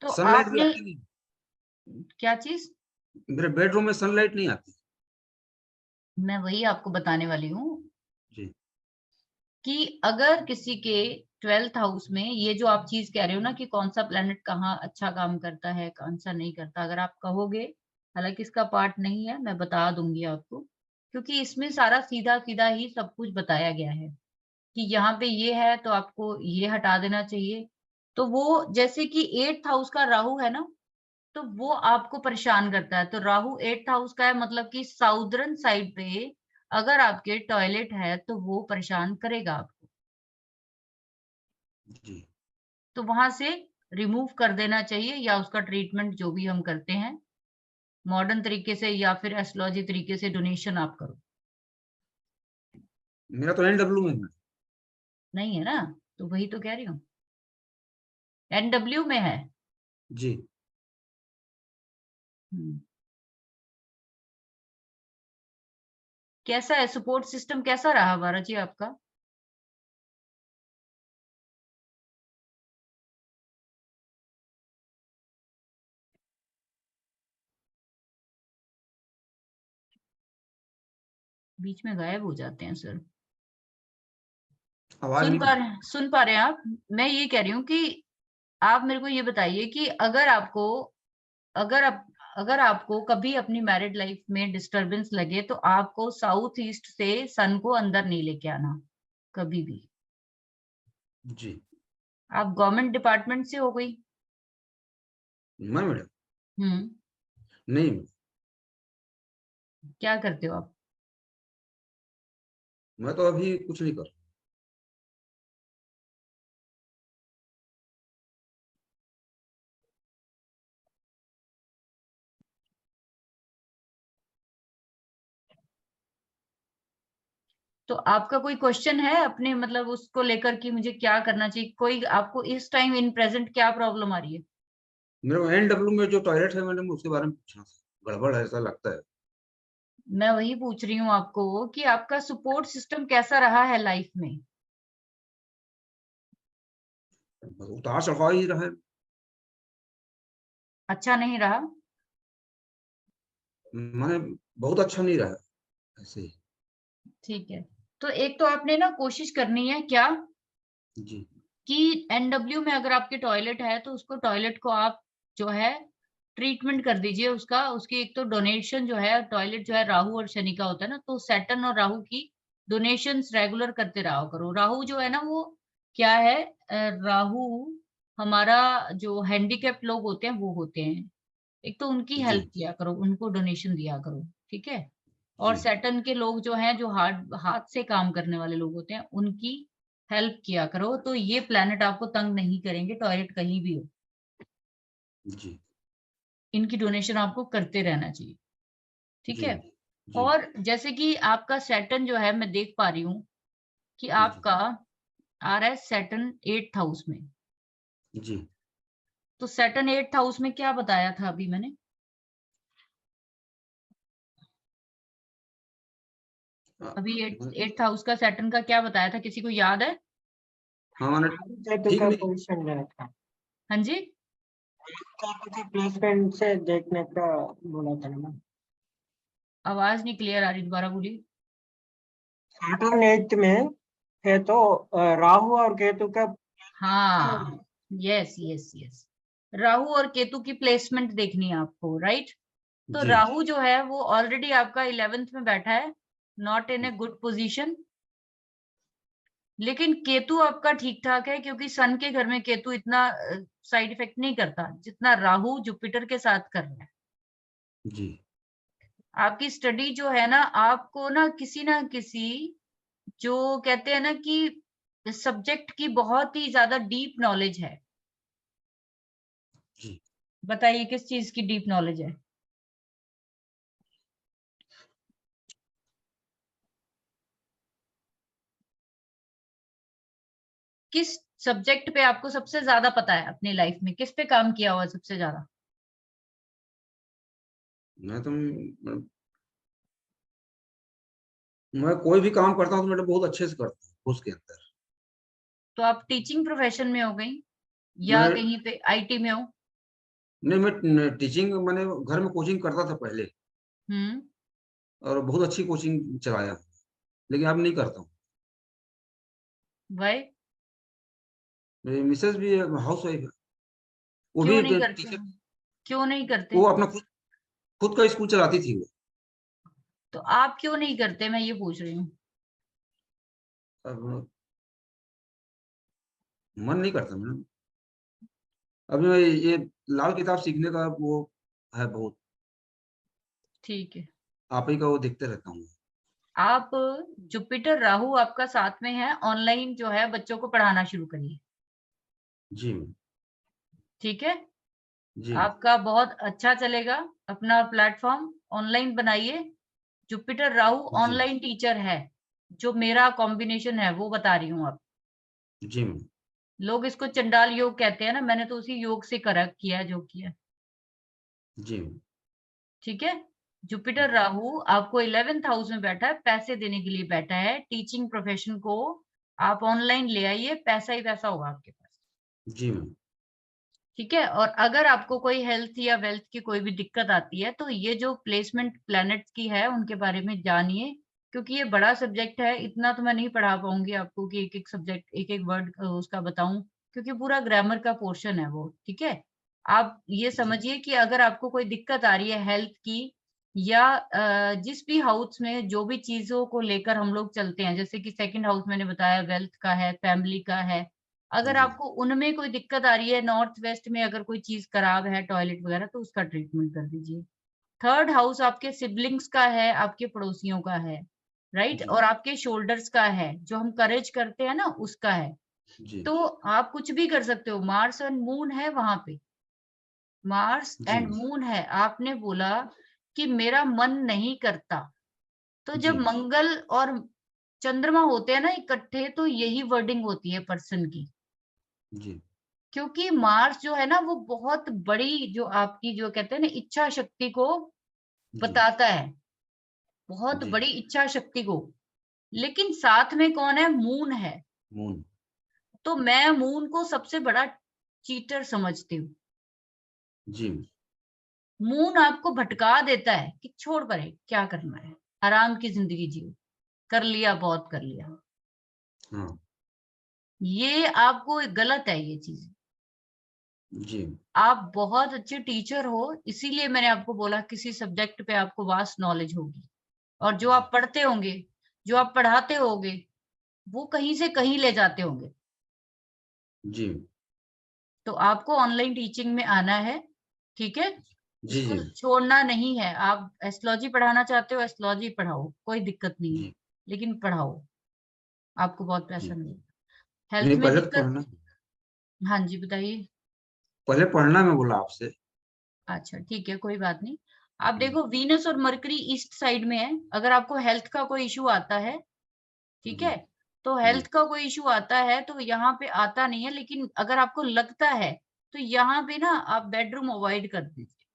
A: तो
H: सनलाइट भी
A: आपने
H: आती नहीं,
A: क्या चीज?
H: मेरे बेडरूम में सनलाइट नहीं आती।
A: मैं वही आपको बताने वाली हूँ
H: जी
A: कि अगर किसी के 12th हाउस में ये जो आप चीज कह रहे हो ना कि कौन सा प्लेनेट कहाँ अच्छा काम करता है, कौन सा नहीं करता, अगर आप कहोगे, हालांकि इसका पार्ट नहीं है, मैं बता दूंगी आपको, क्योंकि इसमें सारा सीधा सीधा ही सब कुछ बताया गया है कि यहाँ पे ये है तो आपको ये हटा देना चाहिए। तो वो जैसे कि 8th हाउस का राहु है ना, तो वो आपको परेशान करता है। तो राहु 8th हाउस का है, मतलब कि साउदर्न साइड पे अगर आपके टॉयलेट है तो वो परेशान करेगा आपको।
H: जी
A: तो वहां से रिमूव कर देना चाहिए, या उसका ट्रीटमेंट जो भी हम करते हैं मॉडर्न तरीके से या फिर एस्ट्रोलॉजी तरीके से डोनेशन आप करो।
H: मेरा तो NW में है।
A: नहीं है ना, तो वही तो कह रही हूँ, NW में है।
H: जी
A: हम्म। कैसा है सपोर्ट सिस्टम, कैसा रहा वारा जी आपका? बीच में गायब हो जाते हैं सर।
H: आवाज नहीं।
A: सुन पा रहे हैं आप? मैं ये कह रही हूँ कि आप मेरे को ये बताइए कि अगर आप अगर आपको कभी अपनी मैरिड लाइफ में डिस्टरबेंस लगे तो आपको साउथ ईस्ट से सन को अंदर नहीं लेके आना कभी भी।
H: जी
A: आप गवर्नमेंट डिपार्टमेंट से हो गई?
H: मैं मैडम
A: हम्म।
H: नहीं मैडम,
A: क्या करते हो आप?
H: मैं तो अभी कुछ नहीं कर रहा।
A: तो आपका कोई क्वेश्चन है अपने मतलब उसको लेकर कि मुझे क्या करना चाहिए? कोई आपको इस टाइम इन प्रेजेंट क्या प्रॉब्लम आ रही है?
H: मेरे को NW में जो टॉयलेट है मैडम उसके बारे में पूछना था। गड़बड़ है ऐसा लगता है।
A: मैं वही पूछ रही हूँ आपको कि आपका सपोर्ट सिस्टम कैसा रहा है लाइफ में?
H: बस उतार चढ़ाव ही रहा है।
A: अच्छा नहीं रहा?
H: मैंने बहुत अच्छा नहीं रहा ऐसे ही।
A: ठीक है। तो एक तो आपने ना कोशिश करनी है क्या
H: जी
A: कि NW में अगर आपके टॉयलेट है तो उसको टॉयलेट को आप जो है ट्रीटमेंट कर दीजिए उसका। उसकी एक तो डोनेशन जो है, टॉयलेट जो है राहु और शनि का होता है ना, तो सैटर्न और राहु की डोनेशंस रेगुलर करते रहा करो। राहु जो है ना वो क्या है, राहु हमारा जो हैंडीकैप्ड लोग होते हैं वो होते हैं, एक तो उनकी
H: जी
A: हेल्प किया करो, उनको डोनेशन दिया करो, ठीक है। और
H: जी
A: सैटर्न के लोग जो हैं, जो हाथ से काम करने वाले लोग होते हैं, उनकी हेल्प किया करो, तो ये प्लेनेट आपको तंग नहीं करेंगे, टॉयलेट कहीं भी हो।
H: जी
A: इनकी डोनेशन आपको करते रहना चाहिए, ठीक
H: जी
A: है।
H: जी
A: और जैसे कि आपका सैटर्न जो है, मैं देख पा रही हूँ कि
H: जी
A: आपका आ रहा है सैटर्न 8th हाउस में।
H: जी
A: तो सैटर्न 8th हाउस में क्या बताया था अभी मैंने? अभी 8th हाउस का सैटर्न का क्या बताया था, किसी को याद है?
H: हाँ मैंने
E: केतु
H: ठीक
E: का
H: नहीं।
E: पोजीशन लेना था,
A: हाँ जी।
E: केतु के प्लेसमेंट से देखने का बोला था ना।
A: आवाज नहीं क्लियर आ रही, दोबारा बोलिए।
E: सैटर्न 8th में है तो राहु और केतु का
A: हाँ, यस यस यस, राहु और केतु की प्लेसमेंट देखनी है आपको, राइट। तो
H: जी
A: राहु जो है वो ऑलरेडी आपका 11th में बैठा है, not in a good position. लेकिन केतु आपका ठीक ठाक है, क्योंकि सन के घर में केतु इतना साइड इफेक्ट नहीं करता जितना राहु जुपिटर के साथ कर रहा है।
H: जी
A: आपकी स्टडी जो है ना, आपको ना किसी जो कहते हैं ना कि इस सब्जेक्ट की बहुत ही ज्यादा डीप नॉलेज है।
H: जी।
A: बताइए किस चीज की डीप नॉलेज है? किस सब्जेक्ट पे आपको सबसे ज्यादा पता है अपनी लाइफ में? किस पे काम किया हुआ सबसे ज्यादा?
H: मैं कोई भी काम करता हूँ तो मैं बहुत अच्छे से करता हूँ उसके अंदर।
A: तो आप टीचिंग प्रोफेशन में हो गई या
H: मैं
A: कहीं पे आईटी में हो?
H: नहीं, मैं टीचिंग मैंने घर में कोचिंग करता था पहले, और बहुत अच्छी कोचिंग चलाया, लेकिन अब नहीं करता हूँ।
A: भाई
H: मेरी मिसेज भी हाउस वाइफ है, वो
A: क्यों
H: भी
A: नहीं करते
H: टीचर,
A: हो? क्यों नहीं करते?
H: वो अपना खुद का स्कूल चलाती थी वो।
A: तो आप क्यों नहीं करते, मैं ये पूछ रही हूँ।
H: अब मन नहीं करता मैडम। अभी मैं ये लाल किताब सीखने का वो है बहुत,
A: ठीक है,
H: आप ही का वो देखते रहता हूँ।
A: आप जुपिटर राहु आपका साथ में है, ऑनलाइन जो है बच्चों को पढ़ाना शुरू करिए।
H: जी मैम।
A: ठीक है,
H: जी
A: आपका बहुत अच्छा चलेगा। अपना प्लेटफॉर्म ऑनलाइन बनाइए। जुपिटर राहु
H: जी
A: ऑनलाइन टीचर है, जो मेरा कॉम्बिनेशन है वो बता रही हूँ। अब
H: जी मैम।
A: लोग इसको चंडाल योग कहते हैं ना, मैंने तो उसी योग से करेक्ट किया है जो किया।
H: जी मैम।
A: ठीक है, जुपिटर राहु आपको 11th हाउस में बैठा है, पैसे देने के लिए बैठा है। टीचिंग प्रोफेशन को आप ऑनलाइन ले आइए, पैसा ही पैसा होगा आपके पास।
H: जी मैम।
A: ठीक है, और अगर आपको कोई हेल्थ या वेल्थ की कोई भी दिक्कत आती है तो ये जो प्लेसमेंट प्लैनेट्स की है उनके बारे में जानिए, क्योंकि ये बड़ा सब्जेक्ट है। इतना तो मैं नहीं पढ़ा पाऊंगी आपको कि एक एक सब्जेक्ट एक एक वर्ड उसका बताऊं, क्योंकि पूरा ग्रामर का पोर्शन है वो। ठीक है, आप ये
H: जी
A: समझिए कि अगर आपको कोई दिक्कत आ रही है हेल्थ की, या जिस भी हाउस में जो भी चीजों को लेकर हम लोग चलते हैं, जैसे कि सेकंड हाउस मैंने बताया वेल्थ का है, फैमिली का है, अगर
H: जी
A: आपको उनमें कोई दिक्कत आ रही है, नॉर्थ वेस्ट में अगर कोई चीज खराब है, टॉयलेट वगैरह, तो उसका ट्रीटमेंट कर दीजिए। थर्ड हाउस आपके सिबलिंग्स का है, आपके पड़ोसियों का है, राइट,
H: जी
A: और आपके शोल्डर्स का है, जो हम करेज करते हैं ना उसका है।
H: जी
A: तो आप कुछ भी कर सकते हो। मार्स एंड मून है वहां पे, मार्स
H: जी
A: एंड मून है। आपने बोला कि मेरा मन नहीं करता, तो
H: जी
A: जब मंगल और चंद्रमा होते हैं ना इकट्ठे, तो यही वर्डिंग होती है पर्सन की।
H: जी
A: क्योंकि मार्स जो है ना वो बहुत बड़ी, जो आपकी जो कहते हैं ना इच्छा शक्ति को
H: जी
A: बताता है, बहुत
H: जी
A: बड़ी इच्छा शक्ति को। लेकिन साथ में कौन है? मून है।
H: मून।
A: तो मैं मून को सबसे बड़ा चीटर समझती हूँ।
H: जी
A: मून आपको भटका देता है कि छोड़ परे, क्या करना है, आराम की जिंदगी जियो, कर लिया बहुत कर लिया।
H: हाँ।
A: ये आपको गलत है ये चीज।
H: जी
A: आप बहुत अच्छे टीचर हो, इसीलिए मैंने आपको बोला किसी सब्जेक्ट पे आपको वास्ट नॉलेज होगी, और जो आप पढ़ते होंगे, जो आप पढ़ाते होगे, वो कहीं से कहीं ले जाते होंगे।
H: जी
A: तो आपको ऑनलाइन टीचिंग में आना है। ठीक है,
H: जी
A: इसको
H: जी
A: छोड़ना नहीं है। आप एस्ट्रोलॉजी पढ़ाना चाहते हो, एस्ट्रोलॉजी पढ़ाओ, कोई दिक्कत नहीं है,
H: जी
A: लेकिन पढ़ाओ, आपको बहुत पैसा
H: जी।
A: मिलेगा। हेल्थ
H: नहीं,
A: में
H: पहले तो
A: दिक्कत?
H: पढ़ना,
A: हाँ जी बताइए।
H: पहले पढ़ना मैं बोला आपसे।
A: अच्छा ठीक है, कोई बात नहीं। आप देखो वीनस और मरकरी ईस्ट साइड में है। अगर आपको हेल्थ का कोई इशू आता है, ठीक
H: जी
A: है, तो
H: जी
A: हेल्थ का कोई इशू आता है तो यहाँ पे आता नहीं है, लेकिन अगर आपको लगता है तो यहाँ पे ना आप बेडरूम अवॉइड कर दीजिए।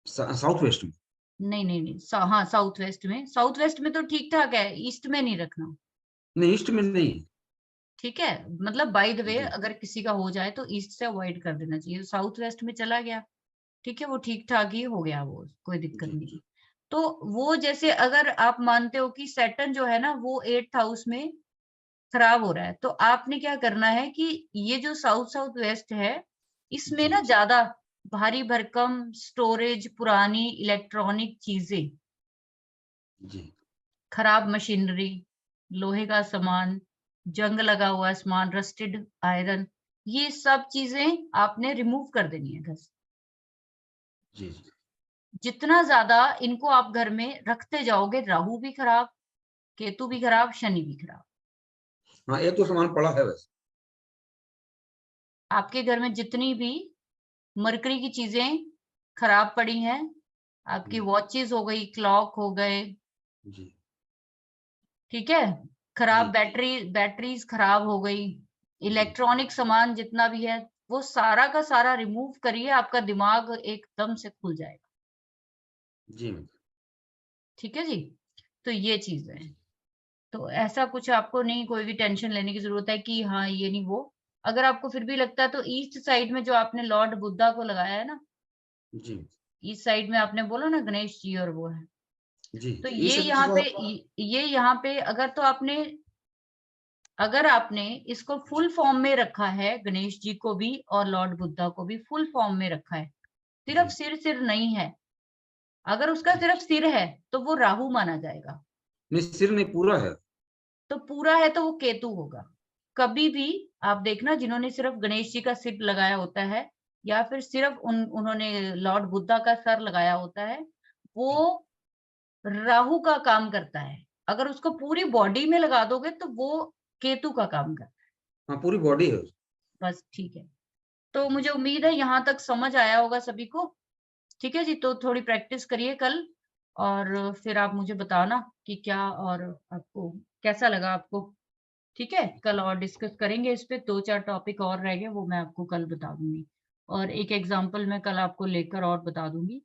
H: साउथ वेस्ट में।
A: नहीं नहीं नहीं, हाँ साउथ वेस्ट में, साउथ वेस्ट में तो ठीक ठाक है, ईस्ट में नहीं रखना।
H: नहीं, ईस्ट में नहीं।
A: ठीक है, मतलब बाय द वे
H: जी
A: अगर किसी का हो जाए तो ईस्ट से अवॉइड कर देना चाहिए। साउथ वेस्ट में चला गया, ठीक है, वो ठीक ठाक ही हो गया, वो कोई दिक्कत
H: जी
A: नहीं। तो वो जैसे अगर आप मानते हो कि सैटर्न जो है ना वो 8th हाउस में खराब हो रहा है, तो आपने क्या करना है कि ये जो साउथ साउथ वेस्ट है, इसमें
H: जी
A: ना ज्यादा भारी भरकम स्टोरेज, पुरानी इलेक्ट्रॉनिक चीजें,
H: जी
A: खराब मशीनरी, लोहे का सामान, जंग लगा हुआ सामान, रस्टेड आयरन, ये सब चीजें आपने रिमूव कर देनी है घर से।
H: जी
A: जितना ज्यादा इनको आप घर में रखते जाओगे, राहु भी खराब, केतु भी खराब, शनि भी खराब।
H: हाँ, एक तो सामान पड़ा है वैसे।
A: आपके घर में जितनी भी मरकरी की चीजें खराब पड़ी हैं, आपकी वॉचेस हो गई, क्लॉक हो गए,
H: जी
A: ठीक है, खराब
H: जी
A: बैटरीज खराब हो गई, इलेक्ट्रॉनिक सामान जितना भी है वो सारा का सारा रिमूव करिए, आपका दिमाग एकदम से खुल जाएगा।
H: जी मैम।
A: ठीक है जी। तो ये चीज है, तो ऐसा कुछ आपको नहीं कोई भी टेंशन लेने की जरूरत है कि हाँ ये नहीं वो। अगर आपको फिर भी लगता है तो ईस्ट साइड में जो आपने लॉर्ड बुद्धा को लगाया है ना,
H: जी
A: ईस्ट साइड में आपने बोला ना गणेश जी और वो है,
H: जी
A: तो
H: ये
A: ये
H: सब
A: यहाँ पे
H: चीज़
A: ये यहाँ पे अगर आपने इसको फुल फॉर्म में रखा है, गणेश जी को भी और लॉर्ड बुद्धा को भी फुल फॉर्म में रखा है, सिर्फ सिर नहीं है, अगर उसका सिर्फ सिर है तो वो राहु माना जाएगा,
H: नहीं, सिर नहीं पूरा है।
A: तो पूरा है तो वो केतु होगा। कभी भी आप देखना जिन्होंने सिर्फ गणेश जी का सिर लगाया होता है या फिर सिर्फ उन्होंने लॉर्ड बुद्धा का सर लगाया होता है, वो राहु का काम करता है। अगर उसको पूरी बॉडी में लगा दोगे तो वो केतु का काम करता है।
H: हाँ, पूरी बॉडी है।
A: बस ठीक है, तो मुझे उम्मीद है यहाँ तक समझ आया होगा सभी को। ठीक है जी, तो थोड़ी प्रैक्टिस करिए कल और फिर आप मुझे बताना कि क्या और आपको कैसा लगा आपको। ठीक है, कल और डिस्कस करेंगे इस पे, 2-4 टॉपिक और रह गए वो मैं आपको कल बता दूंगी और एक एग्जांपल मैं कल आपको लेकर और बता दूंगी।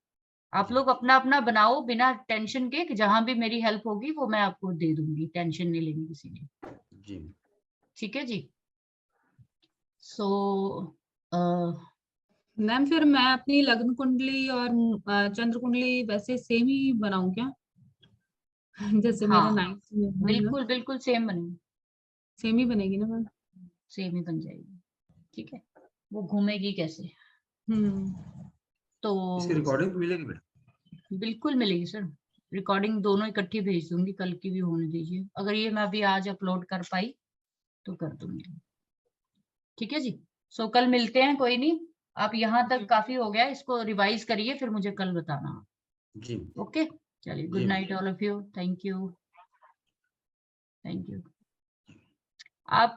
A: आप लोग अपना अपना बनाओ बिना टेंशन के, कि जहां भी मेरी हेल्प होगी वो मैं आपको दे दूंगी, टेंशन नहीं लेनी किसी ने।
H: जी
A: ठीक है जी। सो
B: मैम फिर मैं अपनी लग्न कुंडली और चंद्र कुंडली वैसे सेम ही बनाऊं क्या? जैसे मेरा
A: हाँ
B: 9th में है ना,
A: बिल्कुल बिल्कुल सेम बनेगी,
B: सेम ही बनेगी ना मैम?
A: सेम ही बन जाएगी। ठीक है, वो घूमेगी कैसे, तो
H: इसकी रिकॉर्डिंग मिलेगी बेटा?
A: बिल्कुल मिलेगी सर, रिकॉर्डिंग दोनों इकट्ठी भेज दूंगी, कल की भी होने दीजिए, अगर ये मैं अभी आज अपलोड कर पाई तो कर दूंगी। ठीक है जी, सो कल मिलते हैं, कोई नहीं, आप यहाँ तक काफी हो गया, इसको रिवाइज करिए फिर मुझे कल बताना।
H: जी
A: ओके, चलिए, गुड
H: जी
A: night all of you, thank you, thank you. आप